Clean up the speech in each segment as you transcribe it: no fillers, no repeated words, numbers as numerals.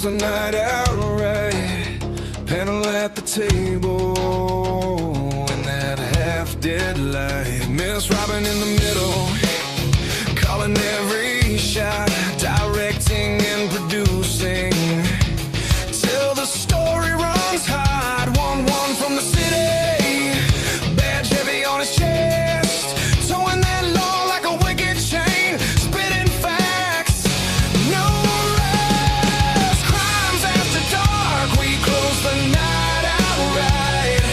the night out right. Panel at the table in that half-dead light. Miss Robin in the middle, calling every shot, directing and producing till the story runs hot. 1-1 from the city, badge heavy on his chest, towing that law like a wicked chain, spitting facts, no rest. Crimes after dark, we close the night out right.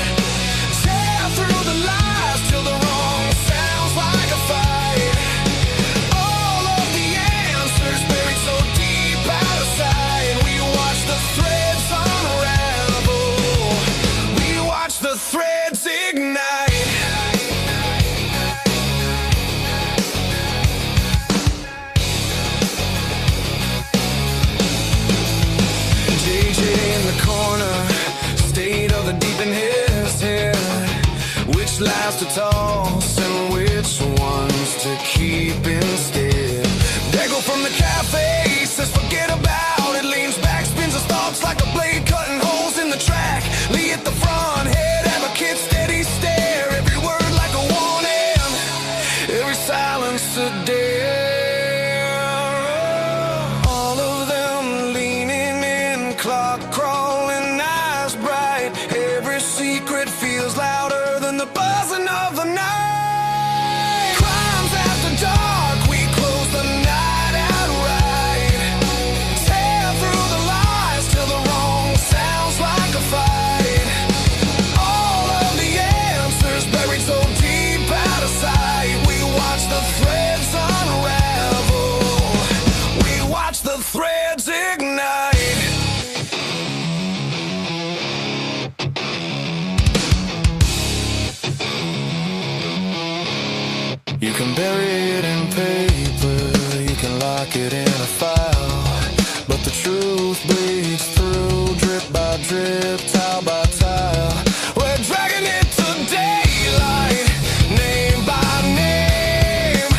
Tear through the lies till the wrong sounds like a fight. All of the answers buried so deep out of sight. We watch the threads unravel, we watch the threads ignite. JJ in the corner, state of the deep in his head. Which lies to toss and which ones to keep instead. Dago from the cafe says forget about it. Leans back, spins his thoughts like a blade cutting holes in the track. Lee at the front, head advocate, steady stare. Every word like a warning, every silence a dare. All of them leaning in, clock crawling, eyes bright. Every secret feels louder than the buzzing of the night. Crimes after dark, we close the night out right. Tear through the lies till the wrong sounds like a fight. All of the answers buried so deep out of sight. We watch the threads unravel, we watch the threads ignite. You can bury it in paper, you can lock it in a file, but the truth bleeds through, drip by drip, tile by tile. We're dragging it to daylight, name by name,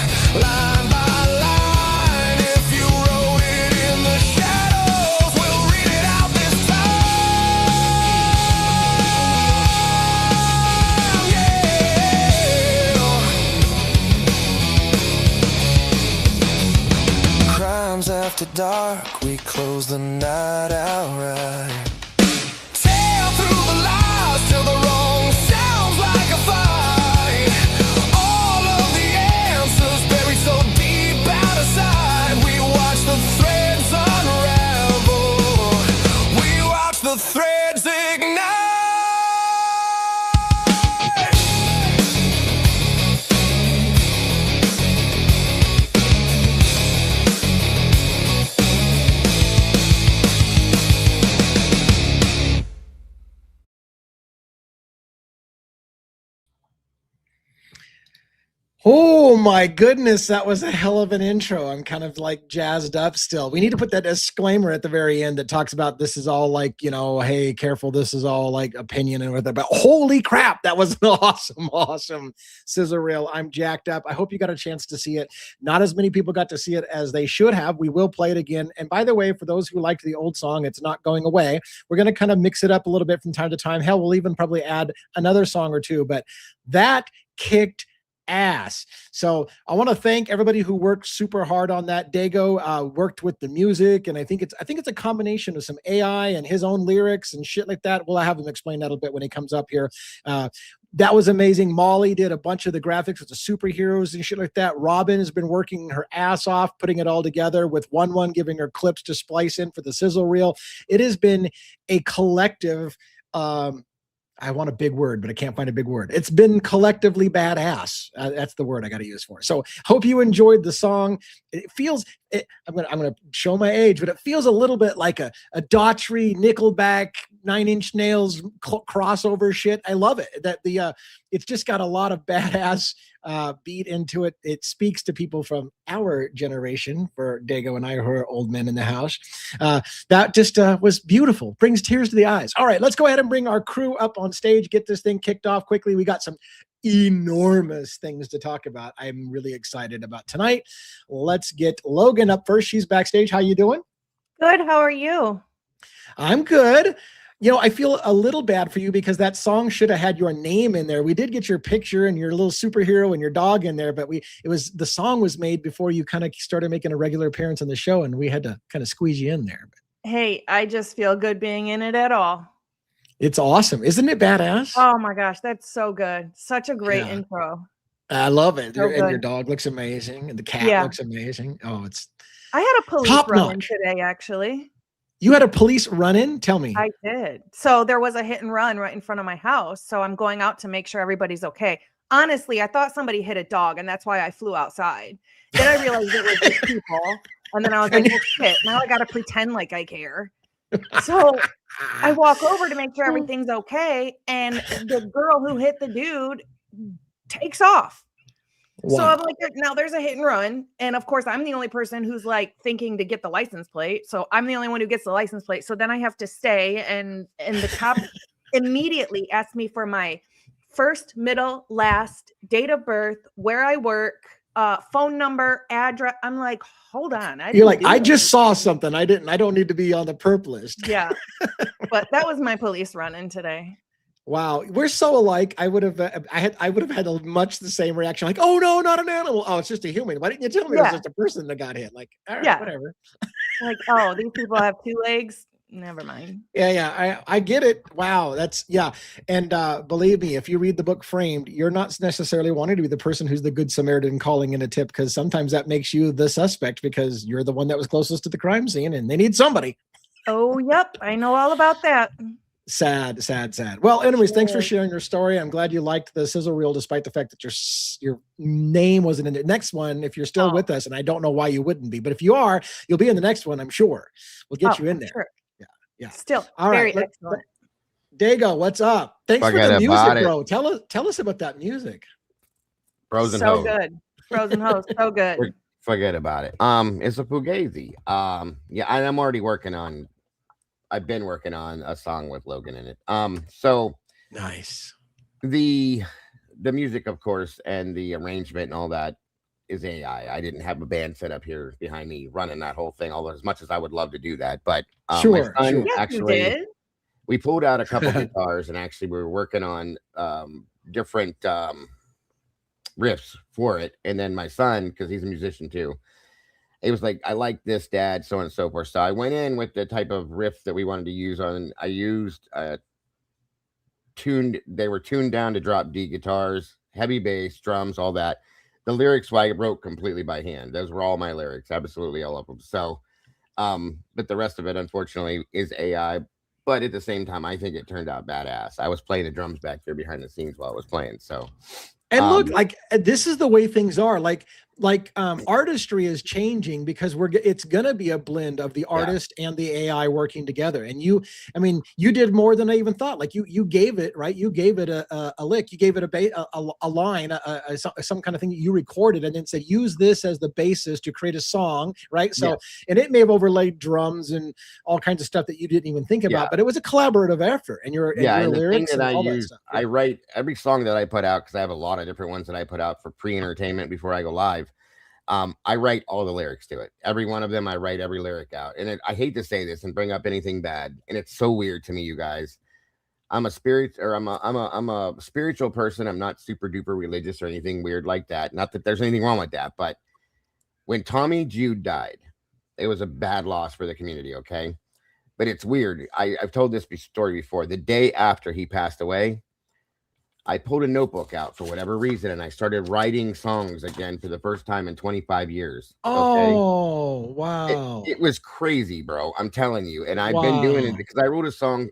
line by line. If you wrote it in the shadows, we'll read it out this time. Yeah. Crimes after dark, we close the night out right. Tear through the lies till the wrong sounds like a fight. All of the answers buried so deep out of sight. We watch the threads unravel, we watch the threads ignite. Oh my goodness, that was a hell of an intro. I'm kind of like jazzed up still. We need to put that disclaimer at the very end that talks about this is all like, you know, hey, careful, this is all like opinion and whatever. But holy crap, that was an awesome sizzle reel. I'm jacked up. I hope you got a chance to see it. Not as many people got to see it as they should have. We will play it again. And by the way, for those who liked the old song, it's not going away. We're going to kind of mix it up a little bit from time to time. Hell, we'll even probably add another song or two, but that kicked ass. So I want to thank everybody who worked super hard on that. Dago worked with the music, and I think it's a combination of some AI and his own lyrics and shit like that. Well, I have him explain that a bit when he comes up here. That was amazing. Molly did a bunch of the graphics with the superheroes and shit like that. Robin has been working her ass off putting it all together, with one giving her clips to splice in for the sizzle reel. It has been a collective I want a big word, but I can't find a big word. It's been collectively badass. That's the word I got to use for it. So hope you enjoyed the song. It feels, I'm gonna show my age, but it feels a little bit like a Daughtry, Nickelback, Nine Inch Nails crossover shit. I love it. That it's just got a lot of badass beat into it. It speaks to people from our generation, for Dago and I, who are old men in the house. That just was beautiful. Brings tears to the eyes. All right, let's go ahead and bring our crew up on stage, get this thing kicked off quickly. We got some enormous things to talk about. I'm really excited about tonight. Let's get Logan up first. She's backstage. How you doing? Good. How are you? I'm good. You know, I feel a little bad for you because that song should have had your name in there. We did get your picture and your little superhero and your dog in there, but the song was made before you kind of started making a regular appearance on the show, and we had to kind of squeeze you in there. Hey, I just feel good being in it at all. It's awesome. Isn't it badass? Oh my gosh, that's so good. Such a great intro. I love it. So and your dog looks amazing, and the cat looks amazing. Oh, I had a police run-in today, actually. You had a police run-in? Tell me. I did. So there was a hit and run right in front of my house. So I'm going out to make sure everybody's okay. Honestly, I thought somebody hit a dog, and that's why I flew outside. Then I realized it was just people. And then I was like, well, shit, now I got to pretend like I care. So I walk over to make sure everything's okay. And the girl who hit the dude takes off. Wow. So I'm like, now there's a hit and run. And of course, I'm the only person who's like thinking to get the license plate. So I'm the only one who gets the license plate. So then I have to stay. And the cop immediately asked me for my first, middle, last, date of birth, where I work, phone number, address. I'm like, hold on. You're like, I just saw something. I don't need to be on the perp list. Yeah. But that was my police run-in today. Wow, we're so alike. I would have had much the same reaction. Like, oh no, not an animal. Oh, it's just a human. Why didn't you tell me it was just a person that got hit? Like, all right, whatever. Like, oh, these people have 2 legs. Never mind. Yeah. I get it. Wow, And believe me, if you read the book Framed, you're not necessarily wanting to be the person who's the good Samaritan calling in a tip, because sometimes that makes you the suspect because you're the one that was closest to the crime scene, and they need somebody. Oh, yep, I know all about that. Sad. Well, anyways, thanks for sharing your story. I'm glad you liked the sizzle reel, despite the fact that your name wasn't in the next one. If you're still with us, and I don't know why you wouldn't be, but if you are, you'll be in the next one. I'm sure we'll get you in there. Sure. Yeah. Still, all right. Very excellent. Dago, what's up? Thanks for the music, bro. Tell us about that music. Frozen so good. Frozen Host, so good. Forget about it. It's a fugazi. I'm already working on. I've been working on a song with Logan in it. So nice. The music, of course, and the arrangement and all that is AI. I didn't have a band set up here behind me running that whole thing, although as much as I would love to do that. But sure. Actually, we pulled out a couple guitars, and actually we were working on different riffs for it. And then my son, because he's a musician too, it was like, I like this, Dad, so on and so forth. So I went in with the type of riff that we wanted to use on. I used they were tuned down to drop D guitars, heavy bass, drums, all that. The lyrics I wrote completely by hand. Those were all my lyrics, absolutely all of them. So, but the rest of it, unfortunately, is AI. But at the same time, I think it turned out badass. I was playing the drums back there behind the scenes while I was playing. So, and look, like this is the way things are. Like artistry is changing because it's gonna be a blend of the artist and the AI working together. And you did more than I even thought. Like you gave it, right? You gave it a lick, you gave it a line, some kind of thing that you recorded, and then said, use this as the basis to create a song, right? So, and it may have overlaid drums and all kinds of stuff that you didn't even think about, but it was a collaborative effort. And your lyrics and all that stuff. I write every song that I put out, because I have a lot of different ones that I put out for pre-entertainment before I go live. I write all the lyrics to it. Every one of them, I write every lyric out. And I hate to say this and bring up anything bad, and it's so weird to me, you guys. I'm a spiritual person. I'm not super duper religious or anything weird like that. Not that there's anything wrong with that, but when Tommy Jude died, it was a bad loss for the community. Okay, but it's weird. I've told this story before. The day after he passed away, I pulled a notebook out for whatever reason, and I started writing songs again for the first time in 25 years. Okay? Oh, wow. It was crazy, bro. I'm telling you. And I've been doing it because I wrote a song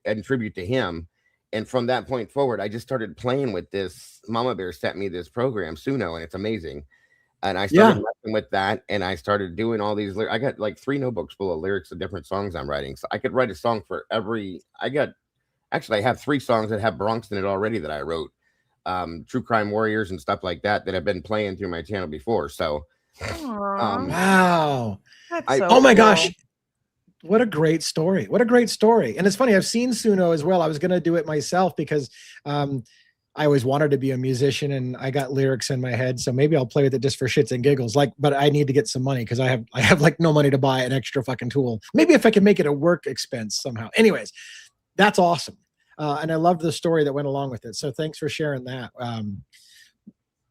in tribute to him. And from that point forward, I just started playing with this. Mama Bear sent me this program, Suno, and it's amazing. And I started messing with that, and I started doing all these. I got like 3 notebooks full of lyrics of different songs I'm writing. So I could write a song for every. Actually, I have 3 songs that have Bronx in it already that I wrote. True Crime Warriors and stuff like that I've been playing through my channel before. So, wow. That's so oh my cool. gosh. What a great story. What a great story. And it's funny, I've seen Suno as well. I was going to do it myself because I always wanted to be a musician, and I got lyrics in my head. So maybe I'll play with it just for shits and giggles. But I need to get some money because I have like no money to buy an extra fucking tool. Maybe if I can make it a work expense somehow. Anyways, that's awesome. And I love the story that went along with it. So thanks for sharing that.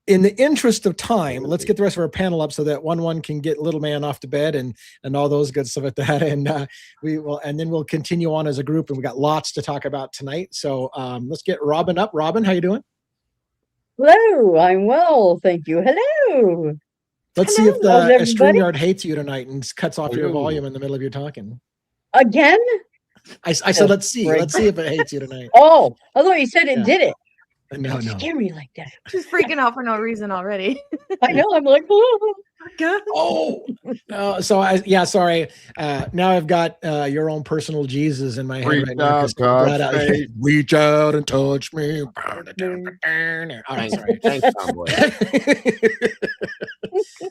In the interest of time, let's get the rest of our panel up so that one can get little man off to bed and all those good stuff at that. And then we'll continue on as a group, and we got lots to talk about tonight. So let's get Robin up. Robin, how you doing? Hello, I'm well, thank you. Hello. Let's see if the StreamYard hates you tonight and cuts off your volume in the middle of your talking. Again? I said, let's see if it hates you tonight. Oh, I thought you said it did it. No. Scare me like that. She's freaking out for no reason already. I know. I'm like, oh. Sorry. Now I've got your own personal Jesus in my head right now. Reach out and touch me. All right, sorry. Thanks, Tomboy.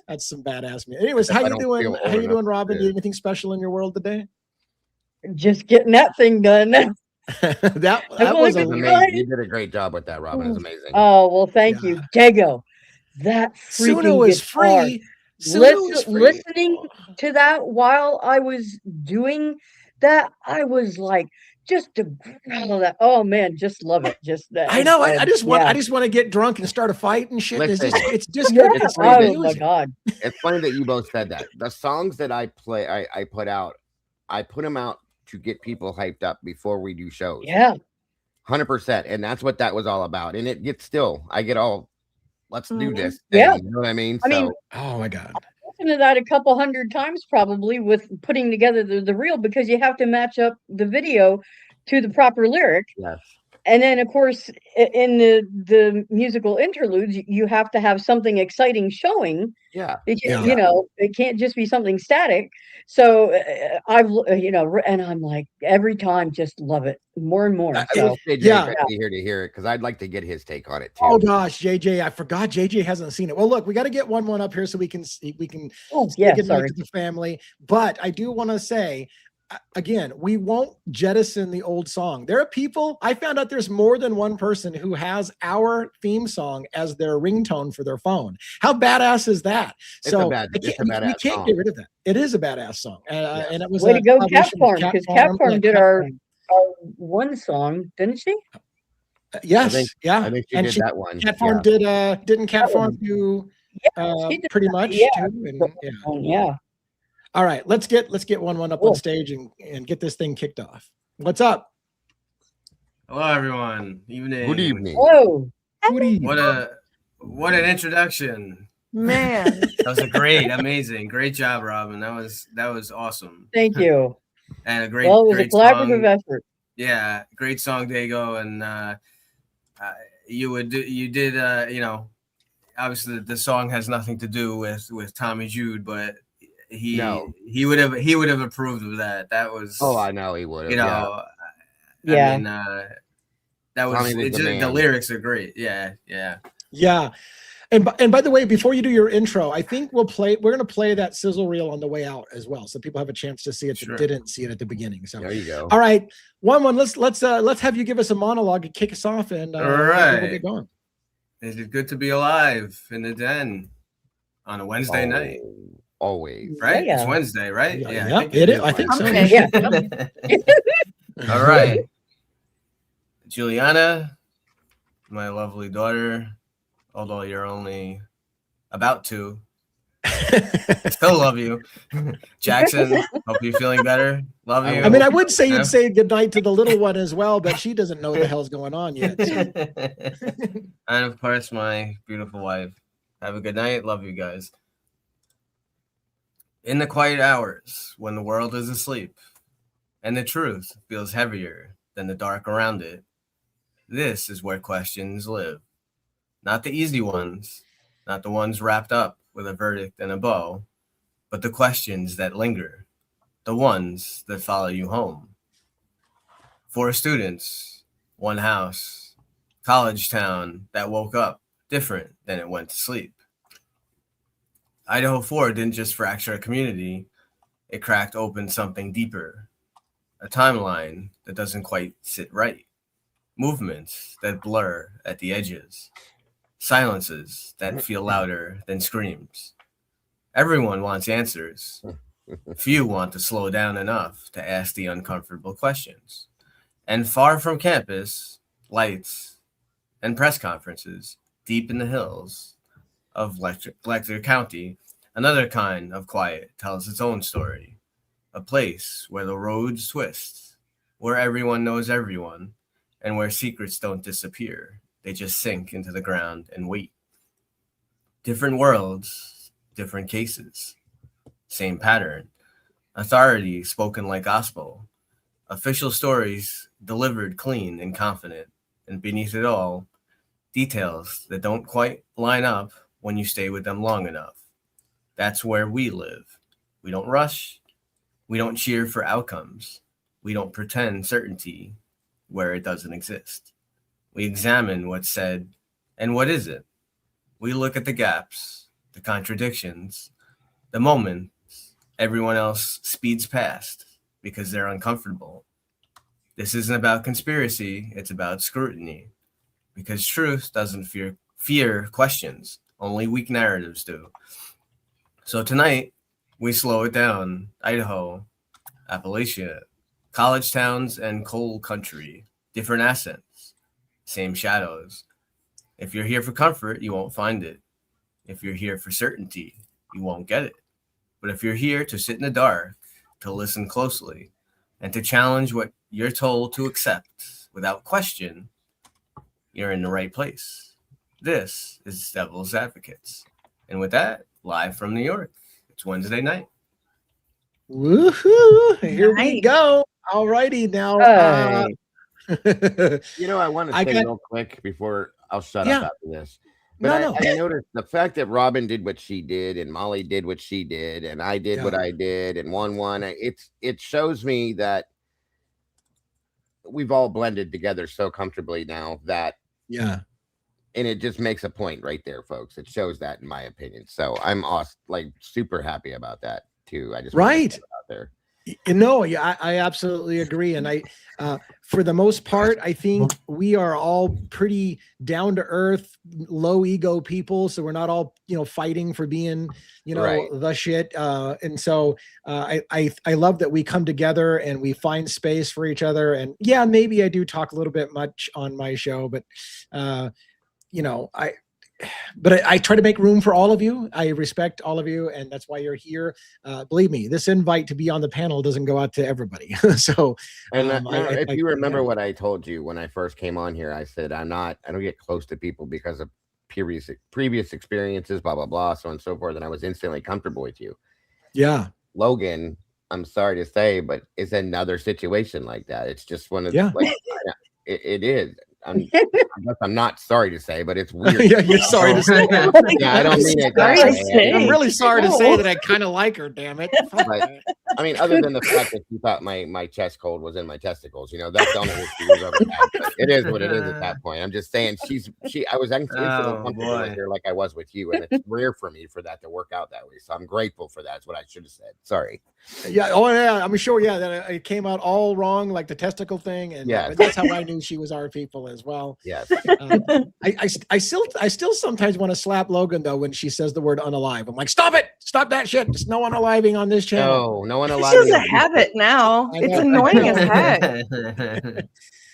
That's some badass music. Anyways, how you doing? How you doing, Robin? You anything special in your world today? Just getting that thing done. that was amazing. You did a great job with that, Robin. It was amazing. Oh, well, thank you. Dago. That freaking Suno is free. Listening to that while I was doing that, I was like, just to grab that. Oh man, just love it. Just that. I know. I just want to get drunk and start a fight and shit. Listen, it's just good. Oh my god. It's funny that you both said that. The songs that I play, I put out, I put them out to get people hyped up before we do shows. Yeah. 100%. And that's what that was all about. And it gets I get all, let's do this. Yeah. You know what I mean? I mean, oh my God. I listened to that a couple hundred times probably with putting together the reel, because you have to match up the video to the proper lyric. Yes. And then, of course, in the musical interludes, you have to have something exciting showing. Yeah. You know, it can't just be something static. So and I'm like, every time, just love it more and more. So, here to hear it, because I'd like to get his take on it too. Oh gosh, JJ, I forgot JJ hasn't seen it. Well, look, we got to get one up here so we can yeah, sorry, to the family. But I do want to say, again, we won't jettison the old song. There are people, I found out there's more than one person who has our theme song as their ringtone for their phone. How badass is that? We can't get rid of that. It is a badass song. And it was way to go, Cat Farm, because Cat Farm did our one song, didn't she? Yes. I think she did that one. Cat Farm didn't Cat Farm do pretty much too? Yeah. All right, let's get one up on stage and get this thing kicked off. What's up? Hello, everyone. Evening. Good evening. Hello. Good evening. What an introduction, man. That was amazing, great job, Robin. That was awesome. Thank you. And it was a collaborative effort. Yeah, great song, Dago, and you did obviously the song has nothing to do with Tommy Jude, but he would have approved of that. That was I know he would have. I mean, that was the lyrics are great. Yeah. And by the way, before you do your intro, I think we're going to play that Sizzle reel on the way out as well, so people have a chance to see it that didn't see it at the beginning. So there you go. All right, one. Let's have you give us a monologue and kick us off, and all right, we'll get going. Is it good to be alive in the den on a Wednesday night? Always, right? Yeah. It's Wednesday, right? Yeah, it is. I think so. Yeah. All right, Juliana, my lovely daughter. Although you're only about to. I still love you. Jackson, hope you're feeling better. Love you. I mean, I would say you'd say goodnight to the little one as well, but she doesn't know what the hell's going on yet. So. And of course, my beautiful wife. Have a good night. Love you guys. In the quiet hours, when the world is asleep, and the truth feels heavier than the dark around it, this is where questions live. Not the easy ones, not the ones wrapped up with a verdict and a bow, but the questions that linger, the ones that follow you home. 4 students, 1 house, college town that woke up different than it went to sleep. Idaho 4 didn't just fracture a community, it cracked open something deeper, a timeline that doesn't quite sit right. movements that blur at the edges, silences that feel louder than screams. Everyone wants answers. Few want to slow down enough to ask the uncomfortable questions. And far from campus, lights, and press conferences, deep in the hills of Letcher County, another kind of quiet tells its own story. A place where the roads twist, where everyone knows everyone, and where secrets don't disappear. They just sink into the ground and wait. Different worlds, different cases. Same pattern. Authority spoken like gospel. Official stories delivered clean and confident. And beneath it all, details that don't quite line up when you stay with them long enough. That's where we live. We don't rush. We don't cheer for outcomes. We don't pretend certainty where it doesn't exist. We examine what's said and what isn't. We look at the gaps, the contradictions, the moments everyone else speeds past because they're uncomfortable. This isn't about conspiracy, it's about scrutiny. Because truth doesn't fear questions, only weak narratives do. So tonight, we slow it down. Idaho, Appalachia, college towns and coal country, different accents, same shadows. If you're here for comfort, you won't find it. If you're here for certainty, you won't get it. But if you're here to sit in the dark, to listen closely, and to challenge what you're told to accept without question, you're in the right place. This is Devil's Advocates. And with that, live from New York, it's Wednesday night. Woohoo! Here we go. All righty now. You know, I want to say real quick before I'll shut up after this. But I noticed the fact that Robin did what she did, and Molly did what she did, and I did what I did, and won. It shows me that we've all blended together so comfortably now that and it just makes a point right there, folks. It shows that, in my opinion. So I'm super happy about that too. I just want to put it out there. No, I absolutely agree. And for the most part, I think we are all pretty down to earth, low ego people. So we're not all, fighting for being, the shit. And so I love that we come together and we find space for each other. And maybe I do talk a little bit much on my show, but I try to make room for all of you. I respect all of you, and that's why you're here. Believe me, this invite to be on the panel doesn't go out to everybody. So, if you remember what I told you when I first came on here, I said I don't get close to people because of previous experiences, blah blah blah, so on and so forth, and I was instantly comfortable with you. Yeah, Logan, I'm sorry to say, but it's another situation like that. It's just one of it is. I guess I'm not sorry to say, but it's weird. You're sorry to say. I don't mean it that way. I'm really sorry to say that I kind of like her, damn it. But, I mean, other than the fact that she thought my chest cold was in my testicles, that's the only issue was over that. But it is what it is at that point. I'm just saying I was comfortable with her like I was with you, and it's rare for me for that to work out that way. So I'm grateful for that. That's what I should have said. Sorry. Yeah. Oh, yeah. I'm sure. Yeah. That it came out all wrong, like the testicle thing. And that's how I knew she was our people as well. Yes. I still sometimes want to slap Logan though when she says the word unalive. I'm like, stop it! Stop that shit! There's no unaliving on this channel. No unaliving. It's just a habit now. It's annoying as heck.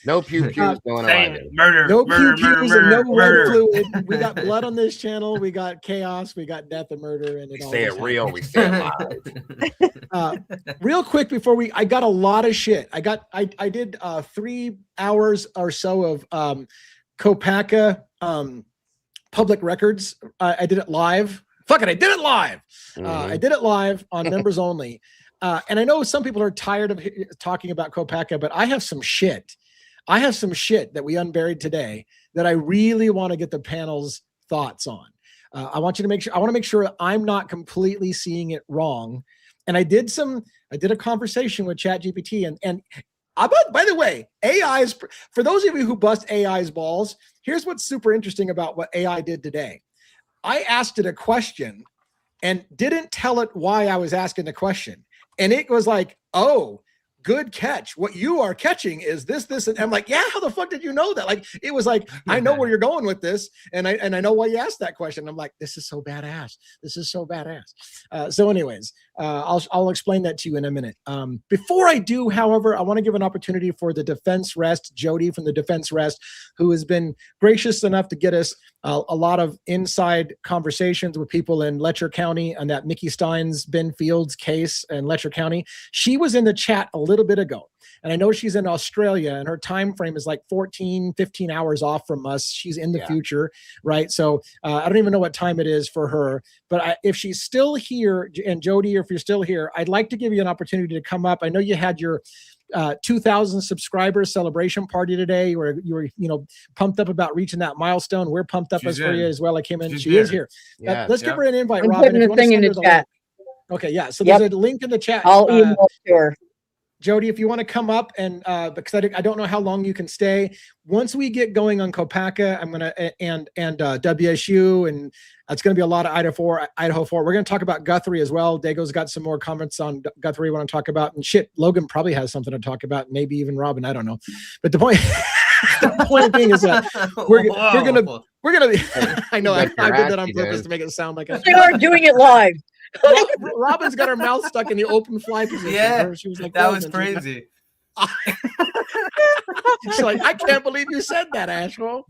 No pew-pews, no unaliving. Murder, no murder, pew-pews murder, and no murder. red fluid. We got blood on this channel. We got chaos. We got death and murder. And we say it real. We say it live. Real quick before I got a lot of shit. I did 3 hours or so of Kopaka public records. I did it live. Fuck it, I did it live. I did it live on members only. And I know some people are tired of talking about Kopaka, but I have some shit. That we unburied today that I really want to get the panel's thoughts on. I want to make sure I'm not completely seeing it wrong. And I did a conversation with ChatGPT and by the way, AI is, for those of you who bust AI's balls, here's what's super interesting about what AI did today. I asked it a question and didn't tell it why I was asking the question. And it was like, oh, good catch. What you are catching is this, and I'm like, yeah, how the fuck did you know that? Like, it was like, I know where you're going with this. And I know why you asked that question. I'm like, this is so badass. This is so badass. So anyways, I'll explain that to you in a minute. Before I do, however, I want to give an opportunity for the Defense Rest, Jody from the Defense Rest, who has been gracious enough to get us a lot of inside conversations with people in Letcher County on that Mickey Stein's Ben Fields case in Letcher County. She was in the chat a little bit ago, and I know she's in Australia, and her time frame is like 14, 15 hours off from us. She's in the future, right? So I don't even know what time it is for her, but if she's still here, and Jody, if you're still here, I'd like to give you an opportunity to come up. I know you had your 2,000 subscribers celebration party today, where you were, pumped up about reaching that milestone. We're pumped up for you as well. I came in. She is here. Yeah, let's give her an invite, I'm Robin. putting the thing in the chat. Okay, yeah. So there's a link in the chat. I'll email to her. Jody, if you want to come up, and because I don't know how long you can stay. Once we get going on Kopaka, I'm gonna and WSU, and it's gonna be a lot of Idaho 4. We're gonna talk about Guthrie as well. Dago's got some more comments on Guthrie we want to talk about, and shit, Logan probably has something to talk about, maybe even Robin. I don't know, but the point being is that we're gonna be. I know I did that on purpose to make it sound like they are doing it live. Robin's got her mouth stuck in the open fly position. Yeah, she was like, that was crazy. She's like, I can't believe you said that, Ashwell.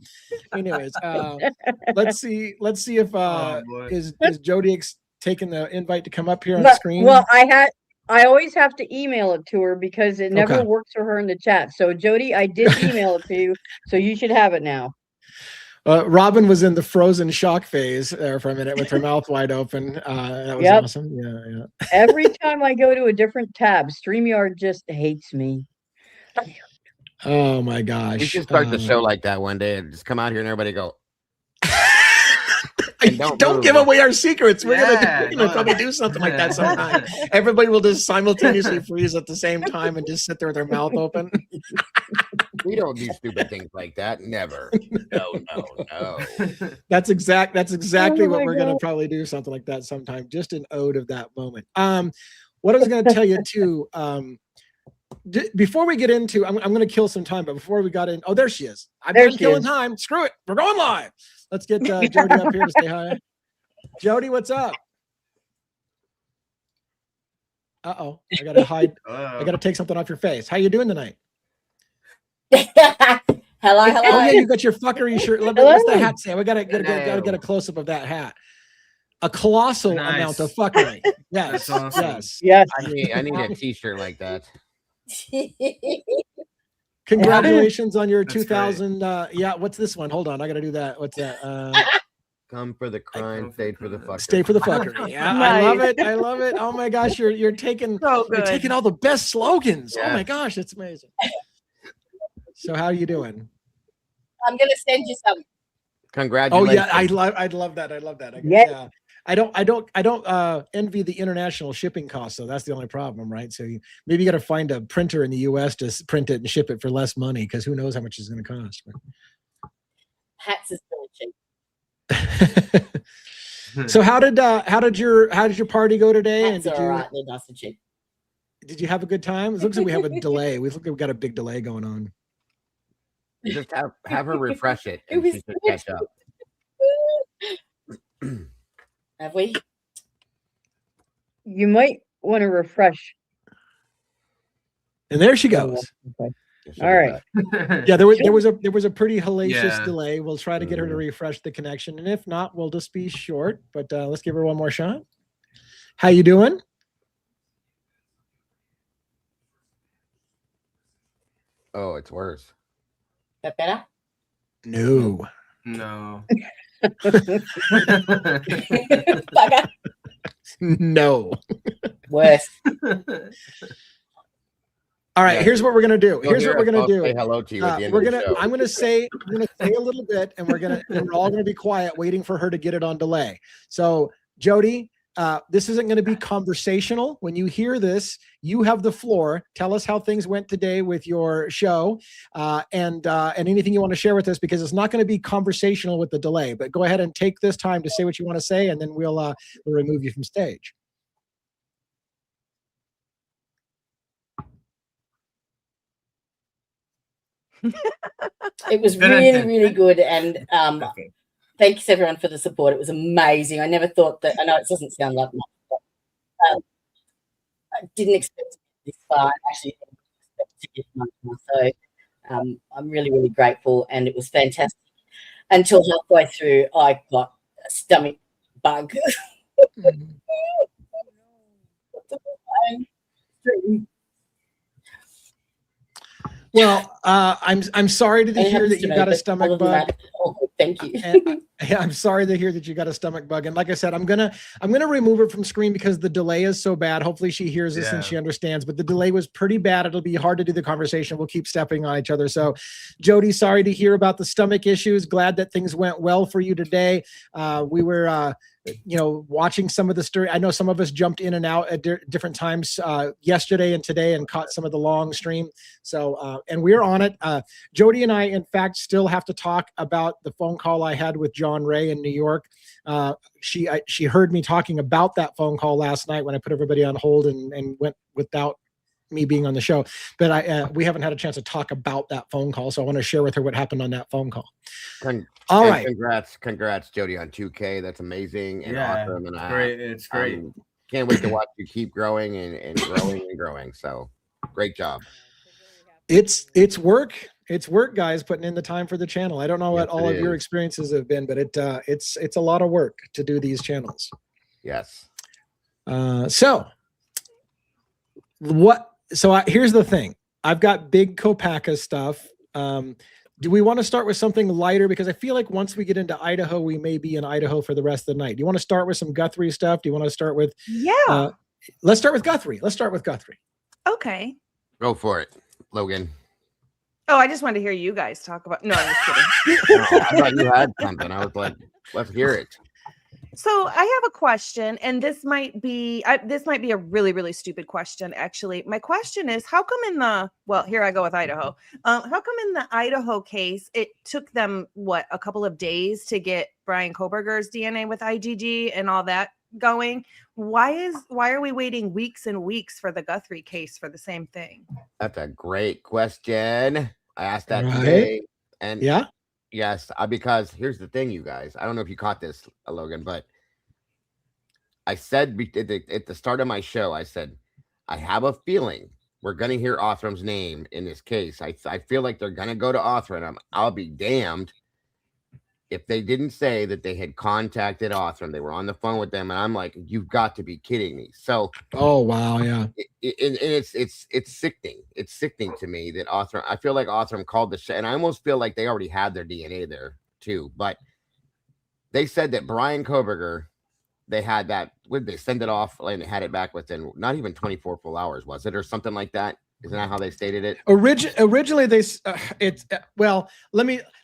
Anyways, let's see if is Jody taking the invite to come up here on the screen. Well, I always have to email it to her because it never works for her in the chat. So Jody, I did email it to you, so you should have it now. Robin was in the frozen shock phase there for a minute with her mouth wide open. That was awesome. Yeah. Every time I go to a different tab, StreamYard just hates me. Oh my gosh. We should start the show like that one day and just come out here and everybody go. Don't give away our secrets. We're gonna probably do something like that sometime. Everybody will just simultaneously freeze at the same time and just sit there with their mouth open. We don't do stupid things like that. Never. No. That's exactly what we're gonna probably do, something like that sometime. Just an ode of that moment. What I was gonna tell you too. Before we get into, I'm gonna kill some time, but before we got in, there she is. I'm killing time. Screw it. We're going live. Let's get Jody up here to say hi. Jody, what's up? I gotta hide. I gotta take something off your face. How you doing tonight? Hello. Oh yeah, you got your fuckery shirt. What's the hat say? We gotta get a close up of that hat. A colossal amount of fuckery. Yes, awesome. Yes. I need a T-shirt like that. Congratulations on your 2,000. What's this one? Hold on, I gotta do that. What's that? Come for the crime, stay for the fuckery. Stay for the fuckery. Yeah, Nice. I love it. Oh my gosh, you're taking all the best slogans. Yeah. Oh my gosh, it's amazing. So how are you doing? I'm gonna send you some. Congratulations. Oh yeah, I'd love that. I don't envy the international shipping costs, so that's the only problem, right? So maybe you got to find a printer in the U.S. to print it and ship it for less money, because who knows how much it's going to cost. Hats is really cheap. So how did your party go today? Hats are all right, they're nice and cheap. Did you have a good time? It looks like we have a delay. We look like we got a big delay going on. Just have her refresh it and she should catch up. Have we? You might want to refresh. And there she goes. Okay. All right. Yeah, there was a pretty hellacious delay. We'll try to get her to refresh the connection, and if not, we'll just be short. But let's give her one more shot. How you doing? Oh, it's worse. That better? No. No. Worse. All right, here's what we're gonna do. Here's what we're gonna do. Say hello to you at the end of the show. I'm gonna say a little bit, and we're all gonna be quiet, waiting for her to get it on delay. So, Jody, this isn't going to be conversational. When you hear this, you have the floor. Tell us how things went today with your show, and anything you want to share with us, because it's not going to be conversational with the delay. But go ahead and take this time to say what you want to say, and then we'll remove you from stage. It was really, really good. And thanks everyone for the support. It was amazing. I never thought that, I know it doesn't sound like much, but I didn't expect to get this far. I actually didn't expect to get much more. So I'm really, really grateful. And it was fantastic until halfway through, I got a stomach bug. Well, I'm sorry to hear that you got a stomach bug. Thank you. I'm sorry to hear that you got a stomach bug. And like I said, I'm gonna remove her from screen because the delay is so bad. Hopefully she hears this and she understands. But the delay was pretty bad. It'll be hard to do the conversation. We'll keep stepping on each other. So, Jody, sorry to hear about the stomach issues. Glad that things went well for you today. We were watching some of the story. I know some of us jumped in and out at different times yesterday and today and caught some of the long stream. So, and we're on it. Jody and I, in fact, still have to talk about the phone call I had with John Ray in New York. She heard me talking about that phone call last night when I put everybody on hold and went without me being on the show, but we haven't had a chance to talk about that phone call. So I want to share with her what happened on that phone call. All right. Congrats, Jody, on 2K. That's amazing and awesome. And it's great. Can't wait to watch you keep growing and growing and growing. So great job. It's work. It's work, guys, putting in the time for the channel. I don't know what all of your experiences have been, but it's a lot of work to do these channels. Yes. So here's the thing. I've got big Kopaka stuff. Do we want to start with something lighter? Because I feel like once we get into Idaho, we may be in Idaho for the rest of the night. Do you want to start with some Guthrie stuff? Do you want to start with? Yeah. Let's start with Guthrie. Okay. Go for it, Logan. Oh, I just wanted to hear you guys talk about. No, I'm just kidding. I thought you had something. I was like, let's hear it. So I have a question, and this might be a really, really stupid question, actually. My question is, how come here I go with Idaho. How come in the Idaho case, it took them, a couple of days to get Brian Kohberger's DNA with IgG and all that going? Why are we waiting weeks and weeks for the Guthrie case for the same thing? That's a great question. I asked that today. And yes, because here's the thing, you guys. I don't know if you caught this, Logan, but I said at the start of my show, I said, I have a feeling we're going to hear Othram's name in this case. I feel like they're going to go to Othram. I'll be damned if they didn't say that they had contacted Othram. They were on the phone with them, and I'm like, you've got to be kidding me. So, oh wow, yeah, it's sickening. It's sickening to me that Othram. I feel like Othram called the show, and I almost feel like they already had their DNA there too. But they said that Brian Kohberger, they had that. Would they send it off and had it back within not even 24 full hours? Was it or something like that? Isn't that how they stated it? Originally,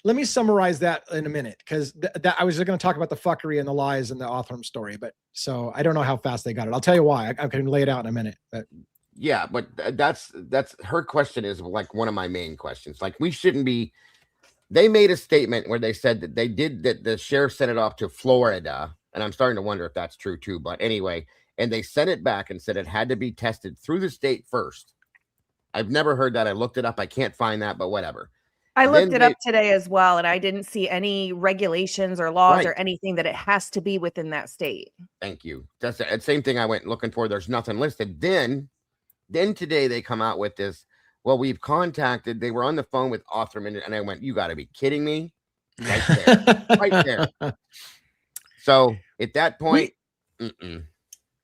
let me summarize that in a minute, because I was going to talk about the fuckery and the lies and the Othram story, but so I don't know how fast they got it. I'll tell you why. I can lay it out in a minute. But yeah, but that's her question is like one of my main questions. Like, we shouldn't be. They made a statement where they said that that the sheriff sent it off to Florida, and I'm starting to wonder if that's true too. But anyway, and they sent it back and said it had to be tested through the state first. I've never heard that. I looked it up. I can't find that, but whatever. I looked it up today as well, and I didn't see any regulations or laws or anything that it has to be within that state. Thank you. That's the same thing I went looking for. There's nothing listed. Then today they come out with this. Well, we've contacted. They were on the phone with Othram, and I went, you got to be kidding me. Right there. Right there. So at that point,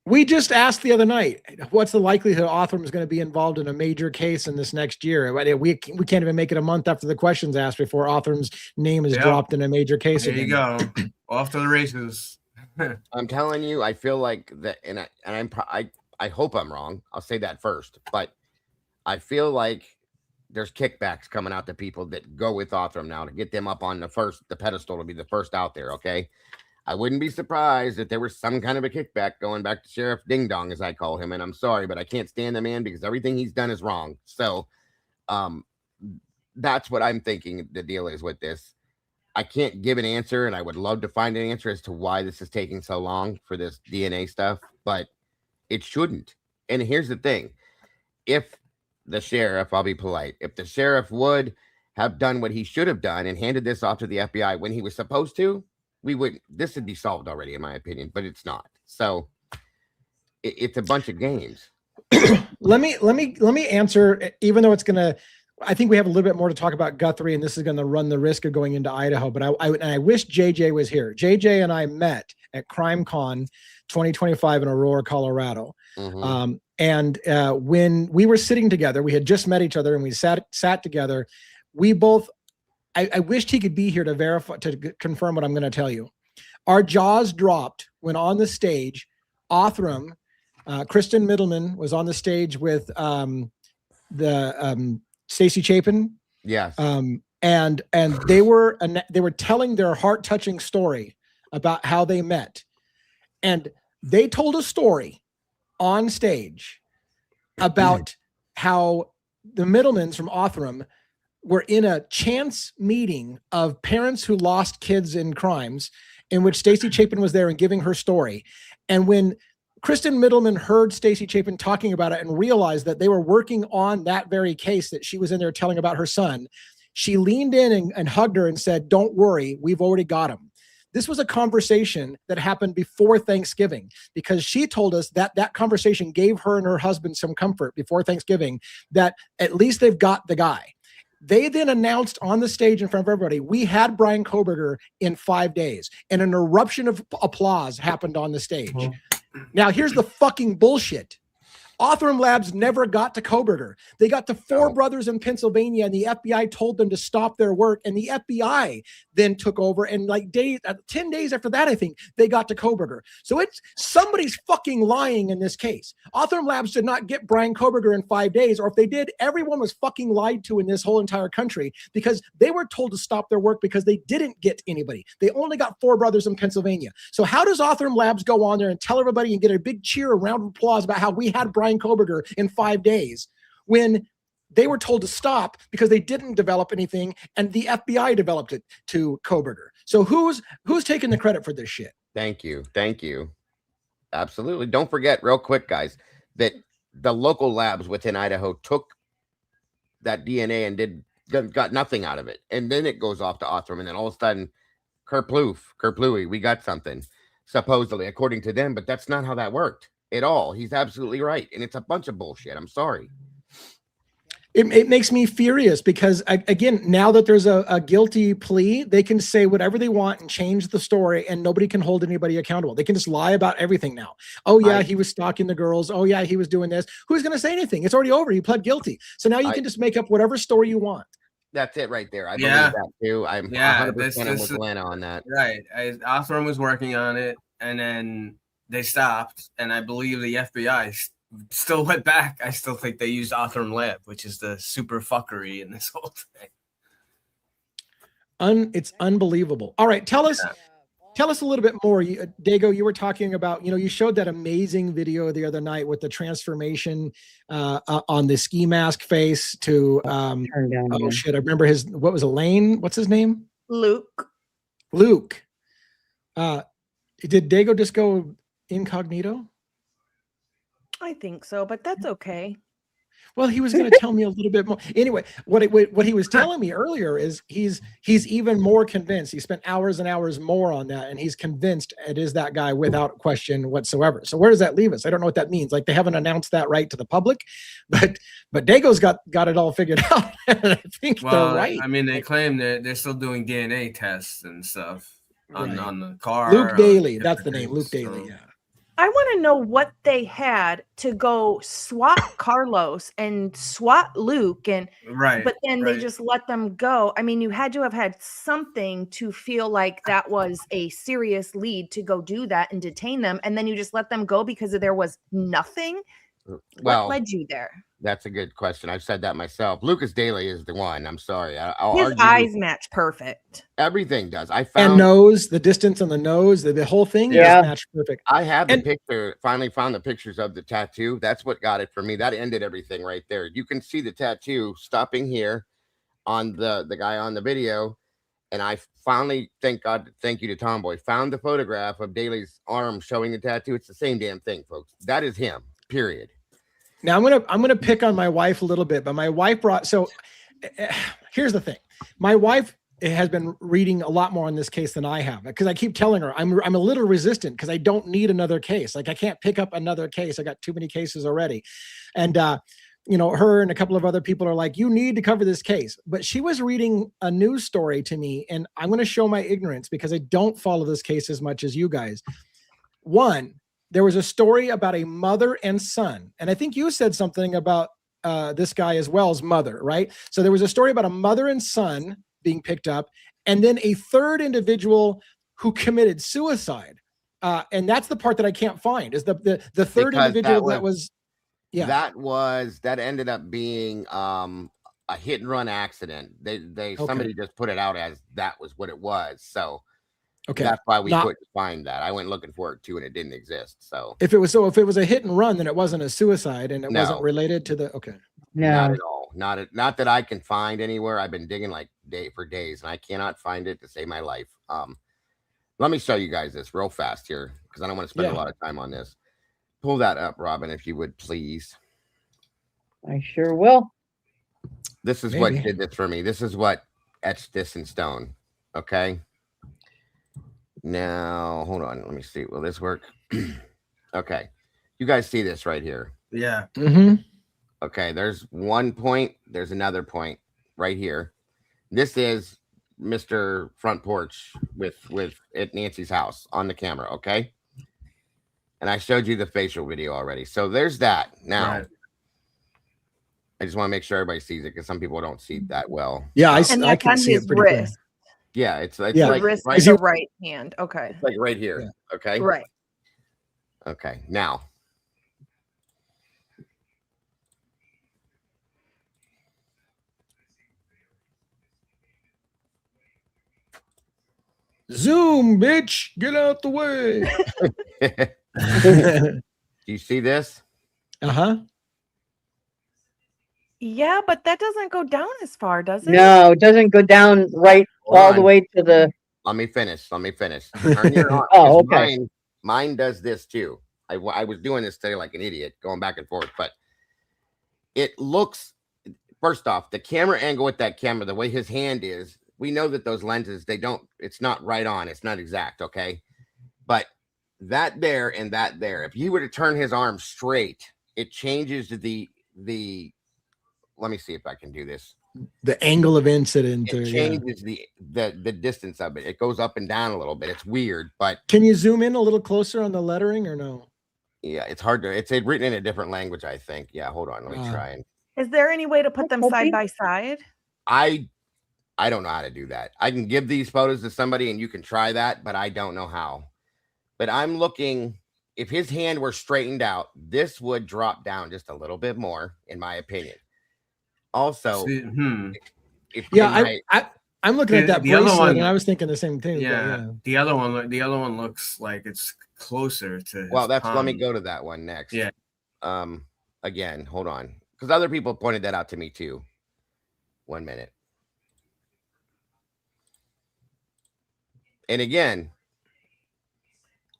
we just asked the other night, what's the likelihood Othram is going to be involved in a major case in this next year? We can't even make it a month after the question's asked before Othram's name is dropped in a major case. There you go. Off to the races. I'm telling you, I feel like that, and I hope I'm wrong. I'll say that first, but I feel like there's kickbacks coming out to people that go with Othram now to get them up on the pedestal to be the first out there. Okay. I wouldn't be surprised if there was some kind of a kickback going back to Sheriff Ding Dong, as I call him. And I'm sorry, but I can't stand the man because everything he's done is wrong. So that's what I'm thinking the deal is with this. I can't give an answer, and I would love to find an answer as to why this is taking so long for this DNA stuff, but it shouldn't. And here's the thing. If the sheriff, I'll be polite, if the sheriff would have done what he should have done and handed this off to the FBI when he was supposed to, this would be solved already, in my opinion, but it's not. So it's a bunch of games. Let me answer, even though it's going to, I think we have a little bit more to talk about Guthrie, and this is going to run the risk of going into Idaho, but I wish JJ was here. JJ and I met at CrimeCon 2025 in Aurora, Colorado. Mm-hmm. And when we were sitting together, we had just met each other and we sat together. We both, I wished he could be here to verify, to confirm what I'm going to tell you. Our jaws dropped when on the stage, Othram, Kristen Middleman was on the stage with Stacey Chapin. Yes. And they were telling their heart-touching story about how they met. And they told a story on stage about how the Middlemans from Othram were in a chance meeting of parents who lost kids in crimes, in which Stacey Chapin was there and giving her story. And when Kristen Middleman heard Stacey Chapin talking about it and realized that they were working on that very case that she was in there telling about her son, she leaned in and hugged her and said, "Don't worry, we've already got him." This was a conversation that happened before Thanksgiving, because she told us that that conversation gave her and her husband some comfort before Thanksgiving, that at least they've got the guy. They then announced on the stage in front of everybody, we had Brian Kohberger in 5 days, and an eruption of applause happened on the stage. Now, here's the fucking bullshit. Othram Labs never got to Kohberger. They got to four brothers in Pennsylvania, and the FBI told them to stop their work, and the FBI then took over, and like 10 days after that, I think, they got to Kohberger. So it's somebody's fucking lying in this case. Othram Labs did not get Brian Kohberger in 5 days, or if they did, everyone was fucking lied to in this whole entire country, because they were told to stop their work because they didn't get anybody. They only got four brothers in Pennsylvania. So how does Othram Labs go on there and tell everybody and get a big cheer, a round of applause about how we had Brian Kohberger in 5 days when they were told to stop because they didn't develop anything and the FBI developed it to Kohberger? So who's taking the credit for this shit? Thank you. Absolutely. Don't forget, real quick, guys, that the local labs within Idaho took that DNA and got nothing out of it, and then it goes off to Othram, and then all of a sudden, Kerplooey, we got something, supposedly, according to them, but that's not how that worked at all. He's absolutely right, and it's a bunch of bullshit. I'm sorry. It makes me furious because, again, now that there's a guilty plea, they can say whatever they want and change the story, and nobody can hold anybody accountable. They can just lie about everything now. Oh, yeah, he was stalking the girls. Oh, yeah, he was doing this. Who's going to say anything? It's already over. He pled guilty. So now you can just make up whatever story you want. That's it right there. I believe that, too. I'm 100% with Lena on that. Right. Othram was working on it, and then they stopped, and I believe the FBI still went back. I still think they used Othram Lab, which is the super fuckery in this whole thing. It's unbelievable. All right, tell us a little bit more. Dago, you were talking about, you showed that amazing video the other night with the transformation on the ski mask face to oh shit, I remember what was it, Lane? What's his name? Luke. Did Dago just go incognito? I think so, but that's okay. Well, he was going to tell me a little bit more. Anyway, what he was telling me earlier is he's even more convinced. He spent hours and hours more on that, and he's convinced it is that guy without question whatsoever. So where does that leave us? I don't know what that means. Like, they haven't announced that right to the public, but Dago's got it all figured out. I think they're right. I mean, they claim that they're still doing DNA tests and stuff on the car. Luke Daly, that's the name. Luke Daly. Yeah. I want to know what they had to go swat Carlos and swat Luke, but then they just let them go. I mean, you had to have had something to feel like that was a serious lead to go do that and detain them, and then you just let them go because there was nothing. What led you there? That's a good question. I've said that myself. Lucas Daly is the one. I'm sorry. His eyes match perfect. Everything does. And nose, the distance on the nose, the whole thing is matched perfect. I have the picture. Finally found the pictures of the tattoo. That's what got it for me. That ended everything right there. You can see the tattoo stopping here on the guy on the video. And I finally, thank you to Tomboy, found the photograph of Daly's arm showing the tattoo. It's the same damn thing, folks. That is him. Period. Now I'm gonna pick on my wife a little bit, but my wife here's the thing. My wife has been reading a lot more on this case than I have, because I keep telling her I'm a little resistant because I don't need another case. Like I can't pick up another case. I got too many cases already. And, you know, her and a couple of other people are like, you need to cover this case. But she was reading a news story to me, and I'm going to show my ignorance because I don't follow this case as much as you guys. One, there was a story about a mother and son. And I think you said something about this guy as well's mother, right? So there was a story about a mother and son being picked up, and then a third individual who committed suicide. And that's the part that I can't find, is the third Because individual that ended up being a hit and run accident. Somebody just put it out as that was what it was. So that's why we couldn't find that. I went looking for it too, and it didn't exist. So if it was a hit and run, then it wasn't a suicide, and it wasn't related to the not at all. Not that I can find anywhere. I've been digging like for days, and I cannot find it to save my life. Let me show you guys this real fast here, because I don't want to spend a lot of time on this. Pull that up, Robin, if you would, please. I sure will. This is what did this for me. This is what etched this in stone. Okay. Now, hold on. Let me see. Will this work? Okay. You guys see this right here? Yeah. Mm-hmm. Okay. There's one point. There's another point right here. This is Mr. Front Porch with at Nancy's house on the camera. Okay. And I showed you the facial video already. So there's that. Now, I just want to make sure everybody sees it, because some people don't see that well. Yeah, I can see it pretty wrist. clear. Yeah, it's like the wrist is the right hand. Okay. It's like right here. Yeah. Okay. Right. Okay. Now. Zoom, bitch, get out the way. Do you see this? Uh-huh. Yeah, but that doesn't go down as far, does it? No, it doesn't go down right all the way to the. Let me finish. Turn your arm. Oh, okay. Mine does this too. I was doing this today like an idiot, going back and forth, but it looks, first off, the camera angle with that camera, the way his hand is, we know that those lenses, it's not right on. It's not exact. Okay. But that there and that there, if you were to turn his arm straight, it changes the, let me see if I can do this. The angle of incident. It changes the distance of it. It goes up and down a little bit. It's weird, but can you zoom in a little closer on the lettering or no? Yeah, it's hard to. It's written in a different language, I think. Yeah, hold on. Let me try. Is there any way to put them side by side? I don't know how to do that. I can give these photos to somebody and you can try that, but I don't know how. But I'm looking. If his hand were straightened out, this would drop down just a little bit more, in my opinion. Also, I'm looking at that bracelet, and I was thinking the same thing. Yeah, the other one looks like it's closer to. Well, let me go to that one next. Yeah. Again, hold on, because other people pointed that out to me too. 1 minute. And again,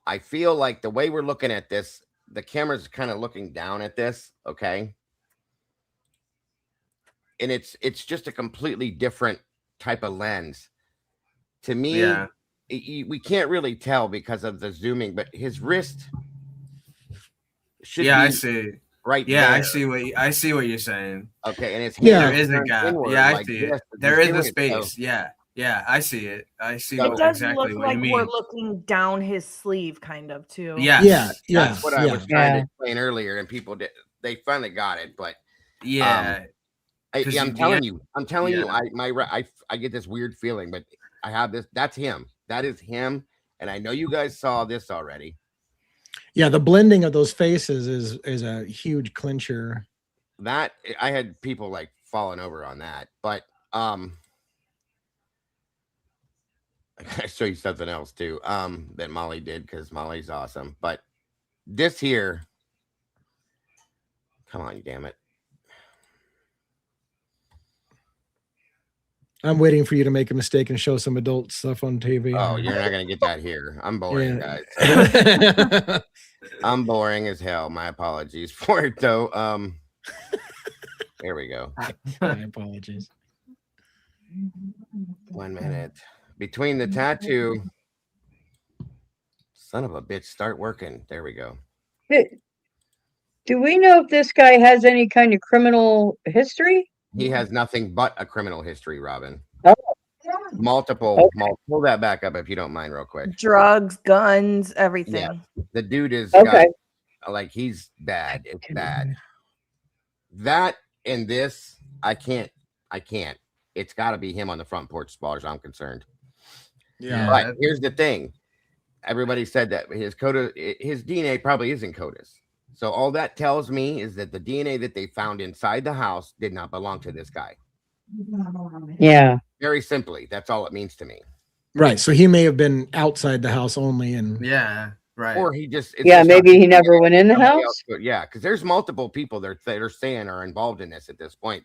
I feel like the way we're looking at this, the camera's kind of looking down at this. Okay. And it's just a completely different type of lens. To me, we can't really tell because of the zooming, but his wrist should be I see. Right. Yeah, there. I see what you're saying. Okay, and it's there is a gap. Yeah, I like see it. There is a space. Yeah, I see it. I see exactly what you mean. We're looking down his sleeve, kind of too. Yeah. That's what I was trying to explain earlier, and people they finally got it, but I'm telling you, I get this weird feeling, but I have this. That's him. That is him, and I know you guys saw this already. Yeah, the blending of those faces is a huge clincher. That I had people like falling over on that, but I show you something else too that Molly did, because Molly's awesome. But this here, come on, damn it. I'm waiting for you to make a mistake and show some adult stuff on TV. Oh, you're not going to get that here. I'm boring, guys. I'm boring as hell. My apologies for it, though. There we go. My apologies. 1 minute. Between the tattoo. Son of a bitch, start working. There we go. Do we know if this guy has any kind of criminal history? He has nothing but a criminal history, Robin. Oh. Multiple. Pull that back up if you don't mind, real quick. Drugs, guns, everything. Yeah. The dude is okay. Like, he's bad. It's bad. That and this, I can't. It's got to be him on the front porch, as far as I'm concerned. Yeah. But here's the thing. Everybody said that his DNA probably isn't CODIS. So all that tells me is that the DNA that they found inside the house did not belong to this guy. Yeah. Very simply, that's all it means to me. Right. So he may have been outside the house only, and Yeah. Right. Or he just Maybe he never went in the house. Yeah, because there's multiple people that are saying are involved in this at this point.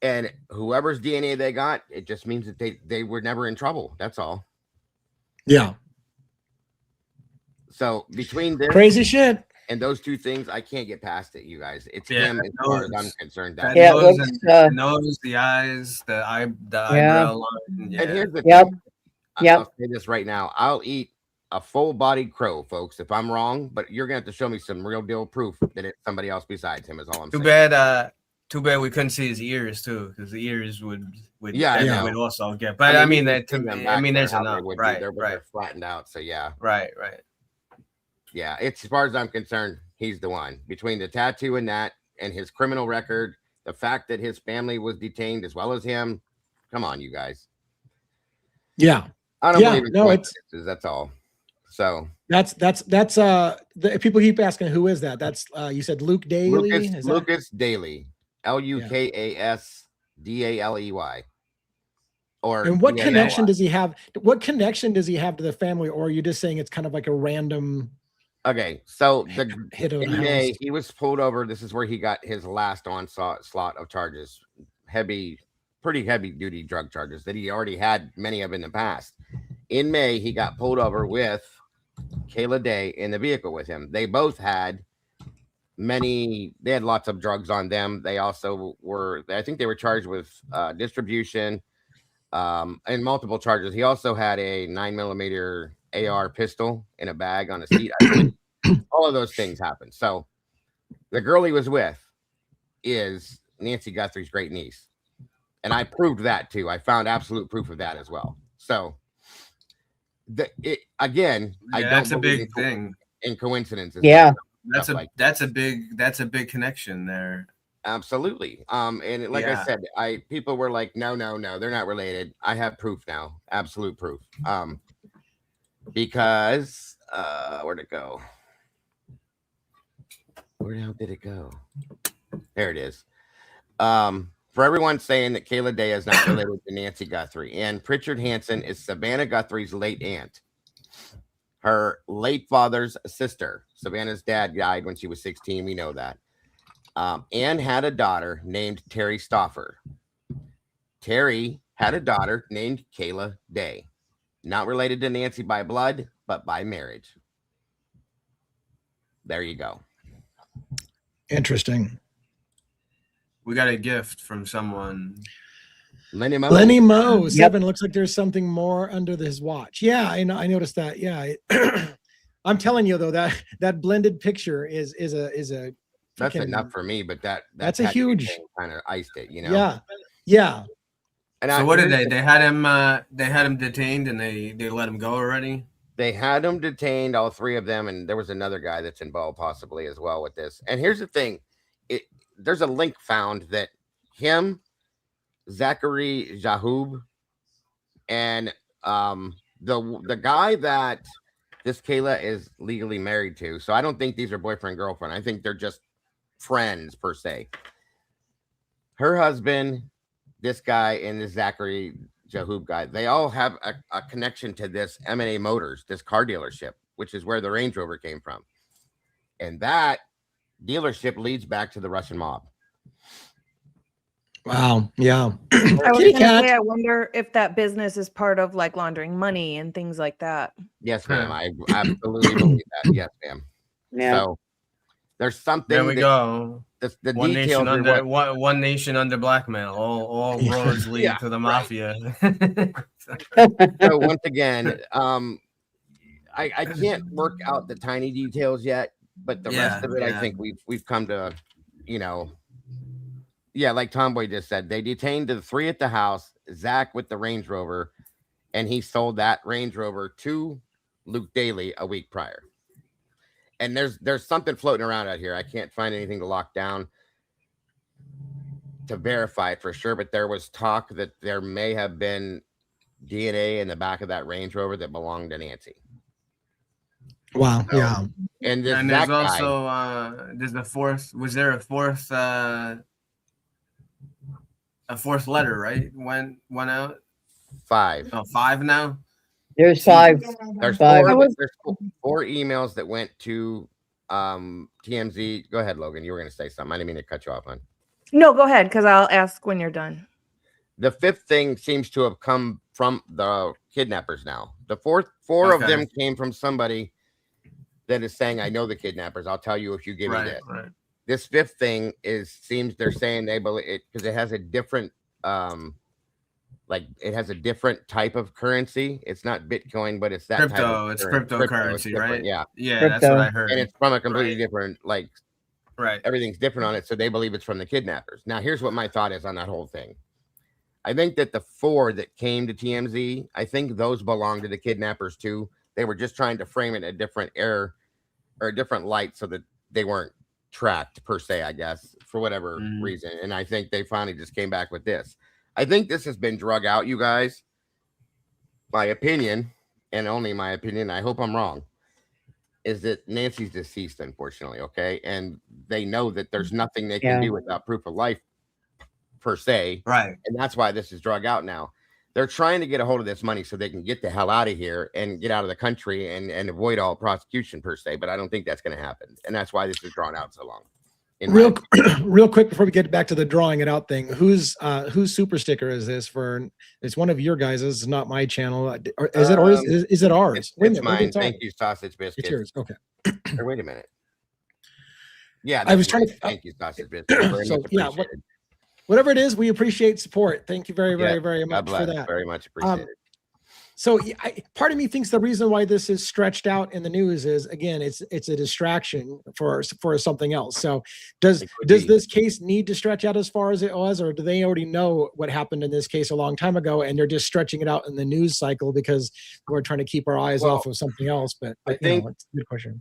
And whoever's DNA they got, it just means that they were never in trouble. That's all. Yeah. So between this crazy shit and those two things, I can't get past it, you guys. It's him as far as I'm concerned. The nose, the eyes, the eyebrow line. Yeah. And here's the thing. I'll say this right now. I'll eat a full-bodied crow, folks, if I'm wrong, but you're gonna have to show me some real deal proof that it's somebody else besides him, is all I'm saying. Too bad we couldn't see his ears too, because the ears would would also get. But I mean that to me, there's enough. Right. They're flattened out. So yeah. Right. Yeah, it's as far as I'm concerned, he's the one. Between the tattoo and that, and his criminal record, the fact that his family was detained as well as him. Come on, you guys. Yeah. I don't believe in coincidences. That's all. So that's the people keep asking, who is that? That's you said Luke Daly. Lucas Daly, LUKASDALEY. And what connection does he have? What connection does he have to the family, or are you just saying it's kind of like a random? Okay, so in May, he was pulled over. This is where he got his last onslaught of charges, pretty heavy duty drug charges that he already had many of in the past. In May, he got pulled over with Kayla Day in the vehicle with him. They both had they had lots of drugs on them. They also I think they were charged with distribution and multiple charges. He also had a 9mm AR pistol in a bag on a seat. All of those things happened. So the girl he was with is Nancy Guthrie's great niece. And I proved that too. I found absolute proof of that as well. So that's a big thing in coincidences. Yeah. That's a big connection there. Absolutely. And like I said, people were like, no, they're not related. I have proof now. Absolute proof. Because where'd it go? Where the hell did it go? There it is. For everyone saying that Kayla Day is not related to Nancy Guthrie, and Pritchard Hansen is Savannah Guthrie's late aunt. Her late father's sister. Savannah's dad died when she was 16. We know that. Anne had a daughter named Terry Stauffer. Terry had a daughter named Kayla Day. Not related to Nancy by blood, but by marriage. There you go. Interesting. We got a gift from someone. Lenny Mo. Seven. Looks like there's something more under his watch. Yeah, I noticed that. Yeah. I'm telling you though, that blended picture is a that's enough for me, but that's a huge kind of iced it, you know. Yeah. And so what did they? They had him detained and they let him go already. They had him detained, all three of them, and there was another guy that's involved possibly as well with this. And here's the thing: there's a link found that him, Zachary Jahoub, and the guy that this Kayla is legally married to. So I don't think these are boyfriend girlfriend. I think they're just friends per se. Her husband, this guy, and this Zachary Jahoub guy, they all have a connection to this M&A Motors, this car dealership, which is where the Range Rover came from. And that dealership leads back to the Russian mob. Wow. Yeah. I wonder if that business is part of like laundering money and things like that. Yes, ma'am. I absolutely believe that. Yes, ma'am. Yeah. So there's something. There we go. the one details nation are under one nation under blackmail. All roads lead to the mafia. So once again, I can't work out the tiny details yet, but the rest of it, I think we've come to, like Tomboy just said, they detained the 3 at the house, Zach with the Range Rover, and he sold that Range Rover to Luke Daly a week prior. And there's something floating around out here. I can't find anything to lock down to verify it for sure, but there was talk that there may have been DNA in the back of that Range Rover that belonged to Nancy. Wow. So, yeah. And there's also there's the fourth. Was there a fourth letter, right? Went out? 5. Oh, 5 now? There's 5. There's 5. 4 emails that went to TMZ. Go ahead, Logan. You were going to say something. I didn't mean to cut you off, hon. No, go ahead, because I'll ask when you're done. The 5th thing seems to have come from the kidnappers now. The four of them came from somebody that is saying, I know the kidnappers. I'll tell you if you give me this. Right. This 5th thing seems they're saying they believe it because it has a different it has a different type of currency. It's not Bitcoin, but it's that crypto. type of It's cryptocurrency, right? Yeah. Crypto. That's what I heard. And it's from a completely different, right. Everything's different on it. So they believe it's from the kidnappers. Now, here's what my thought is on that whole thing. I think that the 4 that came to TMZ, I think those belong to the kidnappers too. They were just trying to frame it a different air or a different light so that they weren't tracked per se, I guess, for whatever reason. And I think they finally just came back with this. I think this has been drug out, you guys. My opinion, and only my opinion, I hope I'm wrong, is that Nancy's deceased, unfortunately, okay? And they know that there's nothing they can do without proof of life, per se. Right. And that's why this is drug out now. They're trying to get a hold of this money so they can get the hell out of here and get out of the country and avoid all prosecution, per se. But I don't think that's going to happen. And that's why this is drawn out so long. Real quick before we get back to the drawing it out thing, whose super sticker is this for? It's one of your guys's, not my channel. Is it ours? It's mine. Thank you, Sausage Biscuit. It's yours. Okay. Or wait a minute. Yeah, I was trying to. Thank you, Sausage Biscuit. So yeah, whatever it is, we appreciate support. Thank you very much for that. Very much appreciated. So part of me thinks the reason why this is stretched out in the news is, again, it's a distraction for something else. So does this case need to stretch out as far as it was, or do they already know what happened in this case a long time ago and they're just stretching it out in the news cycle because we're trying to keep our eyes off of something else? But I think it's a good question.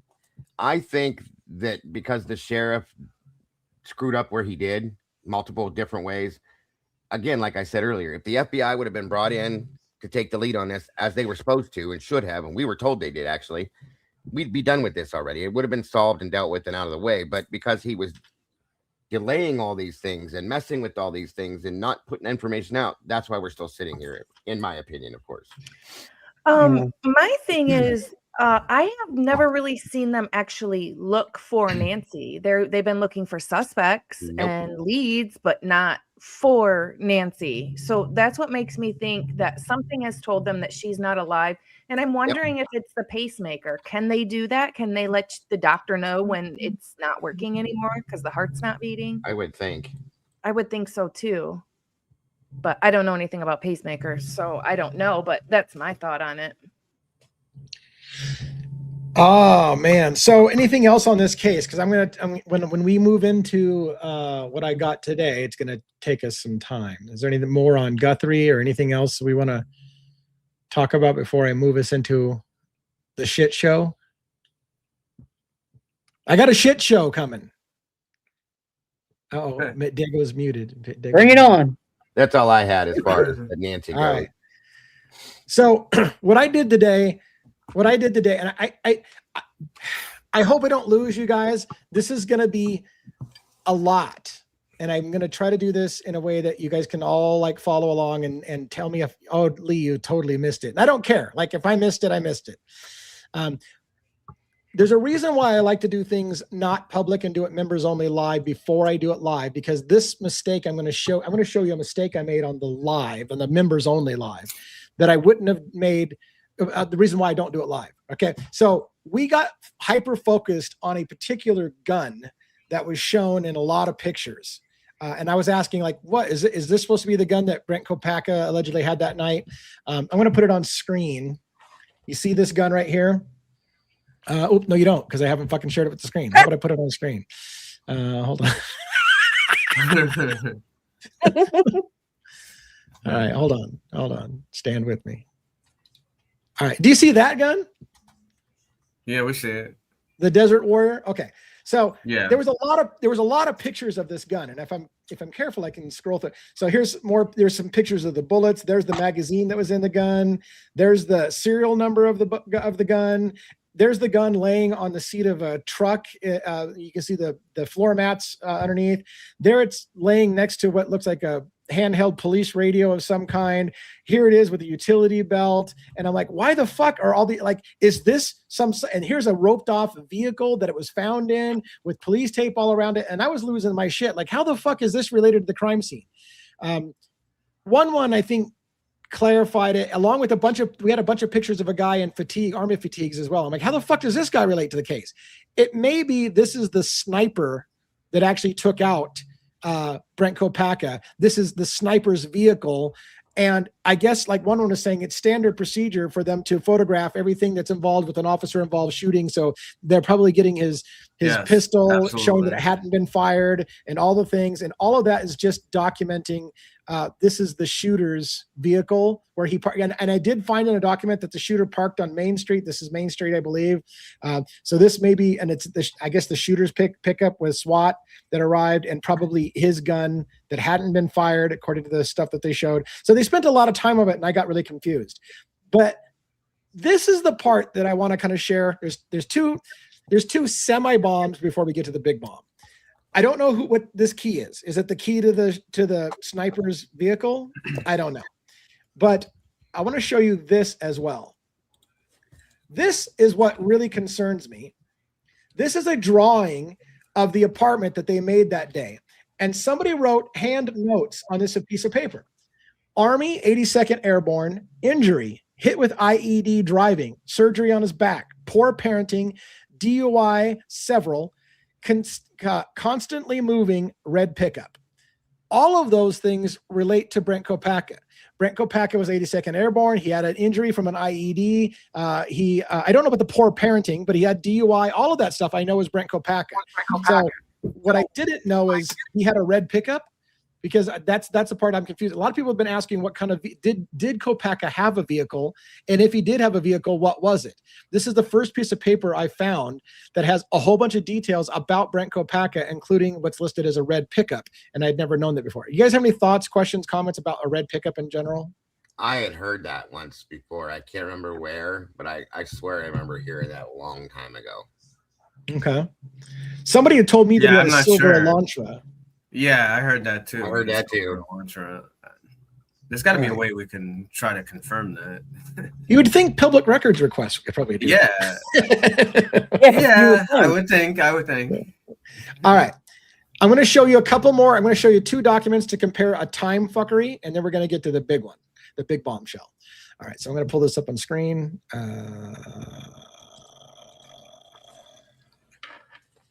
I think that because the sheriff screwed up where he did multiple different ways, again, like I said earlier, if the FBI would have been brought in to take the lead on this as they were supposed to and should have, and we were told they did, actually, we'd be done with this already. It would have been solved and dealt with and out of the way. But because he was delaying all these things and messing with all these things and not putting information out, that's why we're still sitting here, in my opinion, of course. My thing is, I have never really seen them actually look for Nancy. They've been looking for suspects and leads, but not for Nancy. So that's what makes me think that something has told them that she's not alive. And I'm wondering if it's the pacemaker. Can they do that? Can they let the doctor know when it's not working anymore because the heart's not beating? I would think. I would think so too. But I don't know anything about pacemakers, so I don't know. But that's my thought on it. Oh man. So anything else on this case? Because when we move into what I got today, it's gonna take us some time. Is there anything more on Guthrie or anything else we want to talk about before I move us into the shit show? I got a shit show coming. Oh, Dago's muted. Bring it on. That's all I had as far as Nancy goes. Right. So what I did today, and I hope I don't lose you guys. This is going to be a lot, and I'm going to try to do this in a way that you guys can all like follow along and tell me if, oh, Lee, you totally missed it. And I don't care. Like if I missed it, I missed it. There's a reason why I like to do things not public and do it members only live before I do it live, because this mistake I'm going to show you a mistake I made on the live, on the members only live, that I wouldn't have made. The reason why I don't do it live. Okay. So we got hyper focused on a particular gun that was shown in a lot of pictures. And I was asking, like, what is it? Is this supposed to be the gun that Brent Kopaka allegedly had that night? I'm going to put it on screen. You see this gun right here? Oh, no, you don't, because I haven't fucking shared it with the screen. How would I put it on the screen? Hold on. All right, hold on. Stand with me. All right. Do you see that gun? Yeah, we see it. The Desert Warrior. Okay. So yeah, there was a lot of pictures of this gun, and if I'm careful, I can scroll through. So here's more. There's some pictures of the bullets. There's the magazine that was in the gun. There's the serial number of the gun. There's the gun laying on the seat of a truck. You can see the floor mats underneath. There it's laying next to what looks like a handheld police radio of some kind. Here it is with a utility belt. And I'm like, why the fuck are all the, like, is this some, and here's a roped off vehicle that it was found in with police tape all around it. And I was losing my shit. Like, how the fuck is this related to the crime scene? One, I think, clarified it, along with we had a bunch of pictures of a guy in army fatigues as well. I'm like, how the fuck does this guy relate to the case? It may be this is the sniper that actually took out Brent Kopaka. This is the sniper's vehicle. And I guess, like one was saying, it's standard procedure for them to photograph everything that's involved with an officer involved shooting. So they're probably getting his pistol, absolutely, showing that it hadn't been fired and all the things. And all of that is just documenting this is the shooter's vehicle where he parked. And I did find in a document that the shooter parked on Main Street. This is Main Street, I believe. So this may be, and it's I guess the shooter's pickup with SWAT that arrived, and probably his gun that hadn't been fired according to the stuff that they showed. So they spent a lot of time on it, and I got really confused. But this is the part that I want to kind of share. There's two semi bombs before we get to the big bomb. I don't know what this key is. Is it the key to the sniper's vehicle? I don't know. But I want to show you this as well. This is what really concerns me. This is a drawing of the apartment that they made that day. And somebody wrote hand notes on this piece of paper. Army, 82nd Airborne, injury, hit with IED driving, surgery on his back, poor parenting, DUI, several, constantly moving, red pickup. All of those things relate to Brent Kopaka. Brent Kopaka was 82nd Airborne. He had an injury from an IED. I don't know about the poor parenting, but he had DUI. All of that stuff I know is Brent Kopaka. So what I didn't know is he had a red pickup, because that's the part I'm confused. A lot of people have been asking what kind of did Kopaka have a vehicle, and if he did have a vehicle, what was it? This is the first piece of paper I found that has a whole bunch of details about Brent Kopaka, including what's listed as a red pickup, and I'd never known that before. You guys have any thoughts, questions, comments about a red pickup in general? I had heard that once before. I can't remember where, but I swear I remember hearing that a long time ago. Okay. Somebody had told me that he had a silver Elantra. Yeah, I heard that too. I heard that too. There's got to be a way we can try to confirm that. You would think public records requests could probably do. Yeah. Yeah, I would think. All right. I'm going to show you a couple more. I'm going to show you two documents to compare a time fuckery, and then we're going to get to the big one, the big bombshell. All right. So I'm going to pull this up on screen. All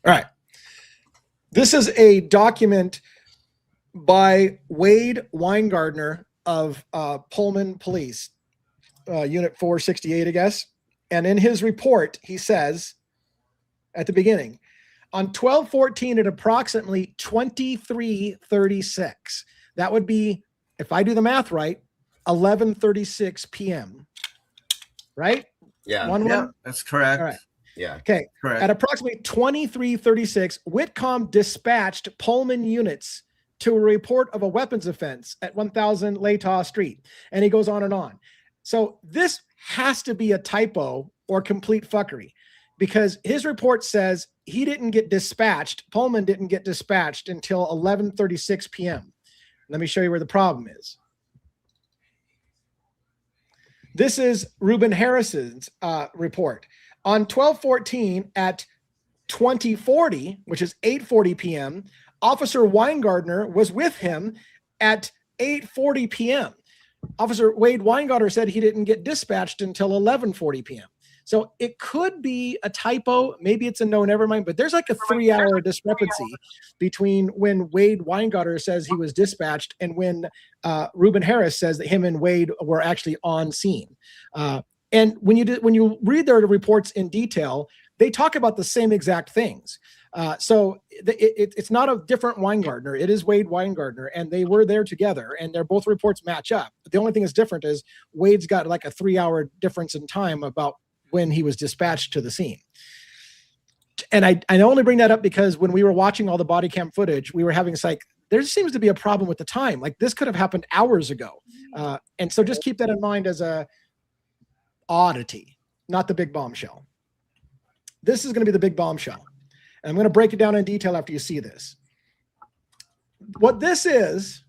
right. This is a document by Wade Weingartner of Pullman Police, Unit 468, I guess. And in his report, he says at the beginning, on 12/14 at approximately 23:36, that would be, if I do the math right, 11:36 p.m. Right? Yeah. Yeah, that's correct. All right. Yeah. Okay. Correct. At approximately 23:36, Whitcomb dispatched Pullman units to a report of a weapons offense at 1000 Latah Street. And he goes on and on. So this has to be a typo or complete fuckery, because his report says he didn't get dispatched. Pullman didn't get dispatched until 11:36 p.m. Let me show you where the problem is. This is Reuben Harrison's report. On 12/14 at 20:40, which is 8:40 p.m., Officer Weingartner was with him at 8:40 p.m. Officer Wade Weingartner said he didn't get dispatched until 11:40 p.m. So it could be a typo. Maybe it's a no, never mind. But there's like a 3-hour discrepancy between when Wade Weingarter says he was dispatched and when Ruben Harris says that him and Wade were actually on scene. And when you read their reports in detail, they talk about the same exact things. So it's not a different Weingartner. It is Wade Weingartner, and they were there together, and their both reports match up. But the only thing that's different is Wade's got like a 3-hour difference in time about when he was dispatched to the scene. And I only bring that up because when we were watching all the body cam footage, we were having like, there seems to be a problem with the time. Like this could have happened hours ago. And so just keep that in mind as a oddity, not the big bombshell. This is going to be the big bombshell. And I'm going to break it down in detail after you see this. What this is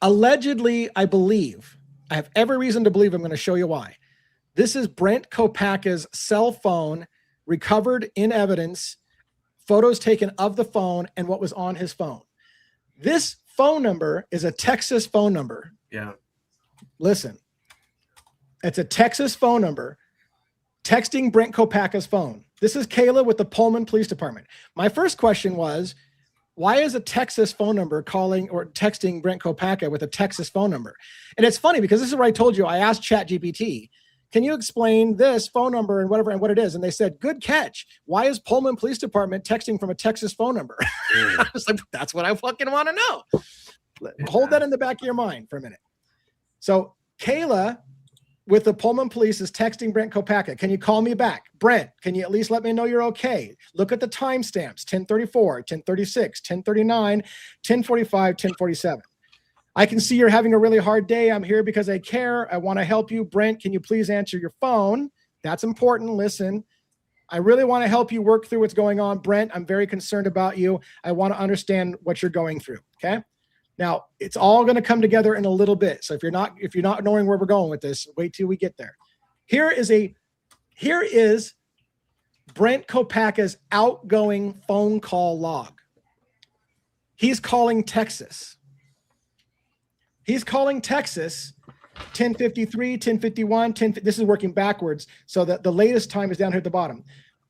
allegedly, I believe, I have every reason to believe, I'm going to show you why. This is Brent Kopaka's cell phone, recovered in evidence, photos taken of the phone and what was on his phone. This phone number is a Texas phone number. Yeah. Listen, it's a Texas phone number. Texting Brent Kopaka's phone. This is Kayla with the Pullman Police Department. My first question was, why is a Texas phone number calling or texting Brent Kopaka with a Texas phone number? And it's funny because this is where I told you, I asked ChatGPT, can you explain this phone number and whatever and what it is? And they said, good catch. Why is Pullman Police Department texting from a Texas phone number? I was like, that's what I fucking want to know. Hold that in the back of your mind for a minute. So Kayla with the Pullman Police is texting Brent Kopaka. Can you call me back? Brent, can you at least let me know you're okay? Look at the timestamps, 10:34, 10:36, 10:39, 10:45, 10:47. I can see you're having a really hard day. I'm here because I care. I want to help you. Brent, can you please answer your phone? That's important. Listen, I really want to help you work through what's going on. Brent, I'm very concerned about you. I want to understand what you're going through. Okay. Now it's all going to come together in a little bit. So if you're not knowing where we're going with this, wait till we get there. Here is Brent Kopaka's outgoing phone call log. He's calling Texas. He's calling Texas 10:53, 10:51, this is working backwards. So that the latest time is down here at the bottom.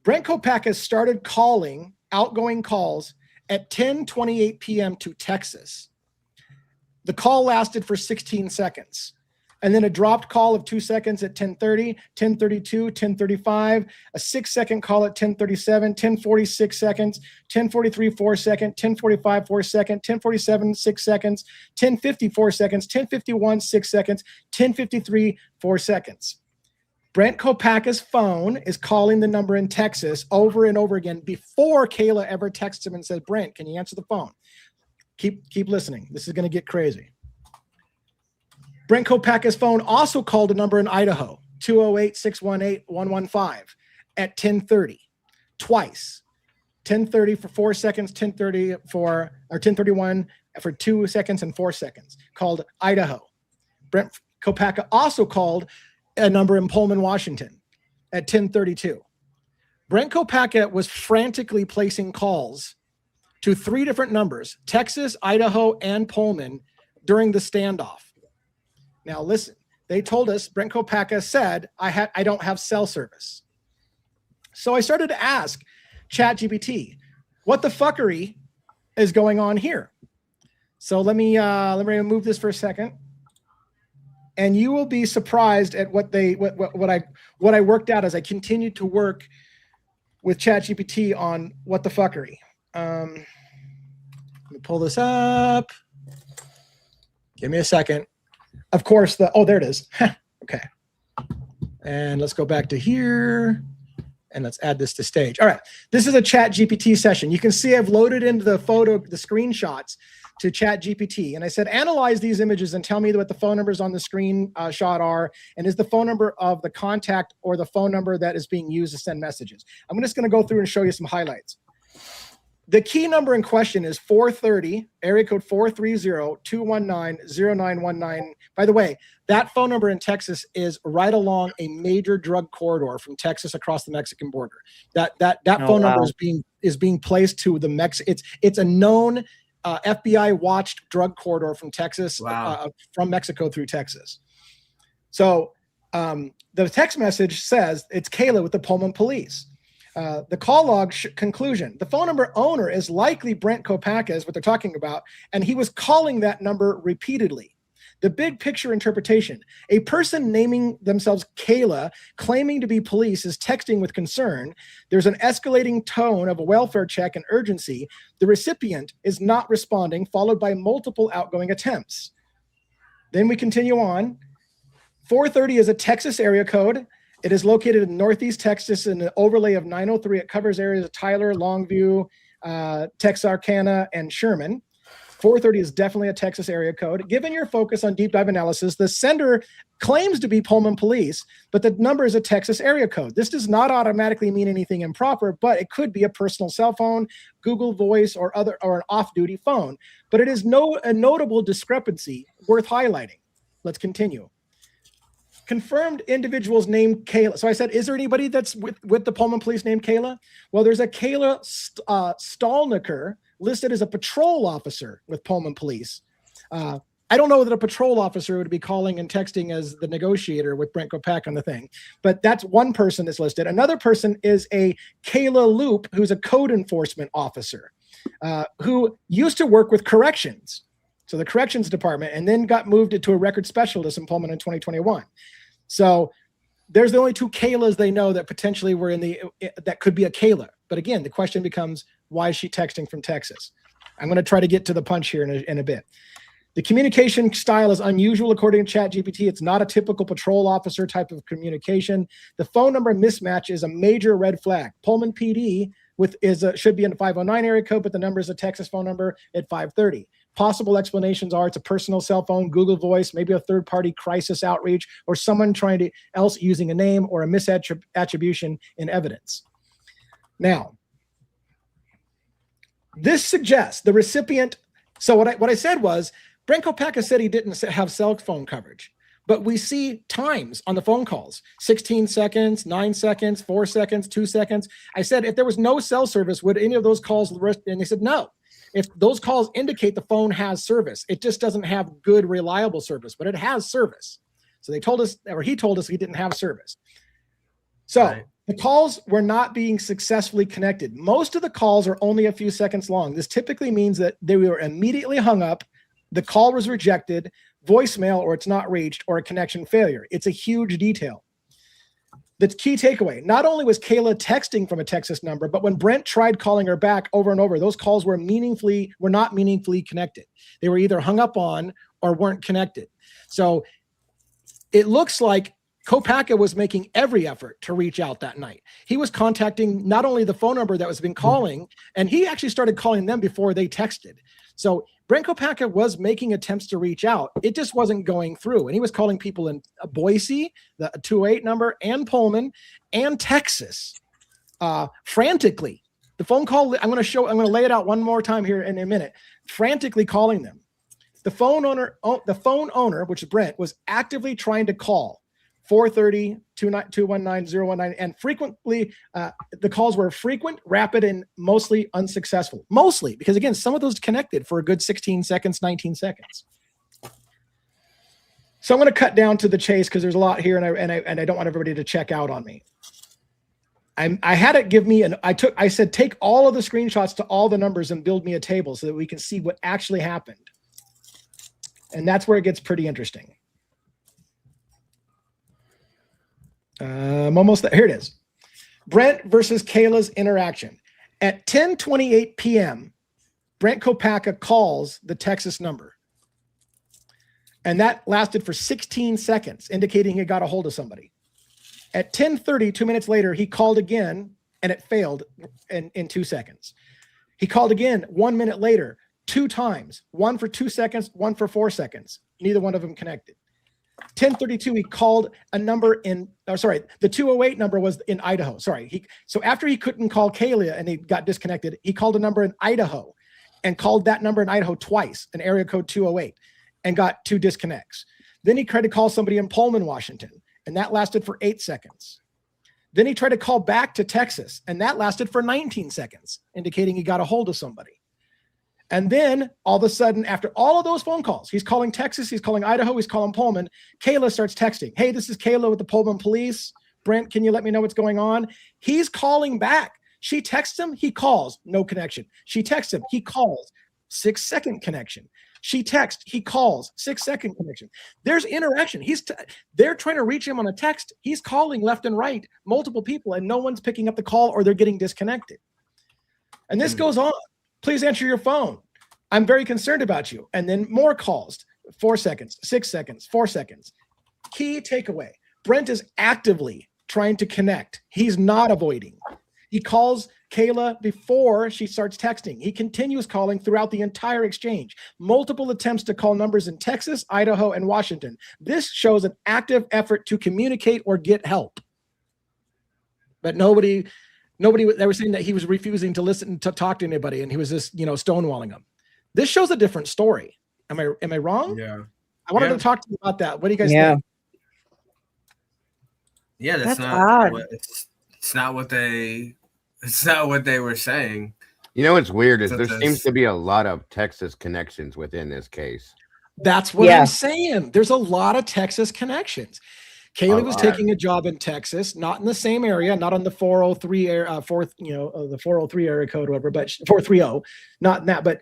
Brent Kopaka started calling outgoing calls at 10:28 p.m. to Texas. The call lasted for 16 seconds. And then a dropped call of 2 seconds at 10:30, 10:32, 10:35, a 6-second call at 10:37, 10:46 seconds, 10:43, 4 seconds, 10:45, 4 seconds, 10:47, 6 seconds, 10:50, 4 seconds, 10:51, 6 seconds, 10:53, 4 seconds. Brent Kopaka's phone is calling the number in Texas over and over again before Kayla ever texts him and says, Brent, can you answer the phone? Keep listening. This is going to get crazy. Brent Kopaka's phone also called a number in Idaho, 208-618-115 at 10:30, twice. 10:30 for 4 seconds, 10:31 for 2 seconds and 4 seconds, called Idaho. Brent Kopaka also called a number in Pullman, Washington at 10:32. Brent Kopaka was frantically placing calls to 3 different numbers, Texas, Idaho, and Pullman, during the standoff. Now listen, they told us, Brent Kopaka said, I don't have cell service. So I started to ask ChatGPT, what the fuckery is going on here? So let me remove this for a second. And you will be surprised at what I worked out as I continued to work with ChatGPT on what the fuckery. Let me pull this up. Give me a second. Of course, there it is. Okay. And let's go back to here. And let's add this to stage. All right. This is a ChatGPT session. You can see I've loaded into the screenshots to ChatGPT. And I said, analyze these images and tell me what the phone numbers on the screen shot are. And is the phone number of the contact or the phone number that is being used to send messages? I'm just going to go through and show you some highlights. The key number in question is 430, area code 430-219-0919. By the way, that phone number in Texas is right along a major drug corridor from Texas across the Mexican border. That phone number is being placed to the it's a known FBI watched drug corridor from Texas, from Mexico through Texas. So The text message says it's Kayla with the Pullman police. The call log conclusion, the phone number owner is likely Brent Kopaka is what they're talking about, and he was calling that number repeatedly. The big picture interpretation, a person naming themselves Kayla, claiming to be police, is texting with concern. There's an escalating tone of a welfare check and urgency. The recipient is not responding, followed by multiple outgoing attempts. Then we continue on. 430 is a Texas area code. It is located in Northeast Texas in an overlay of 903. It covers areas of Tyler, Longview, Texarkana, and Sherman. 430 is definitely a Texas area code. Given your focus on deep dive analysis, the sender claims to be Pullman police, but the number is a Texas area code. This does not automatically mean anything improper, but it could be a personal cell phone, Google Voice, or an off-duty phone. But it is a notable discrepancy worth highlighting. Let's continue. Confirmed individuals named Kayla. So I said, is there anybody that's with the Pullman police named Kayla? Well, there's a Kayla Stallnicker listed as a patrol officer with Pullman police. I don't know that a patrol officer would be calling and texting as the negotiator with Brent Kopaka on the thing, but that's one person that's listed. Another person is a Kayla Loop, who's a code enforcement officer who used to work with corrections. So the corrections department, and then got moved into a record specialist in Pullman in 2021. So there's the only two Kaylas they know that potentially were that could be a Kayla. But again, the question becomes, why is she texting from Texas? I'm going to try to get to the punch here in a bit. The communication style is unusual according to ChatGPT. It's not a typical patrol officer type of communication. The phone number mismatch is a major red flag. Pullman PD should be in the 509 area code, but the number is a Texas phone number at 530. Possible explanations are it's a personal cell phone, Google Voice, maybe a third-party crisis outreach, or someone else using a name or a misattribution in evidence. Now, this suggests the recipient. So what I said was, Brent Kopaka said he didn't have cell phone coverage, but we see times on the phone calls, 16 seconds, 9 seconds, 4 seconds, 2 seconds. I said, if there was no cell service, would any of those calls, and they said, no. If those calls indicate the phone has service, it just doesn't have good, reliable service, but it has service. So he told us he didn't have service. So right. The calls were not being successfully connected. Most of the calls are only a few seconds long. This typically means that they were immediately hung up, the call was rejected, voicemail, or it's not reached, or a connection failure. It's a huge detail. The key takeaway, not only was Kayla texting from a Texas number, but when Brent tried calling her back over and over, those calls were not meaningfully connected. They were either hung up on or weren't connected. So it looks like Kopaka was making every effort to reach out that night. He was contacting not only the phone number that was been calling, and he actually started calling them before they texted. So Brent Kopaka was making attempts to reach out. It just wasn't going through. And he was calling people in Boise, the 208 number, and Pullman, and Texas, frantically. The phone call, I'm going to lay it out one more time here in a minute, frantically calling them. The phone owner, which is Brent, was actively trying to call 430-219-019, and frequently the calls were frequent, rapid, and mostly unsuccessful. Mostly because, again, some of those connected for a good 16 seconds, 19 seconds. So I'm going to cut down to the chase because there's a lot here, and I don't want everybody to check out on me. I had it give me I said take all of the screenshots to all the numbers and build me a table so that we can see what actually happened. And that's where it gets pretty interesting. I'm almost there. Here it is. Brent versus Kayla's interaction. At 10:28 p.m., Brent Kopaka calls the Texas number. And that lasted for 16 seconds, indicating he got a hold of somebody. At 10:30, 2 minutes later, he called again, and it failed in 2 seconds. He called again 1 minute later, 2 times, one for 2 seconds, one for 4 seconds. Neither one of them connected. 10:32, he called a number the 208 number was in Idaho. So after he couldn't call Kayla and he got disconnected, he called a number in Idaho and called that number in Idaho twice, an area code 208, and got 2 disconnects. Then he tried to call somebody in Pullman, Washington, and that lasted for 8 seconds. Then he tried to call back to Texas, and that lasted for 19 seconds, indicating he got a hold of somebody. And then all of a sudden, after all of those phone calls, he's calling Texas, he's calling Idaho, he's calling Pullman. Kayla starts texting. Hey, this is Kayla with the Pullman police. Brent, can you let me know what's going on? He's calling back. She texts him, he calls, no connection. She texts him, he calls, 6-second connection. She texts, he calls, 6-second connection. There's interaction. They're trying to reach him on a text. He's calling left and right, multiple people, and no one's picking up the call or they're getting disconnected. And this goes on. Please answer your phone. I'm very concerned about you. And then more calls, 4 seconds, 6 seconds, 4 seconds. Key takeaway. Brent is actively trying to connect. He's not avoiding. He calls Kayla before she starts texting. He continues calling throughout the entire exchange. Multiple attempts to call numbers in Texas, Idaho, and Washington. This shows an active effort to communicate or get help. But nobody, they were saying that he was refusing to listen to talk to anybody, and he was just, stonewalling them. This shows a different story. Am I wrong? Yeah. I wanted to talk to you about that. What do you guys think? Yeah, that's odd. It's not what they were saying. What's weird is there seems to be a lot of Texas connections within this case. That's what I'm saying. There's a lot of Texas connections. Kaylee was taking a job in Texas, not in the same area, not on the 403 the 403 area code, whatever, but 430, not in that. But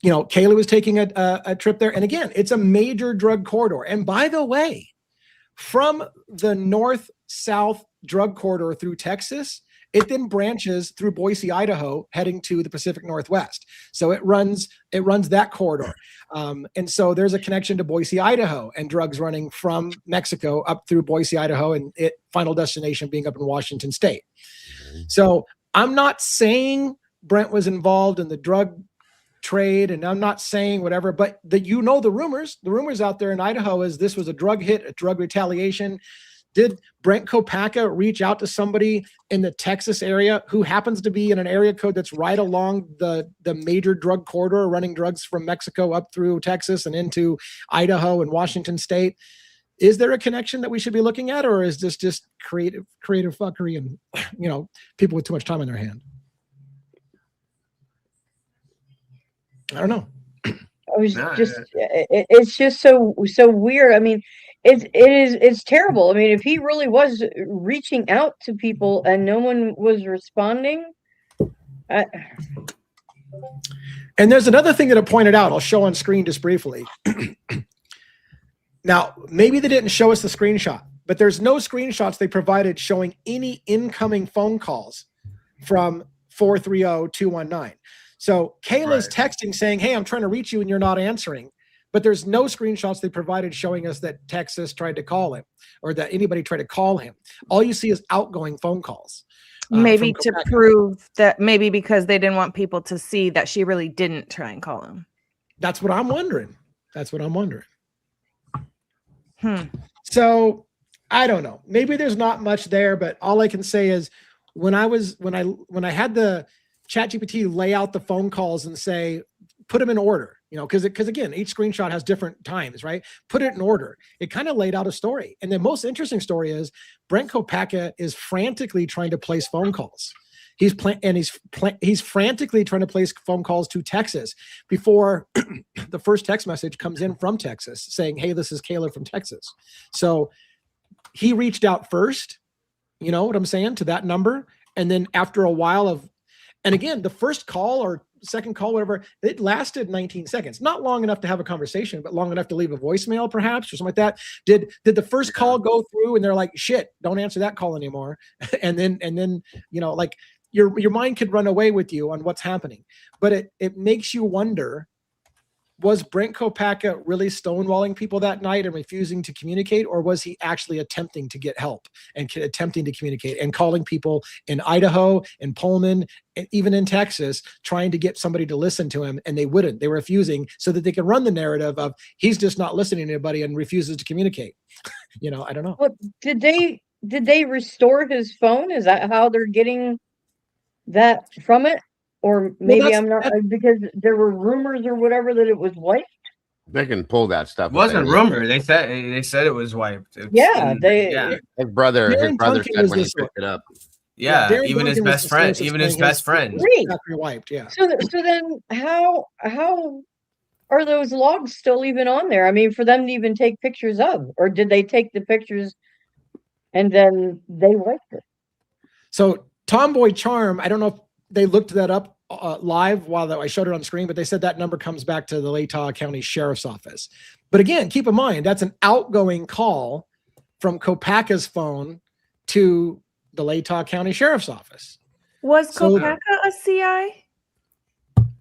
Kaylee was taking a trip there, and again, it's a major drug corridor. And by the way, from the north-south drug corridor through Texas, it then branches through Boise, Idaho, heading to the Pacific Northwest. So it runs that corridor. And so there's a connection to Boise, Idaho, and drugs running from Mexico up through Boise, Idaho, and final destination being up in Washington State. So I'm not saying Brent was involved in the drug trade, and I'm not saying whatever, but the rumors out there in Idaho is this was a drug hit, a drug retaliation. Did Brent Kopaka reach out to somebody in the Texas area who happens to be in an area code that's right along the major drug corridor, running drugs from Mexico up through Texas and into Idaho and Washington State? Is there a connection that we should be looking at, or is this just creative fuckery and people with too much time on their hand? I don't know. It's just so weird. I mean, it's terrible. I mean, if he really was reaching out to people and no one was responding. And there's another thing that I pointed out. I'll show on screen just briefly. Now, maybe they didn't show us the screenshot, but there's no screenshots they provided showing any incoming phone calls from 430-219. So Kayla's texting saying, hey, I'm trying to reach you and you're not answering. But there's no screenshots they provided showing us that Texas tried to call him or that anybody tried to call him. All you see is outgoing phone calls. Maybe to prove that, maybe because they didn't want people to see that she really didn't try and call him. That's what I'm wondering. So I don't know. Maybe there's not much there, but all I can say is when I had the ChatGPT lay out the phone calls and say, put them in order, because again, each screenshot has different times, right? Put it in order. It kind of laid out a story. And the most interesting story is Brent Kopaka is frantically trying to place phone calls. He's frantically trying to place phone calls to Texas before the first text message comes in from Texas saying, hey, this is Kayla from Texas. So he reached out first, you know what I'm saying, to that number. And then after a while of, and again, the first call or second call, whatever, it lasted 19 seconds. Not long enough to have a conversation, but long enough to leave a voicemail perhaps or something like that. Did the first call go through and they're like, shit, don't answer that call anymore. and then, like your mind could run away with you on what's happening. But it makes you wonder, was Brent Kopaka really stonewalling people that night and refusing to communicate, or was he actually attempting to get help and attempting to communicate and calling people in Idaho and Pullman and even in Texas, trying to get somebody to listen to him, and they wouldn't. They were refusing so that they could run the narrative of he's just not listening to anybody and refuses to communicate. I don't know. Well, did they restore his phone? Is that how they're getting that from it? Or maybe I'm not, because there were rumors or whatever that it was wiped. They can pull that stuff. It wasn't rumor. They said it was wiped. His brother said when he picked it up. Yeah, Darren even his Duncan was best the friend, source of even saying his best friend. Great. factory wiped. Yeah. So then how are those logs still even on there? I mean, for them to even take pictures of, or did they take the pictures and then they wiped it? So Tomboy Charm, I don't know if they looked that up live while I showed it on screen, but they said that number comes back to the Latah County Sheriff's Office. But again, keep in mind, that's an outgoing call from Kopaka's phone to the Latah County Sheriff's Office. Was Kopaka a CI?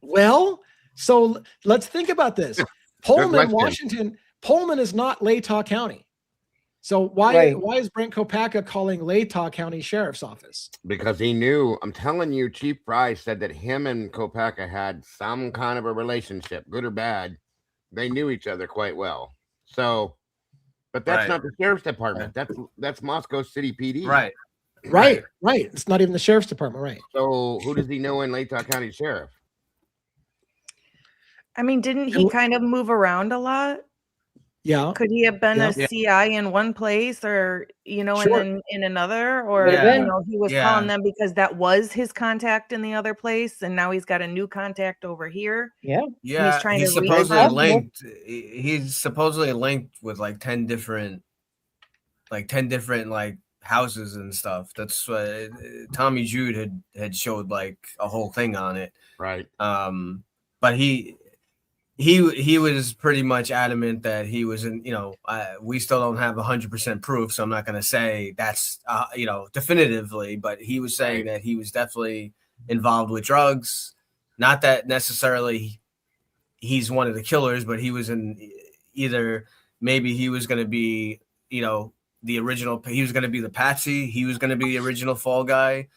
Well, so let's think about this. Pullman, Washington, Pullman is not Latah County. So why is Brent Kopaka calling Latah County Sheriff's Office? Because he knew, I'm telling you, Chief Fry said that him and Kopaka had some kind of a relationship, good or bad. They knew each other quite well. So, but that's not the sheriff's department. That's Moscow City PD. Right. It's not even the sheriff's department, right? So who does he know in Latah County Sheriff? I mean, didn't he kind of move around a lot? Yeah. Could he have been a CI in one place, or and then in another, or he was calling them because that was his contact in the other place, and now he's got a new contact over here. He's trying to supposedly linked. He's supposedly linked with like 10 different like houses and stuff. That's what Tommy Jude had showed like a whole thing on it. Right. But he was pretty much adamant that he was in, we still don't have 100% proof, so I'm not going to say that's, definitively, but he was saying that he was definitely involved with drugs. Not that necessarily he's one of the killers, but he was in either, maybe he was going to be, the original, he was going to be the patsy, he was going to be the original fall guy,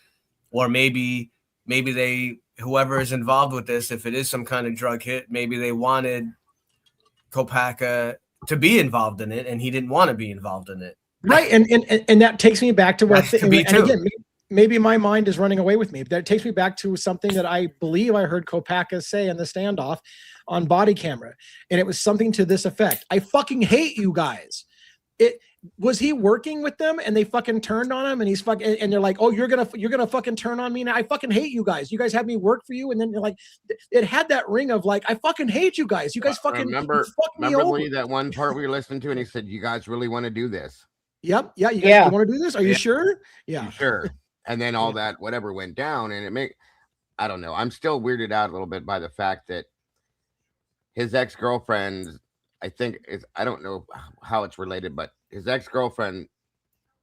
or maybe whoever is involved with this, if it is some kind of drug hit, maybe they wanted Kopaka to be involved in it, and he didn't want to be involved in it. Right, and that takes me back to what. And again, maybe my mind is running away with me. But that takes me back to something that I believe I heard Kopaka say in the standoff on body camera, and it was something to this effect: "I fucking hate you guys." Was he working with them and they fucking turned on him, and he's fucking, and they're like, "Oh, you're gonna fucking turn on me now? I fucking hate you guys. You guys have me work for you." And then they're like, it had that ring of like, "I fucking hate you guys. You guys fucking remember Lee, that one part we were listening to, and he said, "You guys really want to do this?" Yep. Yeah. You guys want to do this? Are you sure? Yeah. Sure. And then all that whatever went down, and I don't know. I'm still weirded out a little bit by the fact that his ex-girlfriend, I think I don't know how it's related, but his ex-girlfriend,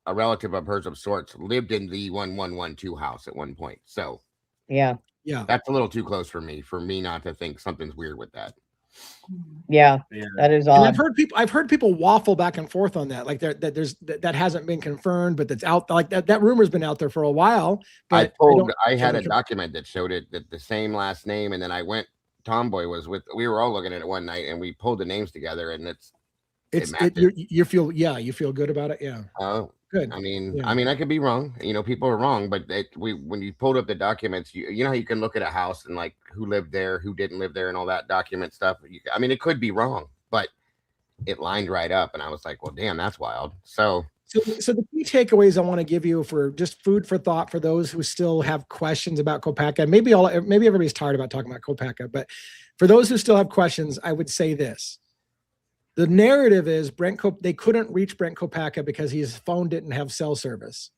a relative of hers of sorts, lived in the 1112 house at one point. So yeah, that's a little too close for me not to think something's weird with that. Yeah, that is odd. And I've heard people waffle back and forth on that, like that hasn't been confirmed, but that's out, like that rumor's been out there for a while. But I had a document that showed it, that the same last name, and then I went. Tomboy was we were all looking at it one night, and we pulled the names together, and you feel good about it. Yeah. Oh, good. I mean, I could be wrong. People are wrong, but when you pulled up the documents, you know how you can look at a house and like who lived there, who didn't live there, and all that document stuff. It could be wrong, but it lined right up, and I was like, well, damn, that's wild. So the key takeaways I want to give you for just food for thought for those who still have questions about Kopaka. Maybe everybody's tired about talking about Kopaka, but for those who still have questions, I would say this. The narrative is they couldn't reach Brent Kopaka because his phone didn't have cell service.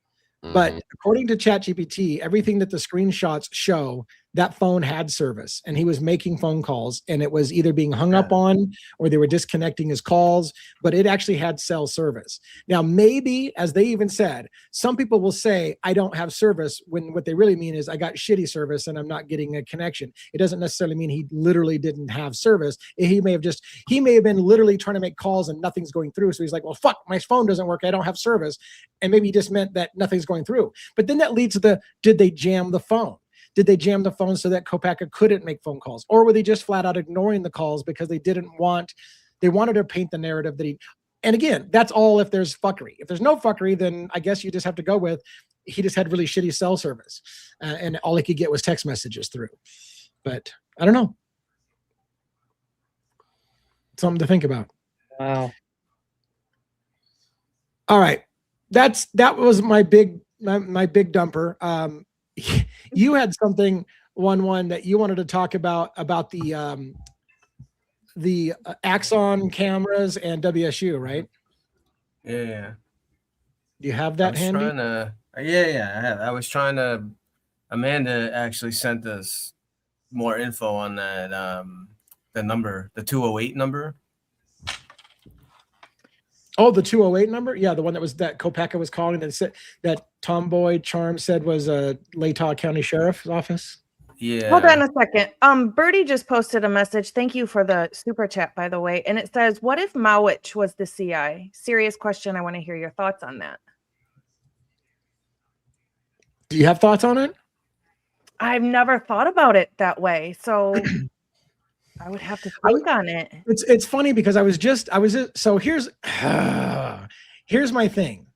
Mm-hmm. But according to ChatGPT, everything that the screenshots show, that phone had service, and he was making phone calls, and it was either being hung up on or they were disconnecting his calls, but it actually had cell service. Now, maybe, as they even said, some people will say, I don't have service, when what they really mean is I got shitty service and I'm not getting a connection. It doesn't necessarily mean he literally didn't have service. He may have been literally trying to make calls and nothing's going through. So he's like, well, fuck, my phone doesn't work. I don't have service. And maybe he just meant that nothing's going through. But then that leads to did they jam the phone? Did they jam the phone so that Kopaka couldn't make phone calls? Or were they just flat out ignoring the calls because they wanted to paint the narrative that and again, that's all if there's fuckery. If there's no fuckery, then I guess you just have to go with, he just had really shitty cell service. And all he could get was text messages through. But I don't know. Something to think about. Wow. All right. That was my big my big dumper. You had something one that you wanted to talk about the Axon cameras and WSU, right? Yeah. Do you have that handy? I have. I was trying to. Amanda actually sent us more info on that. The number, the 208 number. Oh, the 208 number? Yeah, the one that Kopaka was calling and said that Tomboy Charm said was a Latah County Sheriff's Office. Yeah. Hold on a second. Birdie just posted a message. Thank you for the super chat, by the way. And it says, what if Mauitch was the CI? Serious question. I want to hear your thoughts on that. Do you have thoughts on it? I've never thought about it that way. So I would have to think on it. It's funny because so here's my thing.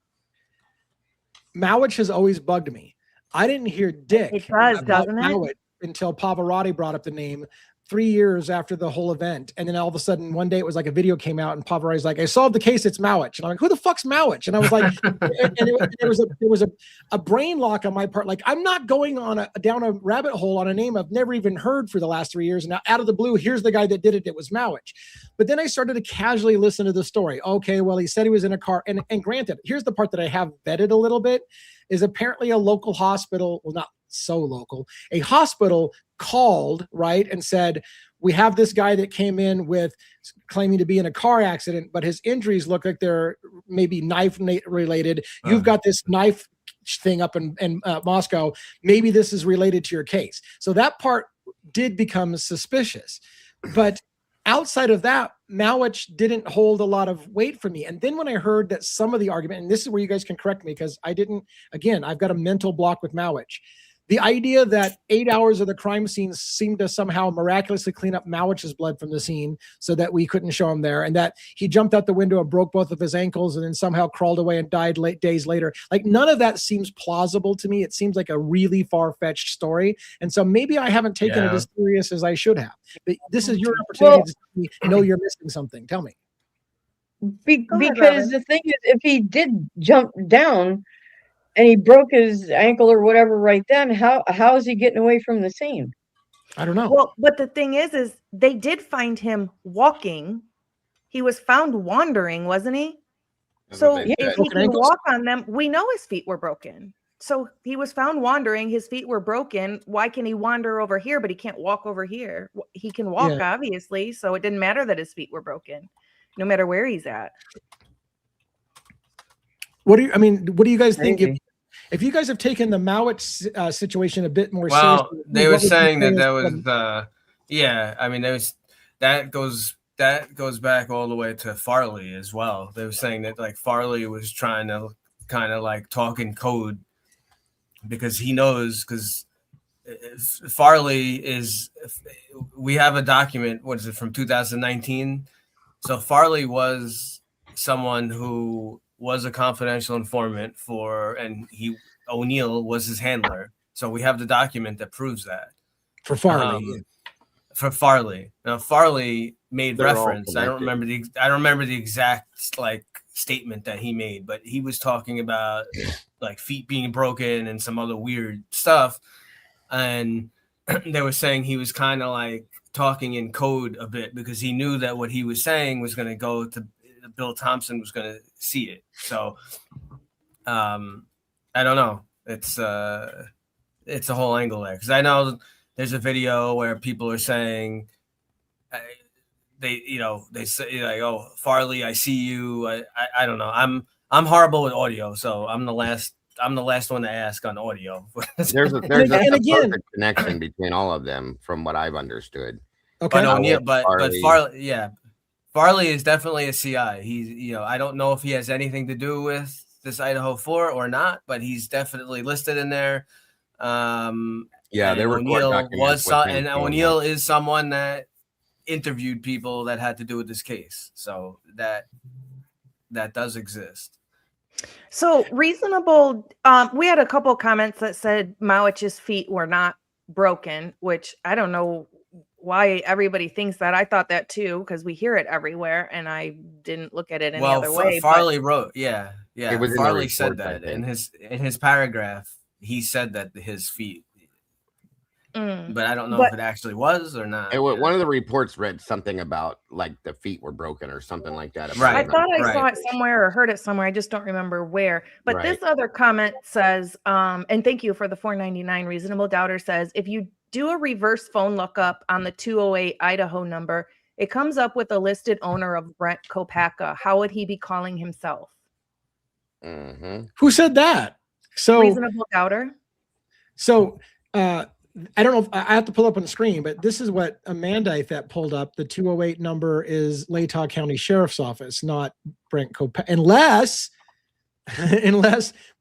Mauitch has always bugged me. I didn't hear dick. It does, doesn't it? Until Pavarotti brought up the name 3 years after the whole event. And then all of a sudden one day it was like a video came out and Pavarotti's like, I solved the case, it's Mauitch. And I'm like, who the fuck's Mauitch? And I was like, there was a brain lock on my part. Like, I'm not going down a rabbit hole on a name I've never even heard for the last 3 years. And now out of the blue, here's the guy that did it. It was Mauitch. But then I started to casually listen to the story. Okay, well, he said he was in a car. And granted, here's the part that I have vetted a little bit, is apparently a local hospital, well, not so local, a hospital called, right, and said, we have this guy that came in with claiming to be in a car accident, but his injuries look like they're maybe knife related. You've got this knife thing up in Moscow. Maybe this is related to your case. So that part did become suspicious. But outside of that, Mauitch didn't hold a lot of weight for me. And then when I heard that some of the argument, and this is where you guys can correct me because I've got a mental block with Mauitch. The idea that 8 hours of the crime scene seemed to somehow miraculously clean up Mauitch's blood from the scene so that we couldn't show him there, and that he jumped out the window and broke both of his ankles and then somehow crawled away and died days later. Like, none of that seems plausible to me. It seems like a really far-fetched story. And so maybe I haven't taken it as serious as I should have. But this is your opportunity to know you're missing something. Tell me. Because the thing is, if he did jump down and he broke his ankle or whatever right then, how is he getting away from the scene? I don't know. Well, but the thing is they did find him walking. He was found wandering, wasn't he? So if he can walk on them, we know his feet were broken. So he was found wandering. His feet were broken. Why can he wander over here, but he can't walk over here? He can walk, obviously. So it didn't matter that his feet were broken, no matter where he's at. What do you guys think? If you guys have taken the Mauitch situation a bit more seriously, they were saying that was I mean, that goes back all the way to Farley as well. They were saying that like Farley was trying to kind of like talk in code because he knows, because Farley is, we have a document, what is it, from 2019? So Farley was someone who was a confidential informant and O'Neill was his handler. So we have the document that proves that. For Farley. Now Farley made reference. I don't remember the exact like statement that he made, but he was talking about like feet being broken and some other weird stuff. And they were saying he was kind of like talking in code a bit because he knew that what he was saying was going to go to Bill Thompson, was going to see it. So I don't know. It's a whole angle there, because I know there's a video where people are saying they say like, oh, Farley, I see you. I don't know. I'm horrible with audio, so I'm the last one to ask on audio. there's a perfect connection between all of them from what I've understood. Okay. But Farley is definitely a CI. He's, I don't know if he has anything to do with this Idaho 4 or not, but he's definitely listed in there. There were O'Neill is someone that interviewed people that had to do with this case, so that does exist. So reasonable. We had a couple comments that said Mauitch's feet were not broken, which I don't know why everybody thinks that. I thought that too, because we hear it everywhere, and I didn't look at it any other way. Farley wrote, Yeah, It was in the Farley report, said I that think. in his paragraph. He said that his feet, but I don't know if it actually was or not. One of the reports read something about like the feet were broken or something like that. Right. I thought I saw it somewhere or heard it somewhere. I just don't remember where. But this other comment says, and thank you for the $4.99. Reasonable Doubter says, if you do a reverse phone lookup on the 208 Idaho number, it comes up with a listed owner of Brent Kopaka. How would he be calling himself? Who said that? So Reasonable Doubter. So I don't know if I have to pull up on the screen, but this is what Amanda that pulled up. The 208 number is Latah County Sheriff's Office, not Brent Kopaka, unless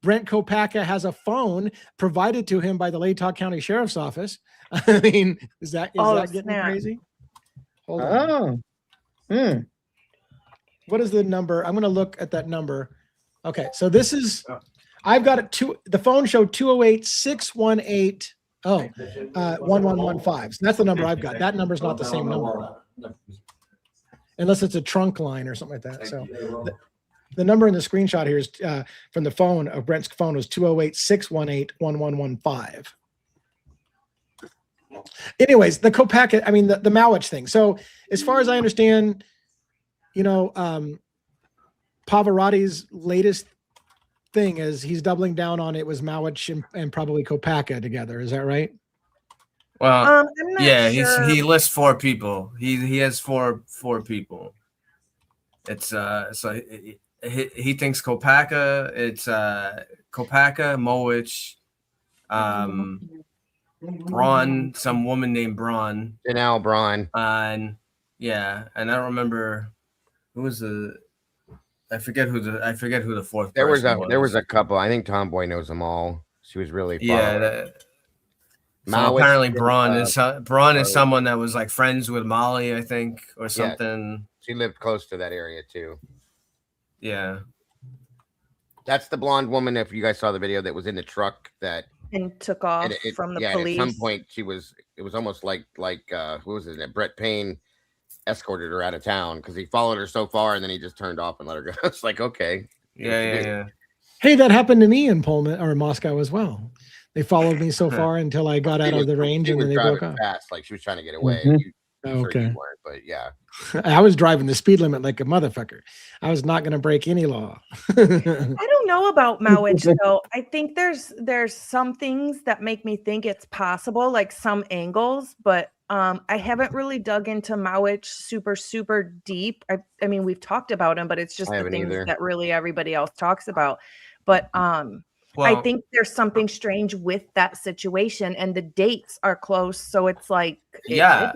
Brent Kopaka has a phone provided to him by the Latah County Sheriff's Office. I mean, is that getting crazy? Hold on. What is the number? I'm going to look at that number. Okay, so this is. I've got it the phone showed 208-618 1115. So that's the number I've got. That number is not the same number. Unless it's a trunk line or something like that. So the number in the screenshot here is from the phone of Brent's phone was 208-618 1115. Anyways, the Kopaka, I mean the Mauitch thing. So as far as I understand, Pavarotti's latest thing is he's doubling down on it was Mauitch and probably Kopaka together. Is that right? Well, yeah, sure. He lists 4 people. He has four people. It's so he thinks Kopaka. It's Kopaka, Mauitch, Braun, some woman named Braun. Janelle Braun. And I don't remember who was I forget who the fourth. There was a couple. I think Tomboy knows them all. She was really fun. Yeah. So apparently Braun is someone that was like friends with Molly, I think, or something. She lived close to that area too. Yeah. That's the blonde woman, if you guys saw the video, that was in the truck and took off from the police. At some point it was almost like who was it? Brett Payne escorted her out of town because he followed her so far and then he just turned off and let her go. It's like, okay. Yeah. Hey, that happened to me in Pullman or Moscow as well. They followed me so far until I got out of the range and then they broke off. Fast, like she was trying to get away. Okay. You weren't, but yeah. I was driving the speed limit like a motherfucker. I was not going to break any law. I don't know about Mauitch though. I think there's some things that make me think it's possible, like some angles, but I haven't really dug into Mauitch super deep. I mean, we've talked about him, but it's just the things that really everybody else talks about. But I think there's something strange with that situation, and the dates are close, so it's like yeah.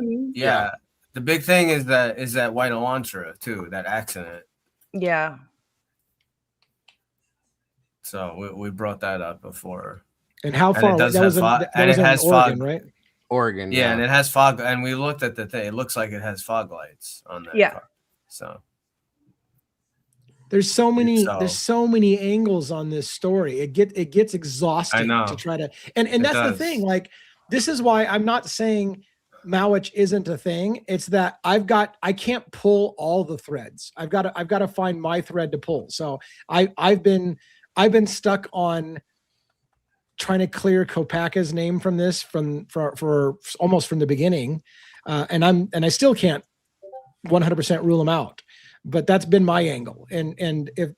The big thing is that white Elantra too, that accident. Yeah. So we brought that up before. And how far? That was Oregon, fog, right? Oregon. Yeah, and it has fog. And we looked at the thing. It looks like it has fog lights on that. Yeah. Car. So there's so many angles on this story. It gets exhausting to try to. And that's the thing. Like, this is why I'm not saying Mauitch isn't a thing. It's that I can't pull all the threads. I've got to find my thread to pull. So I've been stuck on trying to clear Kopaka's name from this for almost from the beginning. And I still can't 100% rule him out, but that's been my angle. And if,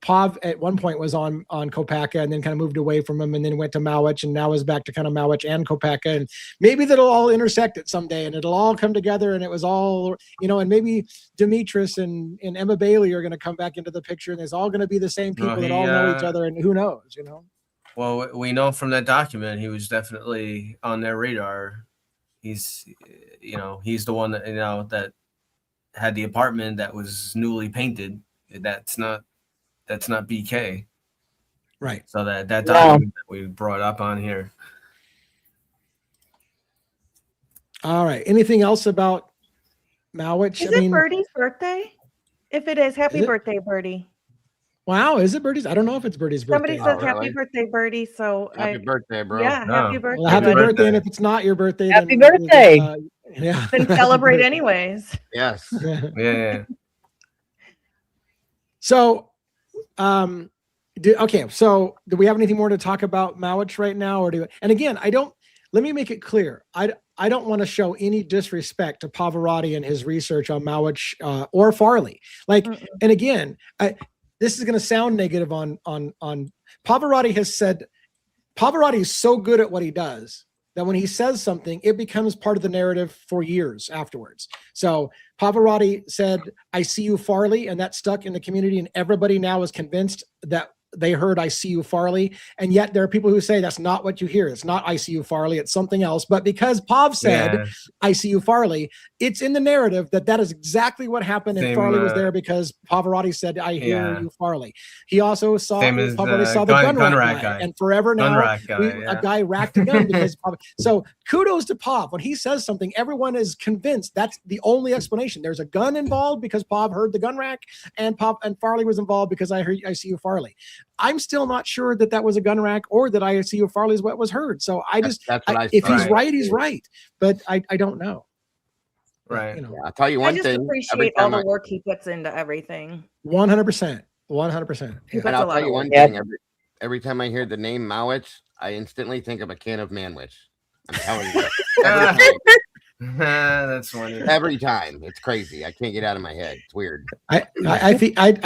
Pav at one point was on Kopaka and then kind of moved away from him and then went to Mauitch and now is back to kind of Mauitch and Kopaka, and maybe that'll all intersect at someday and it'll all come together and it was all, and maybe Demetrius and Emma Bailey are going to come back into the picture and it's all going to be the same people that all know each other, and who knows, Well, we know from that document, he was definitely on their radar. He's the one that, that had the apartment that was newly painted. That's not BK. Right. So that document that we brought up on here. All right. Anything else about Mauitch? Is it Birdie's birthday? If it is, happy birthday, Birdie. Wow, is it Birdie's? I don't know if it's Birdie's birthday. Somebody says happy birthday, Birdie. So happy birthday, bro. Yeah, happy birthday. Well, happy birthday. And if it's not your birthday, happy birthday. Then celebrate anyways. Yes. Yeah. So, Okay, so do we have anything more to talk about Mauitch right now, or do? And again, let me make it clear. I don't want to show any disrespect to Pavarotti and his research on Mauitch or Farley. Like, and again, this is going to sound negative on Pavarotti has said. Pavarotti is so good at what he does that when he says something, it becomes part of the narrative for years afterwards. So Pavarotti said, "I see you, Farley," and that stuck in the community, and everybody now is convinced that they heard "I see you, Farley," and yet there are people who say that's not what you hear. It's not "I see you, Farley," it's something else. But because Pav said "I see you, Farley," it's in the narrative that is exactly what happened, and Farley was there because Pavarotti said "I hear you, Farley." He also saw Pavarotti saw the gun rack guy, and forever now a guy racked a gun because so kudos to Pav. When he says something, everyone is convinced that's the only explanation. There's a gun involved because Pav heard the gun rack, and Farley was involved because I see you, Farley. I'm still not sure that was a gun rack or that I see you, Farley is what was heard. So if he's right, he's right. But I don't know. Right. Yeah, I'll tell you one thing. I just appreciate all the work he puts into everything. 100%. 100%. And I'll tell you one thing. Every time I hear the name Mauitch, I instantly think of a can of Manwich. I'm telling you. Every time. That's funny. Every time. It's crazy. I can't get out of my head. It's weird. I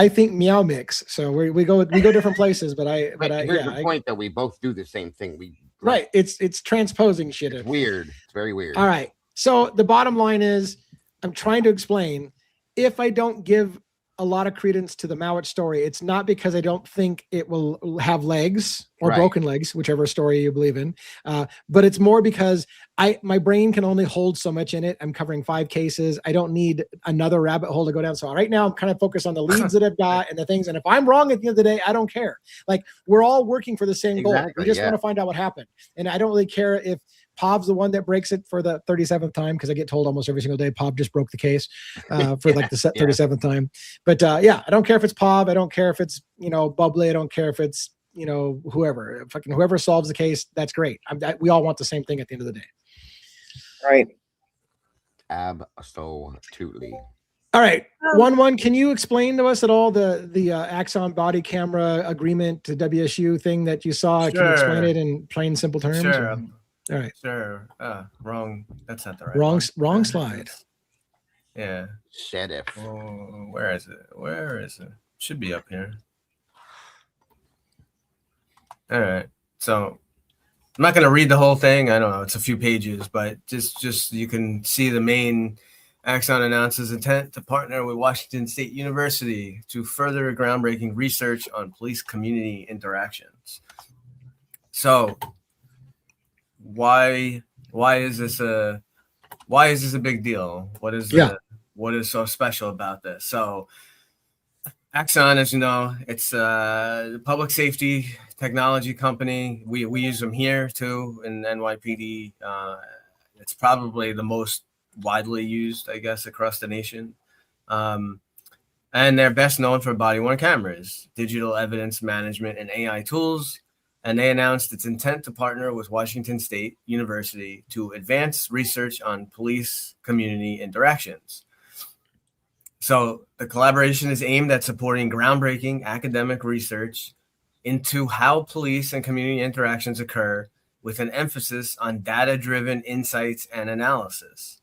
think Meow Mix. So we go different places, but here's the point that we both do the same thing. Right. It's transposing shit. It's weird. It's very weird. All right. So the bottom line is I'm trying to explain, if I don't give a lot of credence to the Mauitch story, it's not because I don't think it will have legs or broken legs, whichever story you believe in. But it's more because my brain can only hold so much in it. I'm covering 5 cases. I don't need another rabbit hole to go down. So right now I'm kind of focused on the leads that I've got and the things. And if I'm wrong at the end of the day, I don't care. Like, we're all working for the same goal. We just want to find out what happened. And I don't really care if Pav's the one that breaks it for the 37th time, because I get told almost every single day Pav just broke the case for like the 37th time. But I don't care if it's Pav. I don't care if it's, Bubbly. I don't care if it's, whoever. Fucking whoever solves the case, that's great. We all want the same thing at the end of the day. Right. Absolutely. All right. 1-1, can you explain to us at all the Axon body camera agreement to WSU thing that you saw? Sure. Can you explain it in plain, simple terms? Sure. All right. Sure. Wrong. That's not the right wrong slide. Yeah. Sheriff. Oh, where is it? Should be up here. All right. So I'm not going to read the whole thing. I don't know. It's a few pages, but just you can see the main. Axon announces intent to partner with Washington State University to further groundbreaking research on police-community interactions. So, why is this a big deal? What is so special about this? So, Axon, as you know, it's a public safety technology company. We use them here too in NYPD. It's probably the most widely used, I guess, across the nation. And they're best known for body-worn cameras, digital evidence management, and AI tools. And they announced its intent to partner with Washington State University to advance research on police-community interactions. So the collaboration is aimed at supporting groundbreaking academic research into how police and community interactions occur, with an emphasis on data-driven insights and analysis.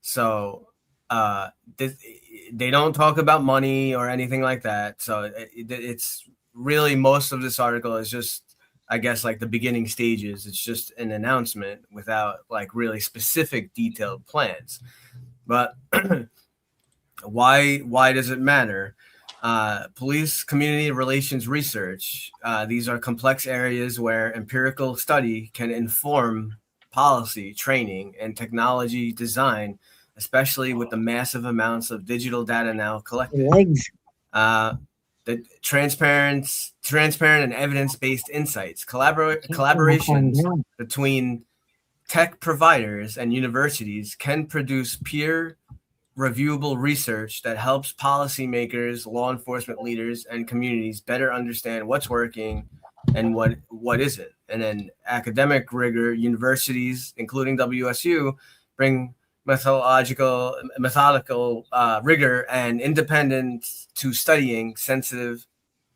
So they don't talk about money or anything like that. So it's really, most of this article is just, I guess, like the beginning stages. It's just an announcement without like really specific detailed plans. But why does it matter? Police community relations research. These are complex areas where empirical study can inform policy, training, and technology design, especially with the massive amounts of digital data now collected. The transparent and evidence-based insights, collaborations between tech providers and universities can produce peer reviewable research that helps policymakers, law enforcement leaders, and communities better understand what's working and what isn't. And then academic rigor, universities, including WSU, bring methodical rigor and independence to studying sensitive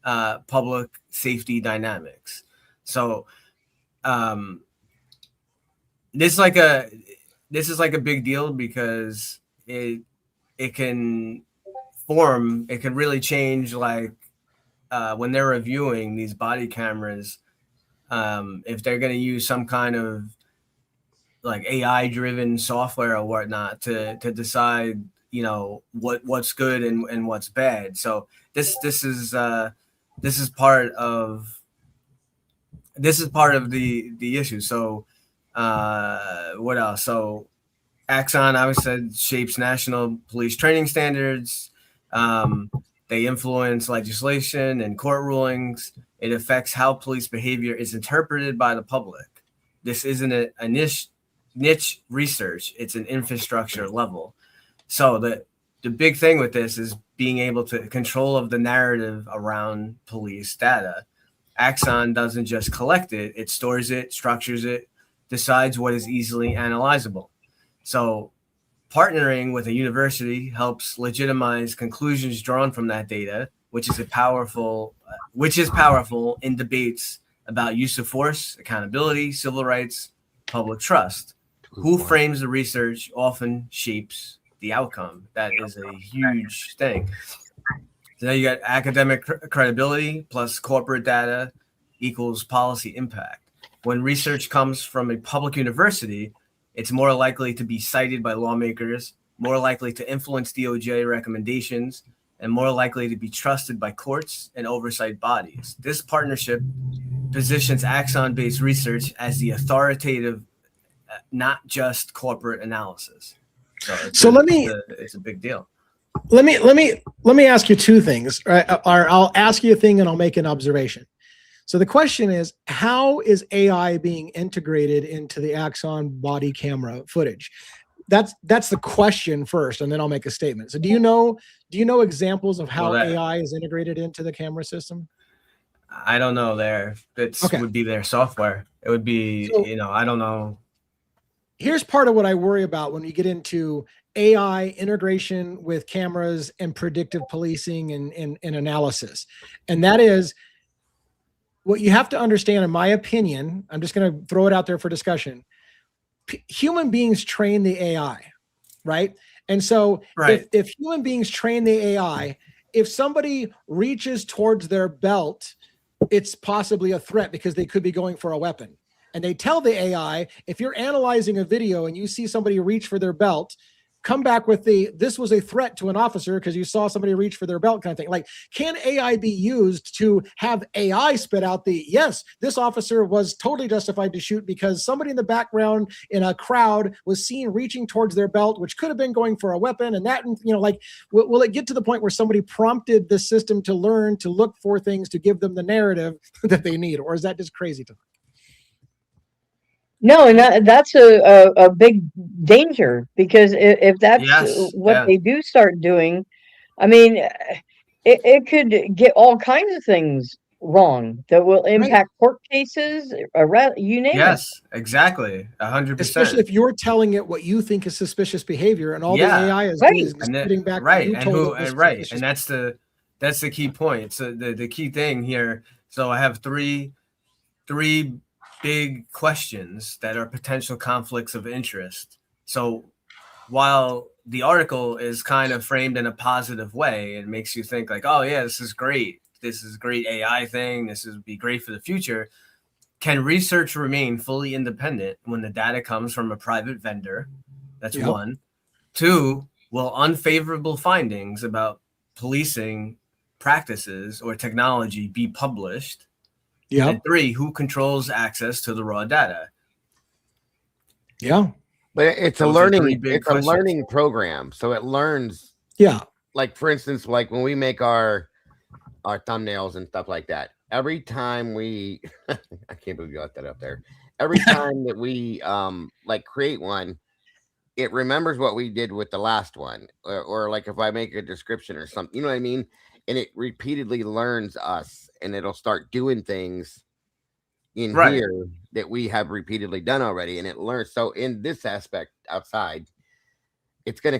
public safety dynamics. So this is like a big deal because it can really change, like when they're reviewing these body cameras, if they're going to use some kind of like AI driven software or whatnot to decide, you know, what's good and what's bad. So this is part of the issue. So what else? So Axon, I said, shapes national police training standards. They influence legislation and court rulings. It affects how police behavior is interpreted by the public. This isn't a niche research. It's an infrastructure level. So the big thing with this is being able to control of the narrative around police data. Axon doesn't just collect it. It stores it, structures it, decides what is easily analyzable. So partnering with a university helps legitimize conclusions drawn from that data, which is powerful in debates about use of force, accountability, civil rights, public trust. Who frames the research often shapes the outcome. That is a huge thing. So now you got academic credibility plus corporate data equals policy impact. When research comes from a public university, it's more likely to be cited by lawmakers, more likely to influence DOJ recommendations, and more likely to be trusted by courts and oversight bodies. This partnership positions Axon-based research as the authoritative, not just corporate analysis. So it's a big deal. Let me ask you two things, right? Or I'll ask you a thing and I'll make an observation. So the question is, how is AI being integrated into the Axon body camera footage? That's the question first, and then I'll make a statement. So do you know examples of how AI is integrated into the camera system? I don't know. Would be their software. It would be, I don't know. Here's part of what I worry about when you get into AI integration with cameras and predictive policing and analysis. And that is, what you have to understand, in my opinion, I'm just going to throw it out there for discussion. Human beings train the AI, right? And so if human beings train the AI, if somebody reaches towards their belt, it's possibly a threat because they could be going for a weapon. And they tell the AI, if you're analyzing a video and you see somebody reach for their belt, come back with this was a threat to an officer because you saw somebody reach for their belt kind of thing. Like, can AI be used to have AI spit out yes, this officer was totally justified to shoot because somebody in the background in a crowd was seen reaching towards their belt, which could have been going for a weapon. And that, will it get to the point where somebody prompted the system to learn to look for things to give them the narrative that they need? Or is that just crazy to them? No, and that's a big danger, because if that's what they do start doing, I mean, it could get all kinds of things wrong that will impact court cases, arrest, you name it. Yes, exactly, 100%. Especially if you're telling it what you think is suspicious behavior, and all the AI is doing is spitting back what you told it. And that's the key point. So the key thing here. So I have three big questions that are potential conflicts of interest. So while the article is kind of framed in a positive way, it makes you think like, oh yeah, this is great. This is a great AI thing. This would be great for the future. Can research remain fully independent when the data comes from a private vendor? That's one. Two, will unfavorable findings about policing practices or technology be published? Yeah. And three, who controls access to the raw data? Yeah. But it's a learning program. So it learns. Yeah. Like, for instance, like when we make our thumbnails and stuff like that, every time I can't believe you got that up there. Every time that we like create one, it remembers what we did with the last one, or like if I make a description or something, you know what I mean? And it repeatedly learns us, and it'll start doing things in here that we have repeatedly done already, and it learns. So in this aspect outside, it's gonna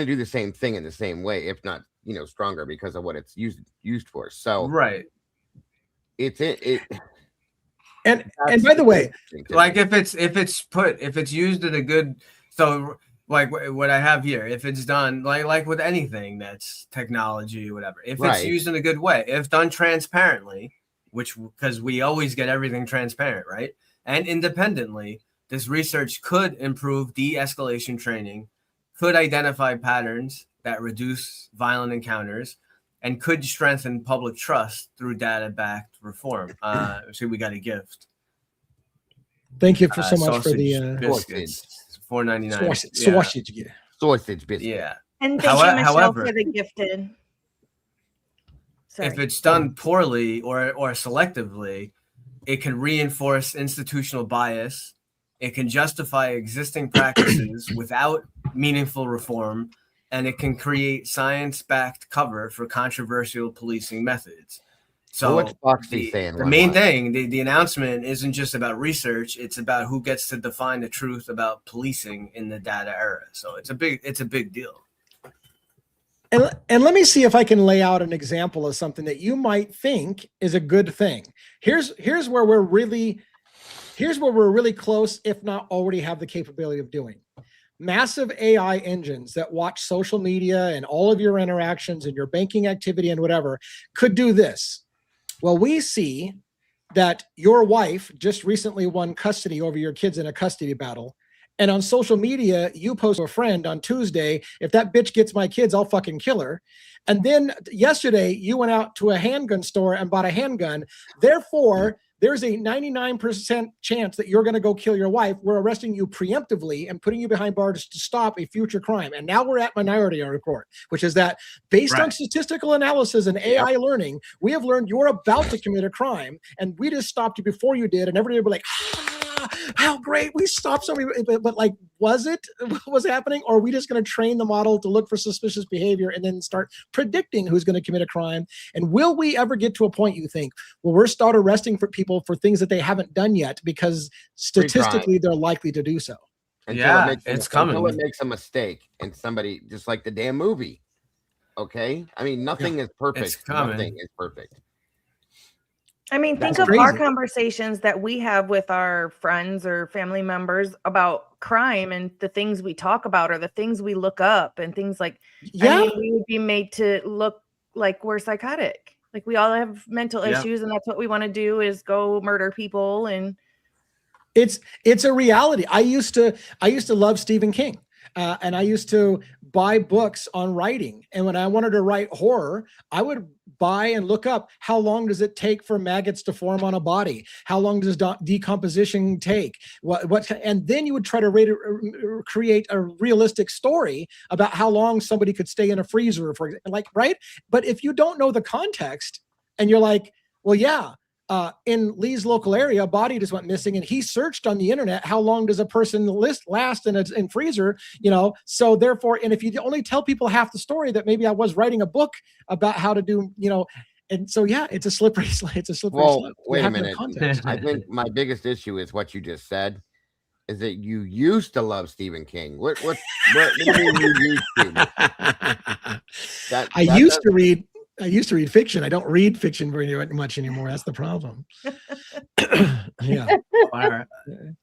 do the same thing in the same way, if not stronger, because of what it's used for. So And by the way, like if it's used in a good, so like what I have here, if it's done like with anything that's technology or whatever, if it's used in a good way, if done transparently, which because we always get everything transparent, right? And independently, this research could improve de-escalation training, could identify patterns that reduce violent encounters, and could strengthen public trust through data-backed reform. So we got a gift. Thank you so much for the biscuits. $4.99. Sausage biscuit. Yeah. And thank you, Michelle, for the gifted. Sorry. If it's done poorly or selectively, it can reinforce institutional bias. It can justify existing practices without meaningful reform, and it can create science-backed cover for controversial policing methods. So what's Foxy saying? The main thing, the announcement isn't just about research; it's about who gets to define the truth about policing in the data era. So it's a big deal. And let me see if I can lay out an example of something that you might think is a good thing. Here's where we're really close, if not already have the capability of doing. Massive AI engines that watch social media and all of your interactions and your banking activity and whatever could do this. Well, we see that your wife just recently won custody over your kids in a custody battle. And on social media, you post to a friend on Tuesday, if that bitch gets my kids, I'll fucking kill her. And then yesterday, you went out to a handgun store and bought a handgun. Therefore, there's a 99% chance that you're going to go kill your wife. We're arresting you preemptively and putting you behind bars to stop a future crime. And now we're at Minority Report, which is that based on statistical analysis and AI learning, we have learned you're about to commit a crime. And we just stopped you before you did. And everybody would be like, how great, we stopped somebody. But like, was it what was happening? Or are we just going to train the model to look for suspicious behavior and then start predicting who's going to commit a crime? And will we ever get to a point, you think, where we're start arresting for people for things that they haven't done yet because statistically they're likely to do so? It's coming. Until it makes a mistake and somebody, just like the damn movie. Okay? I mean, nothing is perfect. It's coming. Nothing is perfect. I mean, think of our conversations that we have with our friends or family members about crime and the things we talk about or the things we look up and things like, I mean, we would be made to look like we're psychotic. Like we all have mental issues and that's what we want to do is go murder people. And it's a reality. I used to love Stephen King. And I used to buy books on writing. And when I wanted to write horror, I would buy and look up how long does it take for maggots to form on a body? How long does decomposition take? And then you would try to create a realistic story about how long somebody could stay in a freezer, for example, like, right? But if you don't know the context and you're like, well, yeah, in Lee's local area, a body just went missing, and he searched on the internet, how long does a person last in freezer, so therefore, and if you only tell people half the story, that maybe I was writing a book about how to do, and so, it's a slippery slope. Well, wait a minute. I think my biggest issue is what you just said, is that you used to love Stephen King. What do you mean you used to? I used to read fiction. I don't read fiction very much anymore. That's the problem. Yeah.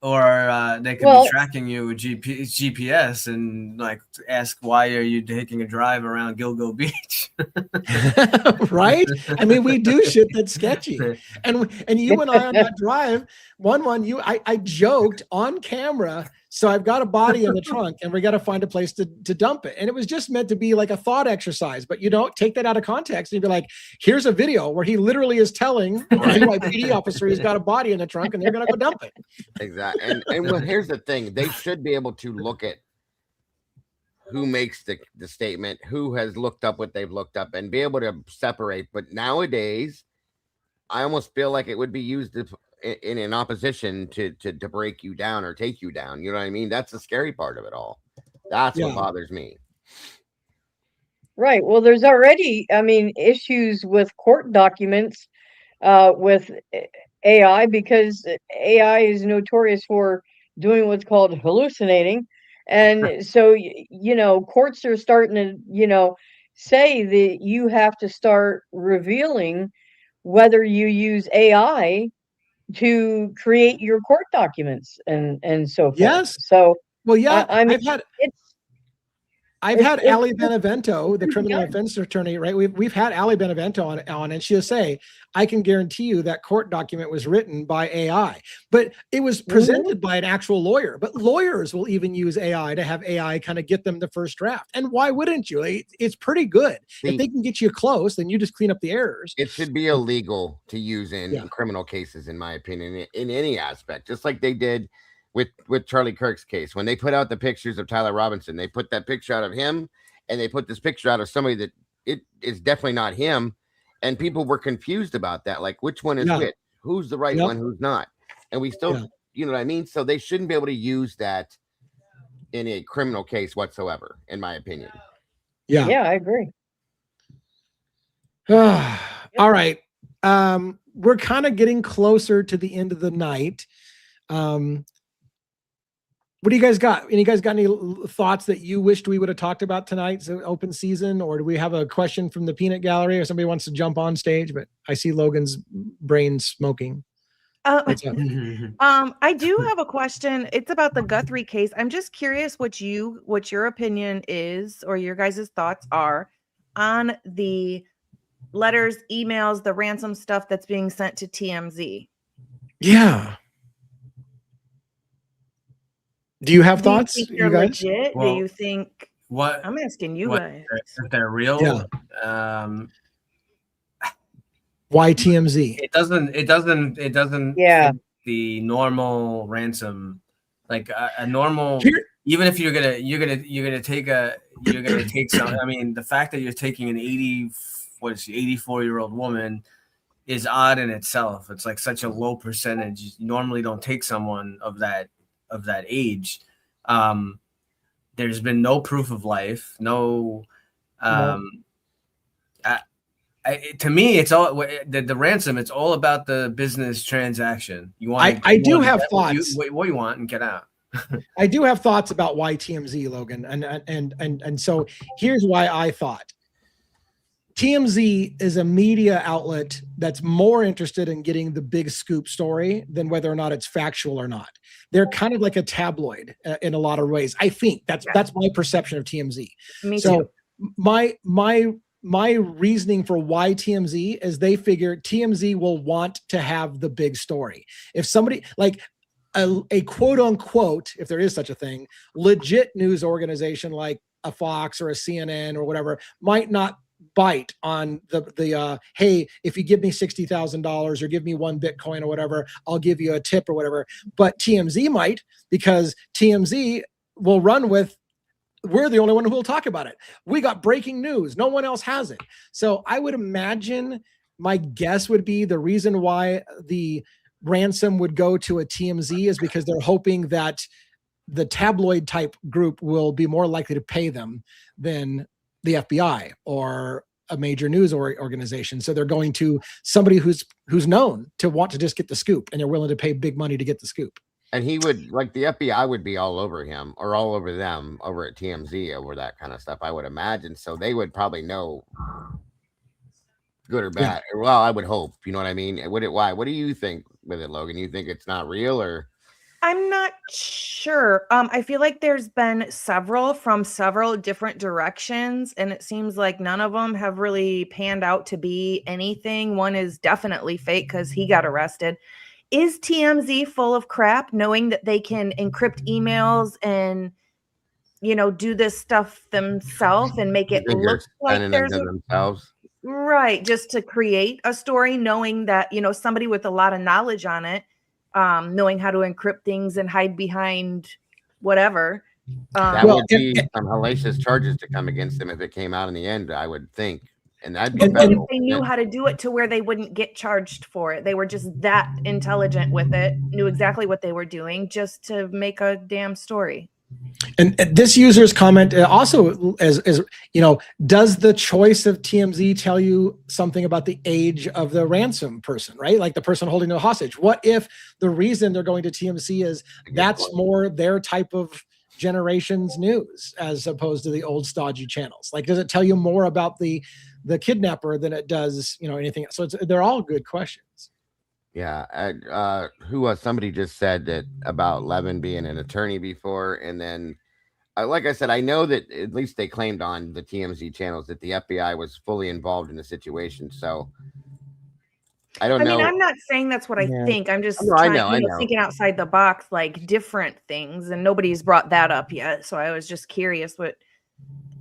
Or they could be tracking you with GPS and like ask, why are you taking a drive around Gilgo Beach? Right? I mean, we do shit that's sketchy. And you and I on that drive, I joked on camera, so I've got a body in the trunk and we got to find a place to dump it. And it was just meant to be like a thought exercise, but you don't take that out of context and you'd be like, here's a video where he literally is telling my PD officer he's got a body in the trunk and they're going to go dump it. Exactly. And well, here's the thing. They should be able to look at who makes the statement, who has looked up what they've looked up, and be able to separate. But nowadays, I almost feel like it would be used in an opposition to break you down or take you down. You know what I mean? That's the scary part of it all. That's what bothers me. Right. Well, there's already, issues with court documents with AI, because AI is notorious for doing what's called hallucinating. And so, courts are starting to, say that you have to start revealing whether you use AI to create your court documents and so forth. Yes. So, well, yeah, I mean, I've had Ali Benevento, the criminal defense attorney, right? We've had Ali Benevento on, and she'll say, I can guarantee you that court document was written by AI, but it was presented by an actual lawyer. But lawyers will even use AI to have AI kind of get them the first draft. And why wouldn't you? It's pretty good. If they can get you close, then you just clean up the errors. It should be illegal to use in criminal cases, in my opinion, in any aspect, just like they did with Charlie Kirk's case. When they put out the pictures of Tyler Robinson, they put that picture out of him, and they put this picture out of somebody that it is definitely not him. And people were confused about that. Like, which one is which? Who's the right one? Who's not? And we still, you know what I mean? So they shouldn't be able to use that in a criminal case whatsoever, in my opinion. Yeah, I agree. All right. We're kind of getting closer to the end of the night. What do you guys got? Any guys got any thoughts that you wished we would have talked about tonight's open season? Or do we have a question from the peanut gallery, or somebody wants to jump on stage? But I see Logan's brain smoking. I do have a question. It's about the Guthrie case. I'm just curious what your opinion is, or your guys' thoughts are on the letters, emails, the ransom stuff that's being sent to TMZ. Yeah. Do you have thoughts? You think they're legit? Well, do you think? What I'm asking you guys. If they're real? Yeah. Why TMZ? It doesn't. Yeah. The normal ransom, like a normal. Even if you're gonna take some. I mean, the fact that you're taking an 84-year-old woman is odd in itself. It's like such a low percentage. You normally don't take someone of that age. There's been no proof of life, no. To me, it's all the ransom. It's all about the business transaction. You want? I do have thoughts. What you want and get out. I do have thoughts about why TMZ, Logan, and so here's why I thought. TMZ is a media outlet that's more interested in getting the big scoop story than whether or not it's factual or not. They're kind of like a tabloid in a lot of ways. I think that's my perception of TMZ. Me so too. My reasoning for why TMZ is they figure TMZ will want to have the big story. If somebody like a quote unquote, if there is such a thing, legit news organization like a Fox or a CNN or whatever might not bite on the hey, if you give me $60,000 or give me 1 Bitcoin or whatever, I'll give you a tip or whatever. But TMZ might, because TMZ will run with, we're the only one who will talk about it. We got breaking news. No one else has it. So I would imagine, my guess would be the reason why the ransom would go to a TMZ is because they're hoping that the tabloid type group will be more likely to pay them than the FBI or a major news organization. So they're going to somebody who's known to want to just get the scoop, and they're willing to pay big money to get the scoop. And he would, like, the FBI would be all over him or all over them over at TMZ over that kind of stuff, I would imagine. So they would probably know good or bad. Yeah. Well, I would hope, you know what I mean? Why? What do you think with it, Logan? You think it's not real, or? I'm not sure. I feel like there's been several from several different directions, and it seems like none of them have really panned out to be anything. One is definitely fake because he got arrested. Is TMZ full of crap, knowing that they can encrypt emails and, do this stuff themselves and make it look like there's themselves? Right, just to create a story, knowing that, somebody with a lot of knowledge on it, knowing how to encrypt things and hide behind whatever. That would be some hellacious charges to come against them if it came out in the end, I would think. And that'd be federal. They knew how to do it to where they wouldn't get charged for it. They were just that intelligent with it, knew exactly what they were doing just to make a damn story. And this user's comment also is does the choice of TMZ tell you something about the age of the ransom person, right? Like the person holding the hostage. What if the reason they're going to TMZ is that's more their type of generation's news as opposed to the old stodgy channels? Like, does it tell you more about the the kidnapper than it does, anything. So they're all good questions. Yeah. Somebody just said that about Levin being an attorney before. And then, like I said, I know that at least they claimed on the TMZ channels that the FBI was fully involved in the situation. So I don't know. I mean, I'm not saying that's what I think. I'm just thinking outside the box, like different things, and nobody's brought that up yet. So I was just curious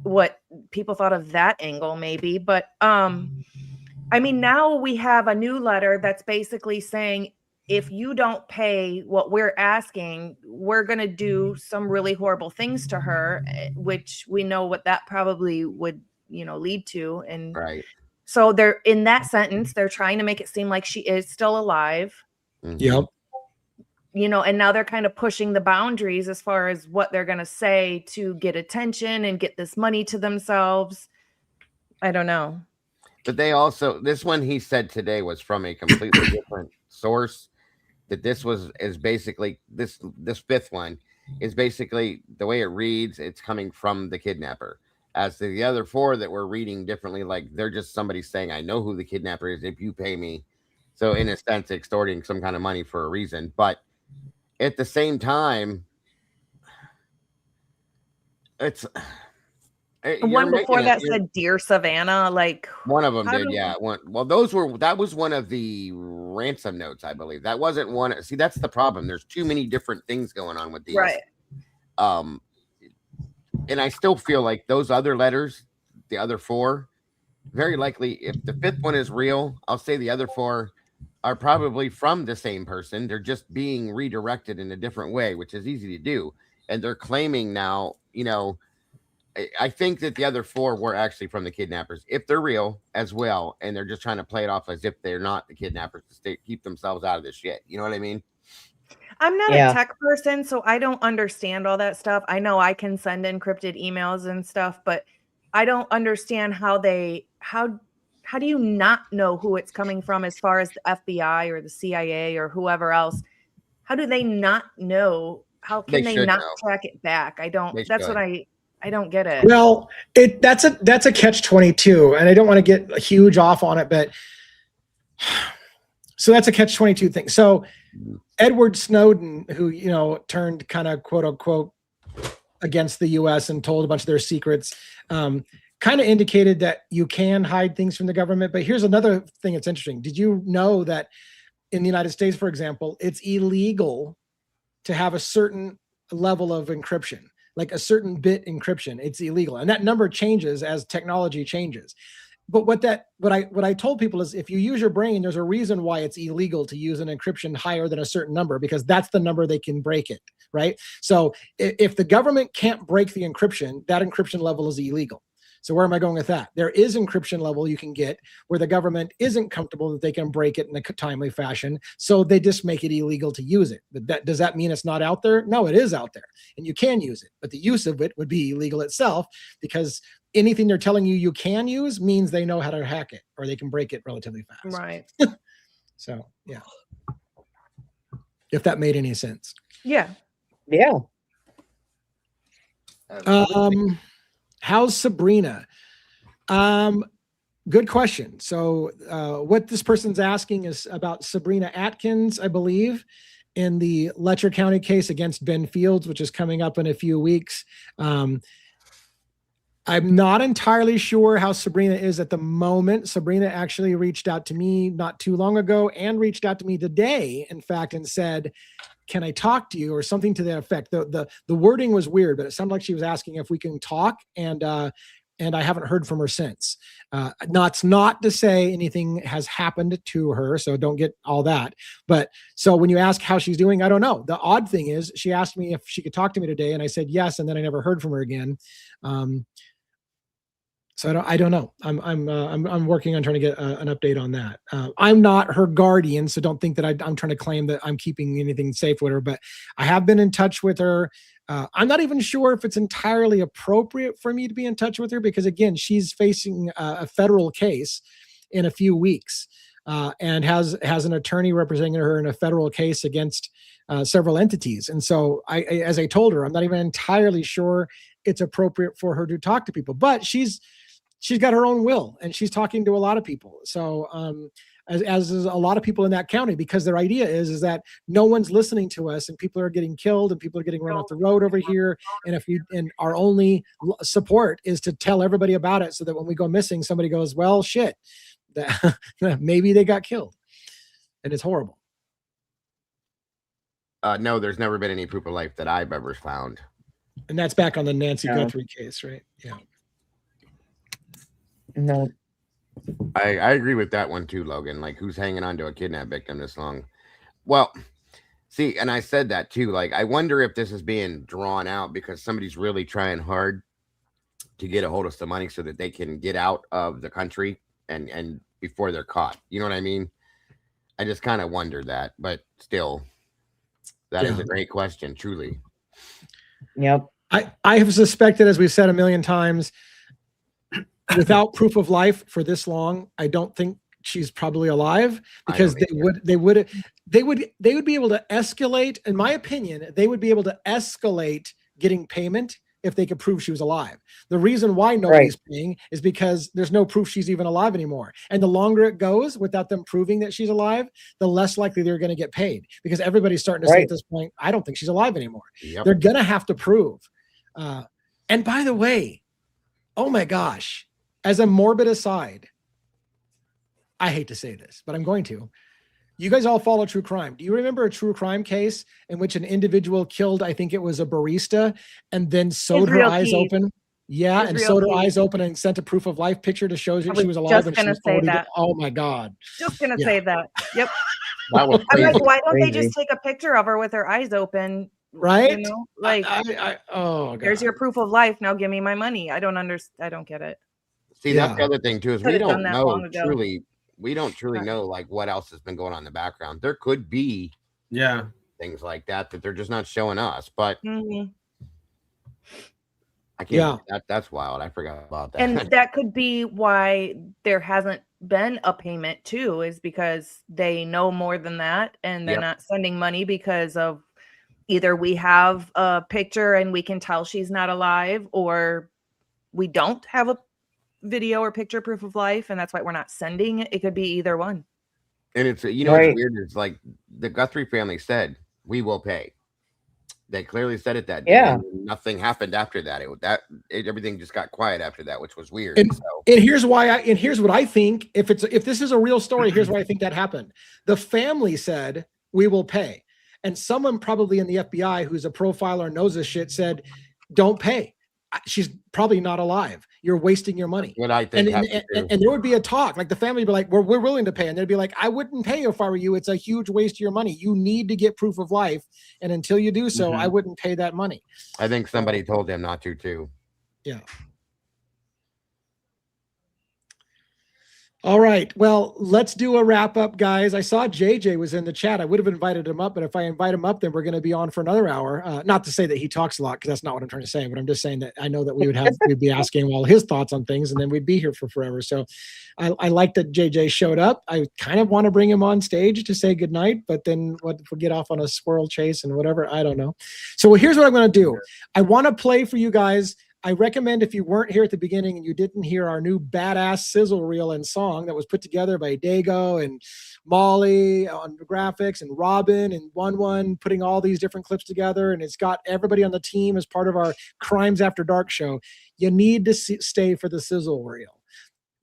what people thought of that angle, maybe. But I mean, now we have a new letter that's basically saying, if you don't pay what we're asking, we're going to do some really horrible things to her, which we know what that probably would, lead to. And right. So they're in that sentence, they're trying to make it seem like she is still alive. Yep. And now they're kind of pushing the boundaries as far as what they're going to say to get attention and get this money to themselves. I don't know. But they also, this one he said today was from a completely different source. That is basically this fifth one is basically the way it reads. It's coming from the kidnapper. As to the other four that we're reading differently, like they're just somebody saying, I know who the kidnapper is if you pay me. So in a sense, extorting some kind of money for a reason. But at the same time, it's... One before that said Dear Savannah, like one of them did, yeah. That was one of the ransom notes, I believe. That wasn't one. See, that's the problem. There's too many different things going on with these. Right. And I still feel like those other letters, the other four, very likely, if the fifth one is real, I'll say the other four are probably from the same person. They're just being redirected in a different way, which is easy to do. And they're claiming now, I think that the other four were actually from the kidnappers, if they're real as well. And they're just trying to play it off as if they're not the kidnappers to keep themselves out of this shit. You know what I mean? I'm not a tech person, so I don't understand all that stuff. I know I can send encrypted emails and stuff, but I don't understand how do you not know who it's coming from as far as the FBI or the CIA or whoever else? How do they not know? How can they not track it back? I don't get it. Well, that's a catch-22, and I don't want to get huge off on it, but so that's a catch-22 thing. So Edward Snowden, who, turned kind of quote unquote against the US and told a bunch of their secrets, kind of indicated that you can hide things from the government. But here's another thing that's interesting. Did you know that in the United States, for example, it's illegal to have a certain level of encryption, like a certain bit encryption? It's illegal. And that number changes as technology changes. But what I told people is, if you use your brain, there's a reason why it's illegal to use an encryption higher than a certain number, because that's the number they can break it, right? So if the government can't break the encryption, that encryption level is illegal. So where am I going with that? There is encryption level you can get where the government isn't comfortable that they can break it in a timely fashion, so they just make it illegal to use it. Does that mean it's not out there? No, it is out there, and you can use it, but the use of it would be illegal itself, because anything they're telling you can use means they know how to hack it, or they can break it relatively fast. Right. So, yeah. If that made any sense. Yeah. Yeah. How's Sabrina? Good question. So what this person's asking is about Sabrina Atkins, I believe, in the Letcher County case against Ben Fields, which is coming up in a few weeks. I'm not entirely sure how Sabrina is at the moment. Sabrina actually reached out to me not too long ago and reached out to me today, in fact, and said, can I talk to you, or something to that effect. The wording was weird, but it sounded like she was asking if we can talk, and I haven't heard from her since. That's not to say anything has happened to her, so don't get all that. But so when you ask how she's doing, I don't know. The odd thing is she asked me if she could talk to me today, and I said yes, and then I never heard from her again. So I don't know. I'm working on trying to get an update on that. I'm not her guardian, so don't think that I'm trying to claim that I'm keeping anything safe with her. But I have been in touch with her. I'm not even sure if it's entirely appropriate for me to be in touch with her, because again, she's facing a federal case in a few weeks, and has an attorney representing her in a federal case against several entities. And so as I told her, I'm not even entirely sure it's appropriate for her to talk to people. But she's she's got her own will, and she's talking to a lot of people. So as is a lot of people in that county, because their idea is that no one's listening to us, and people are getting killed, and people are getting run off the road over here. And our only support is to tell everybody about it, so that when we go missing, somebody goes, well, shit, maybe they got killed. And it's horrible. No, there's never been any proof of life that I've ever found. And that's back on the Nancy Guthrie case, right? Yeah. No. I agree with that one too, Logan. Like, who's hanging on to a kidnap victim this long? Well, see, and I said that too. Like, I wonder if this is being drawn out because somebody's really trying hard to get a hold of some money so that they can get out of the country and before they're caught. You know what I mean? I just kind of wonder that, but still, that is a great question, truly. Yep. I have suspected, as we've said a million times, without proof of life for this long, I don't think she's probably alive, because they would be able to escalate. In my opinion, they would be able to escalate getting payment if they could prove she was alive. The reason why nobody's paying is because there's no proof she's even alive anymore. And the longer it goes without them proving that she's alive, the less likely they're going to get paid, because everybody's starting to say at this point, I don't think she's alive anymore. Yep. They're going to have to prove. And by the way, oh my gosh, as a morbid aside, I hate to say this, but I'm going to. You guys all follow true crime. Do you remember a true crime case in which an individual killed, I think it was a barista, and then sewed her eyes open? Yeah, and sewed her eyes open and sent a proof of life picture to show that she was alive. Just gonna say that. Oh my God. Just gonna say that. Yep. I'm like, why don't they just take a picture of her with her eyes open? Right? You know, like, oh God. Here's your proof of life. Now give me my money. I don't understand. I don't get it. See, that's the other thing too, is we don't know truly. We don't truly know like what else has been going on in the background. There could be things like that they're just not showing us. But I can't. That's wild. I forgot about that. And that could be why there hasn't been a payment too, is because they know more than that, and they're not sending money because of either we have a picture and we can tell she's not alive, or we don't have a video or picture proof of life, and that's why we're not sending it. It could be either one. And it's, you know, what's weird is like the Guthrie family said, we will pay. They clearly said it that day. And nothing happened after that. Everything just got quiet after that, which was weird. And here's why here's what I think. If this is a real story, here's why I think that happened. The family said, we will pay. And someone probably in the FBI who's a profiler, knows this shit, said, don't pay. She's probably not alive. You're wasting your money. What I think, and there would be a talk, like the family would be like, we're willing to pay. And they'd be like, I wouldn't pay if I were you. It's a huge waste of your money. You need to get proof of life. And until you do so, I wouldn't pay that money. I think somebody told them not to too. Yeah. All right. Well, let's do a wrap up, guys. I saw JJ was in the chat. I would have invited him up, but if I invite him up, then we're going to be on for another hour. Not to say that he talks a lot, because that's not what I'm trying to say, but I'm just saying that I know that we'd be asking all his thoughts on things, and then we'd be here for forever. So I like that JJ showed up. I kind of want to bring him on stage to say goodnight, but then what if we get off on a squirrel chase and whatever? I don't know. So here's what I'm going to do. I want to play for you guys. I recommend, if you weren't here at the beginning and you didn't hear our new badass sizzle reel and song that was put together by Dago and Molly on graphics, and Robin and One putting all these different clips together, and it's got everybody on the team as part of our Crimes After Dark show. You need to stay for the sizzle reel.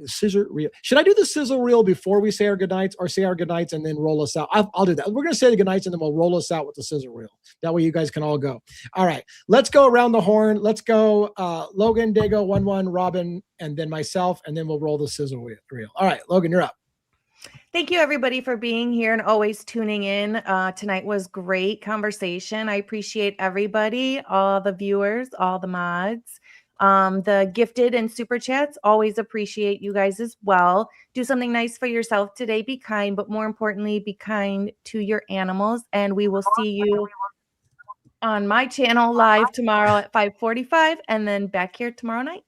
The sizzle reel. Should I do the sizzle reel before we say our goodnights, or say our goodnights and then roll us out? I'll do that. We're going to say the goodnights and then we'll roll us out with the sizzle reel. That way you guys can all go. All right. Let's go around the horn. Let's go Logan, Dago, One, Robin, and then myself, and then we'll roll the sizzle reel. All right, Logan, you're up. Thank you, everybody, for being here and always tuning in. Tonight was great conversation. I appreciate everybody, all the viewers, all the mods. The gifted and super chats, always appreciate you guys as well. Do something nice for yourself today. Be kind, but more importantly, be kind to your animals. And we will see you on my channel live tomorrow at 5:45, and then back here tomorrow night.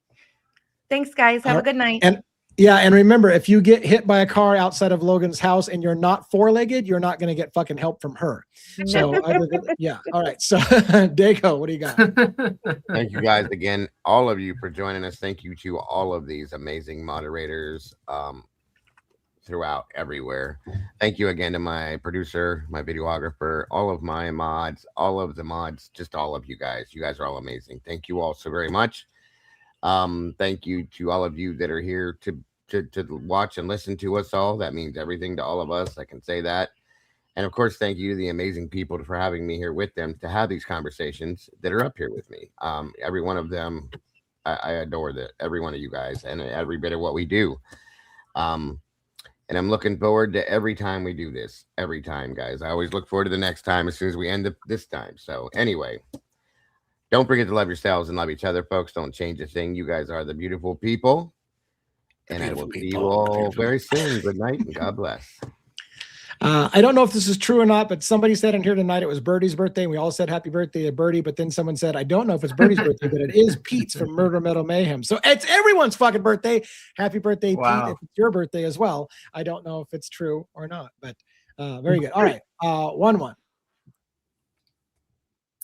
Thanks, guys. Have a good night. And Yeah, and remember, if you get hit by a car outside of Logan's house and you're not four-legged, you're not going to get fucking help from her. So, yeah. All right. So, Dago, what do you got? Thank you guys again, all of you, for joining us. Thank you to all of these amazing moderators throughout everywhere. Thank you again to my producer, my videographer, all of my mods, all of the mods, just all of you guys. You guys are all amazing. Thank you all so very much. Thank you to all of you that are here to watch and listen to us all. That means everything to all of us. I can say that. And of course, thank you to the amazing people for having me here with them to have these conversations that are up here with me. Every one of them, I adore every one of you guys and every bit of what we do. And I'm looking forward to every time we do this. Every time, guys. I always look forward to the next time as soon as we end this time. So anyway, don't forget to love yourselves and love each other, folks. Don't change a thing. You guys are the beautiful people. And I will see you all very soon. Good night and God bless. I don't know if this is true or not, but somebody said in here tonight it was Birdie's birthday. And we all said happy birthday to Birdie. But then someone said, I don't know if it's Birdie's birthday, but it is Pete's from Murder Metal Mayhem. So it's everyone's fucking birthday. Happy birthday, Pete. If it's your birthday as well. I don't know if it's true or not, but very good. All right. 1-1.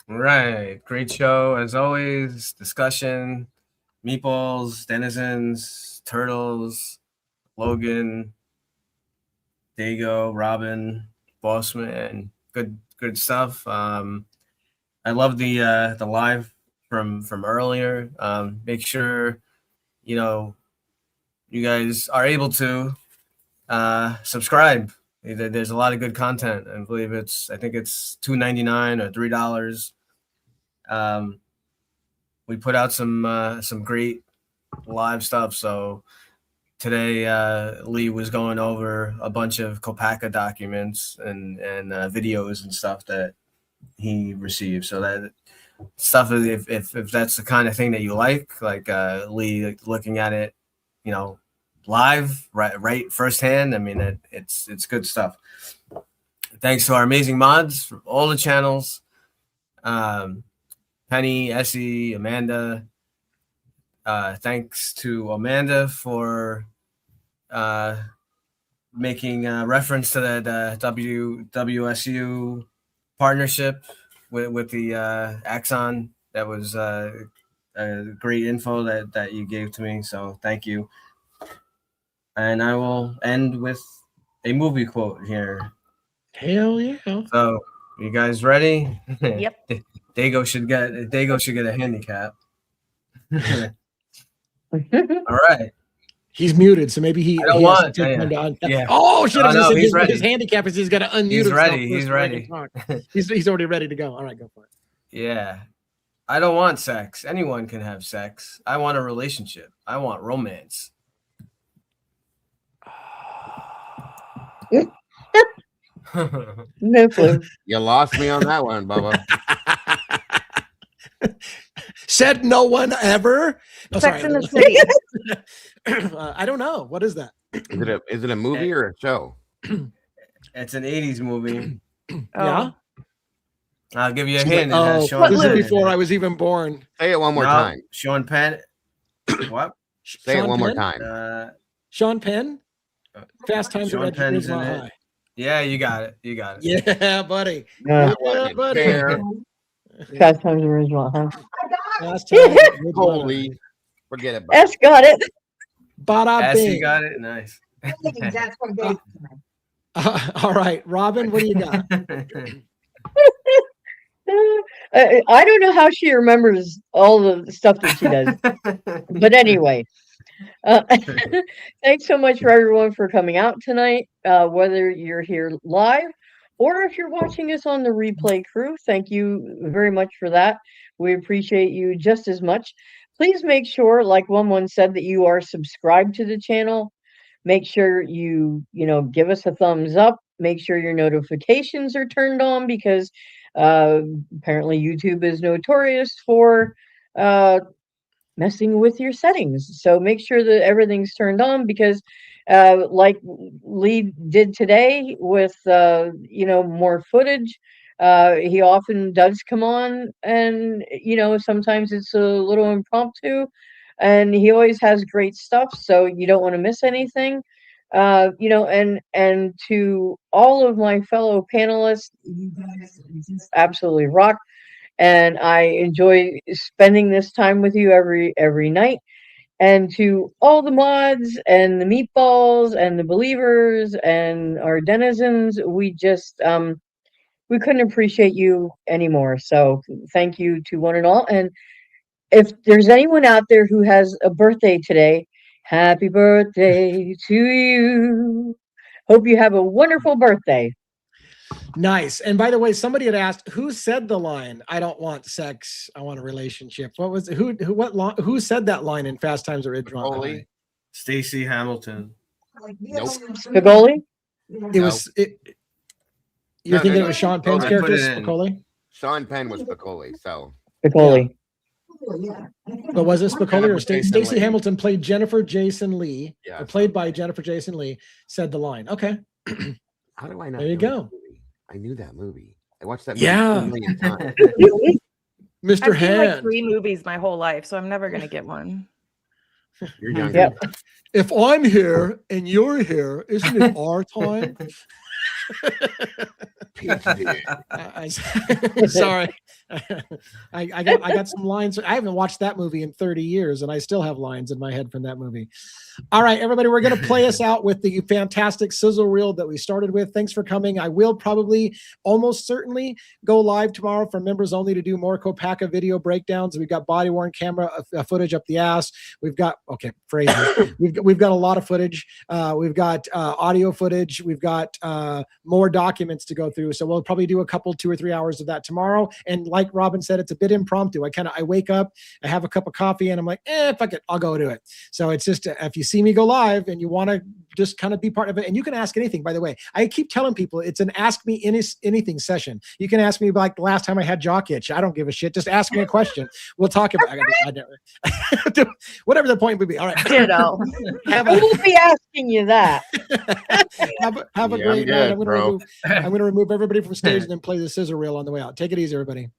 Right. Great show as always. Discussion, meatballs, denizens, turtles, Logan, Dago, Robin, Bossman. Good stuff. I love the live from earlier. Make sure you guys are able to subscribe. There's a lot of good content. I believe I think it's $2.99 or $3. We put out some great live stuff. So today Lee was going over a bunch of Kopaka documents and videos and stuff that he received. So that stuff, if that's the kind of thing that you like Lee looking at it, live, right firsthand. I mean, it's good stuff. Thanks to our amazing mods from all the channels. Penny, Essie, Amanda. Thanks to Amanda for making reference to the WSU partnership with the Axon. That was great info that you gave to me. So thank you. And I will end with a movie quote here. Hell yeah. So you guys ready? Yep. Dago should get a handicap. All right. He's muted, so maybe he has to take time to yeah. Oh shit! He's ready. His handicap is he's got to unmute He's himself. ready. He's ready. He's already ready to go. All right, go for it. Yeah. I don't want sex. Anyone can have sex. I want a relationship. I want romance. No clue. You lost me on that one, Bubba. Said no one ever. Oh, Sex sorry. in the City. I don't know. What is that? Is it a movie or a show? It's an 80s movie. Yeah. I'll give you a She's hint. Like, It has this Penn is before I was even born. Say it one more time. Sean Penn. What? Say Sean it one more Penn? time. Sean Penn. Fast Times at Penn's in Ridgemont it. High. Yeah, you got it. Yeah, buddy. Yeah. Yeah, buddy. Fast Times at Ridgemont, huh? Fast Times at Ridgemont High. Holy, forget it. Bubba. S got it. Bada Essie bing. got it. Nice. All right, Robin, what do you got? I don't know how she remembers all the stuff that she does. But anyway, thanks so much for everyone for coming out tonight, whether you're here live or if you're watching us on the replay crew. Thank you very much for that. We appreciate you just as much. Please make sure, like 11 said, that you are subscribed to the channel. Make sure you give us a thumbs up. Make sure your notifications are turned on, because apparently YouTube is notorious for messing with your settings. So make sure that everything's turned on, because like Lee did today with more footage, he often does come on, and sometimes it's a little impromptu. and he always has great stuff, so you don't want to miss anything. You know, and to all of my fellow panelists, you guys just absolutely rock, and I enjoy spending this time with you every night. And to all the mods and the meatballs and the believers and our denizens, we just we couldn't appreciate you anymore. So thank you to one and all. And if there's anyone out there who has a birthday today, happy birthday to you. Hope you have a wonderful birthday. Nice. And by the way, somebody had asked, who said the line, "I don't want sex, I want a relationship"? What was who said that line in Fast Times at Ridgemont? Stacy Hamilton. Nope. Spicoli? It was you're thinking it was Sean Penn's character, Spicoli? Sean Penn was Spicoli, so Spicoli. Yeah. But was it Spicoli or Stacey Hamilton played Jennifer Jason Lee, or played by Jennifer Jason Lee, said the line. Okay. How do I know? There you go. I knew that movie. I watched that movie a million times. Mr. I've seen like Hand. 3 movies my whole life, so I'm never gonna get one. You're younger. Yep. If I'm here and you're here, isn't it our time? Sorry. I got some lines. I haven't watched that movie in 30 years, and I still have lines in my head from that movie. All right, everybody, we're going to play us out with the fantastic sizzle reel that we started with. Thanks for coming. I will probably, almost certainly, go live tomorrow for members only to do more Kopaka video breakdowns. We've got body-worn camera footage up the ass. We've got, okay, phrasing. We've got a lot of footage. We've got audio footage. We've got more documents to go through. So we'll probably do a couple, 2 or 3 hours of that tomorrow. And like Robin said, it's a bit impromptu. I wake up, I have a cup of coffee, and I'm like, fuck it, I'll go do it. So it's just, if you see me go live and you want to just kind of be part of it, and you can ask anything, by the way. I keep telling people it's an ask me anything session. You can ask me like the last time I had jock itch. I don't give a shit. Just ask me a question. We'll talk about it. Whatever the point would be. All right. Ditto. I won't be asking you that. have a great night. I'm going to remove everybody from stage and then play the scissor reel on the way out. Take it easy, everybody.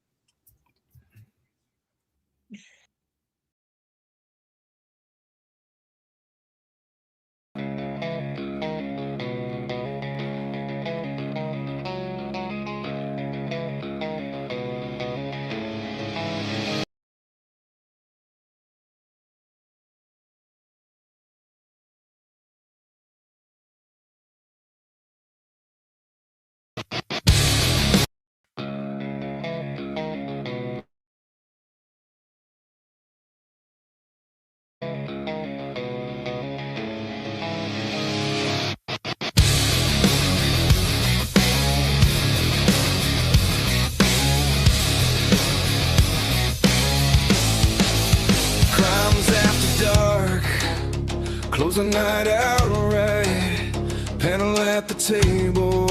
Close the night out right, panel at the table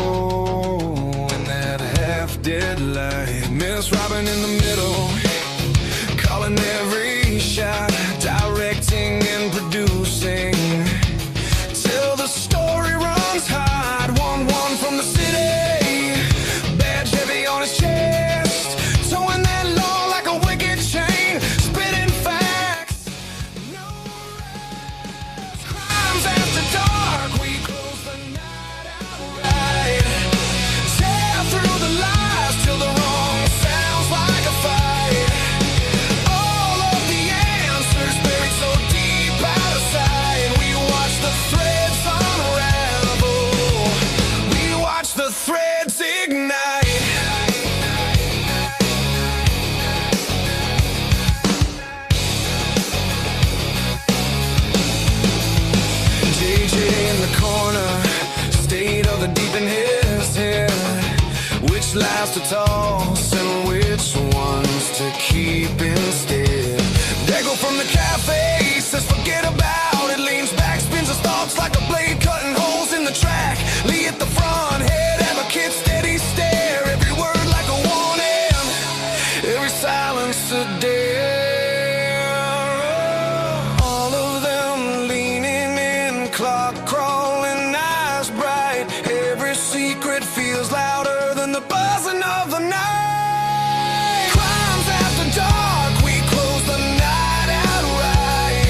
in that half-dead light. Miss Robin in the middle, calling every shot, directing and producing, till the story runs hot. 1-1 from the city, badge heavy on his chest, towing that law like a wicked chain, spitting facts. After dark, we close the night out right. Tear through the lies till the wrong sounds like a fight. All of the answers buried so deep out of sight. We watch the threads unravel. We watch the threads ignite. In the corner, state of the deep in his head. Which lies to toss and which ones to keep instead. Dago from the cafe says forget about it. Leans back, spins his thoughts like a blade cutting holes in the track. Lee at the front, head advocate, steady stare. Every word like a warning, every silence a dare. All of them leaning in, clock crawling, eyes bright. Every secret feels louder than the buzzing of the night. Crimes after dark, we close the night out right.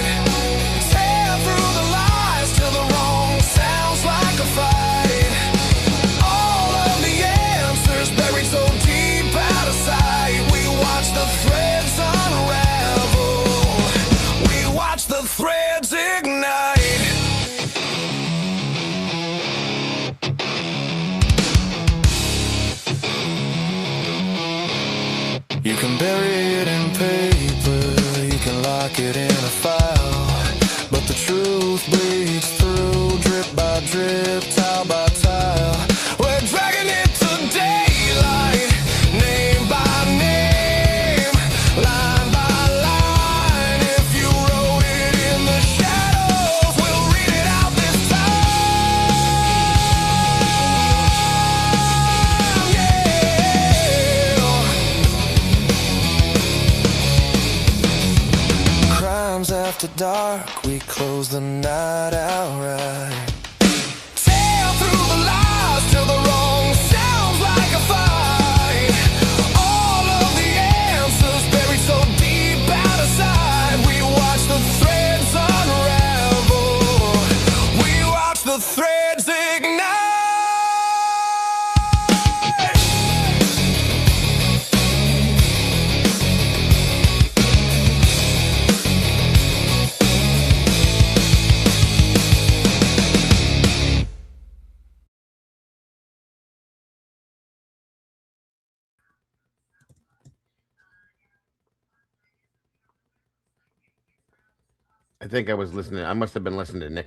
You can bury it in paper, you can lock it in a file, but the truth bleeds through, drip by drip, tile by tile. We're dragging it to daylight, name by name, line by line. If you wrote it in the shadows, we'll read it out this time. Yeah. Crimes after dark, we close the night outright. Tear through the lies till the wrong sounds like a fight. All of the answers buried so deep out of sight. We watch the threads unravel. We watch the threads ignite. I think I was listening. I must have been listening to Nick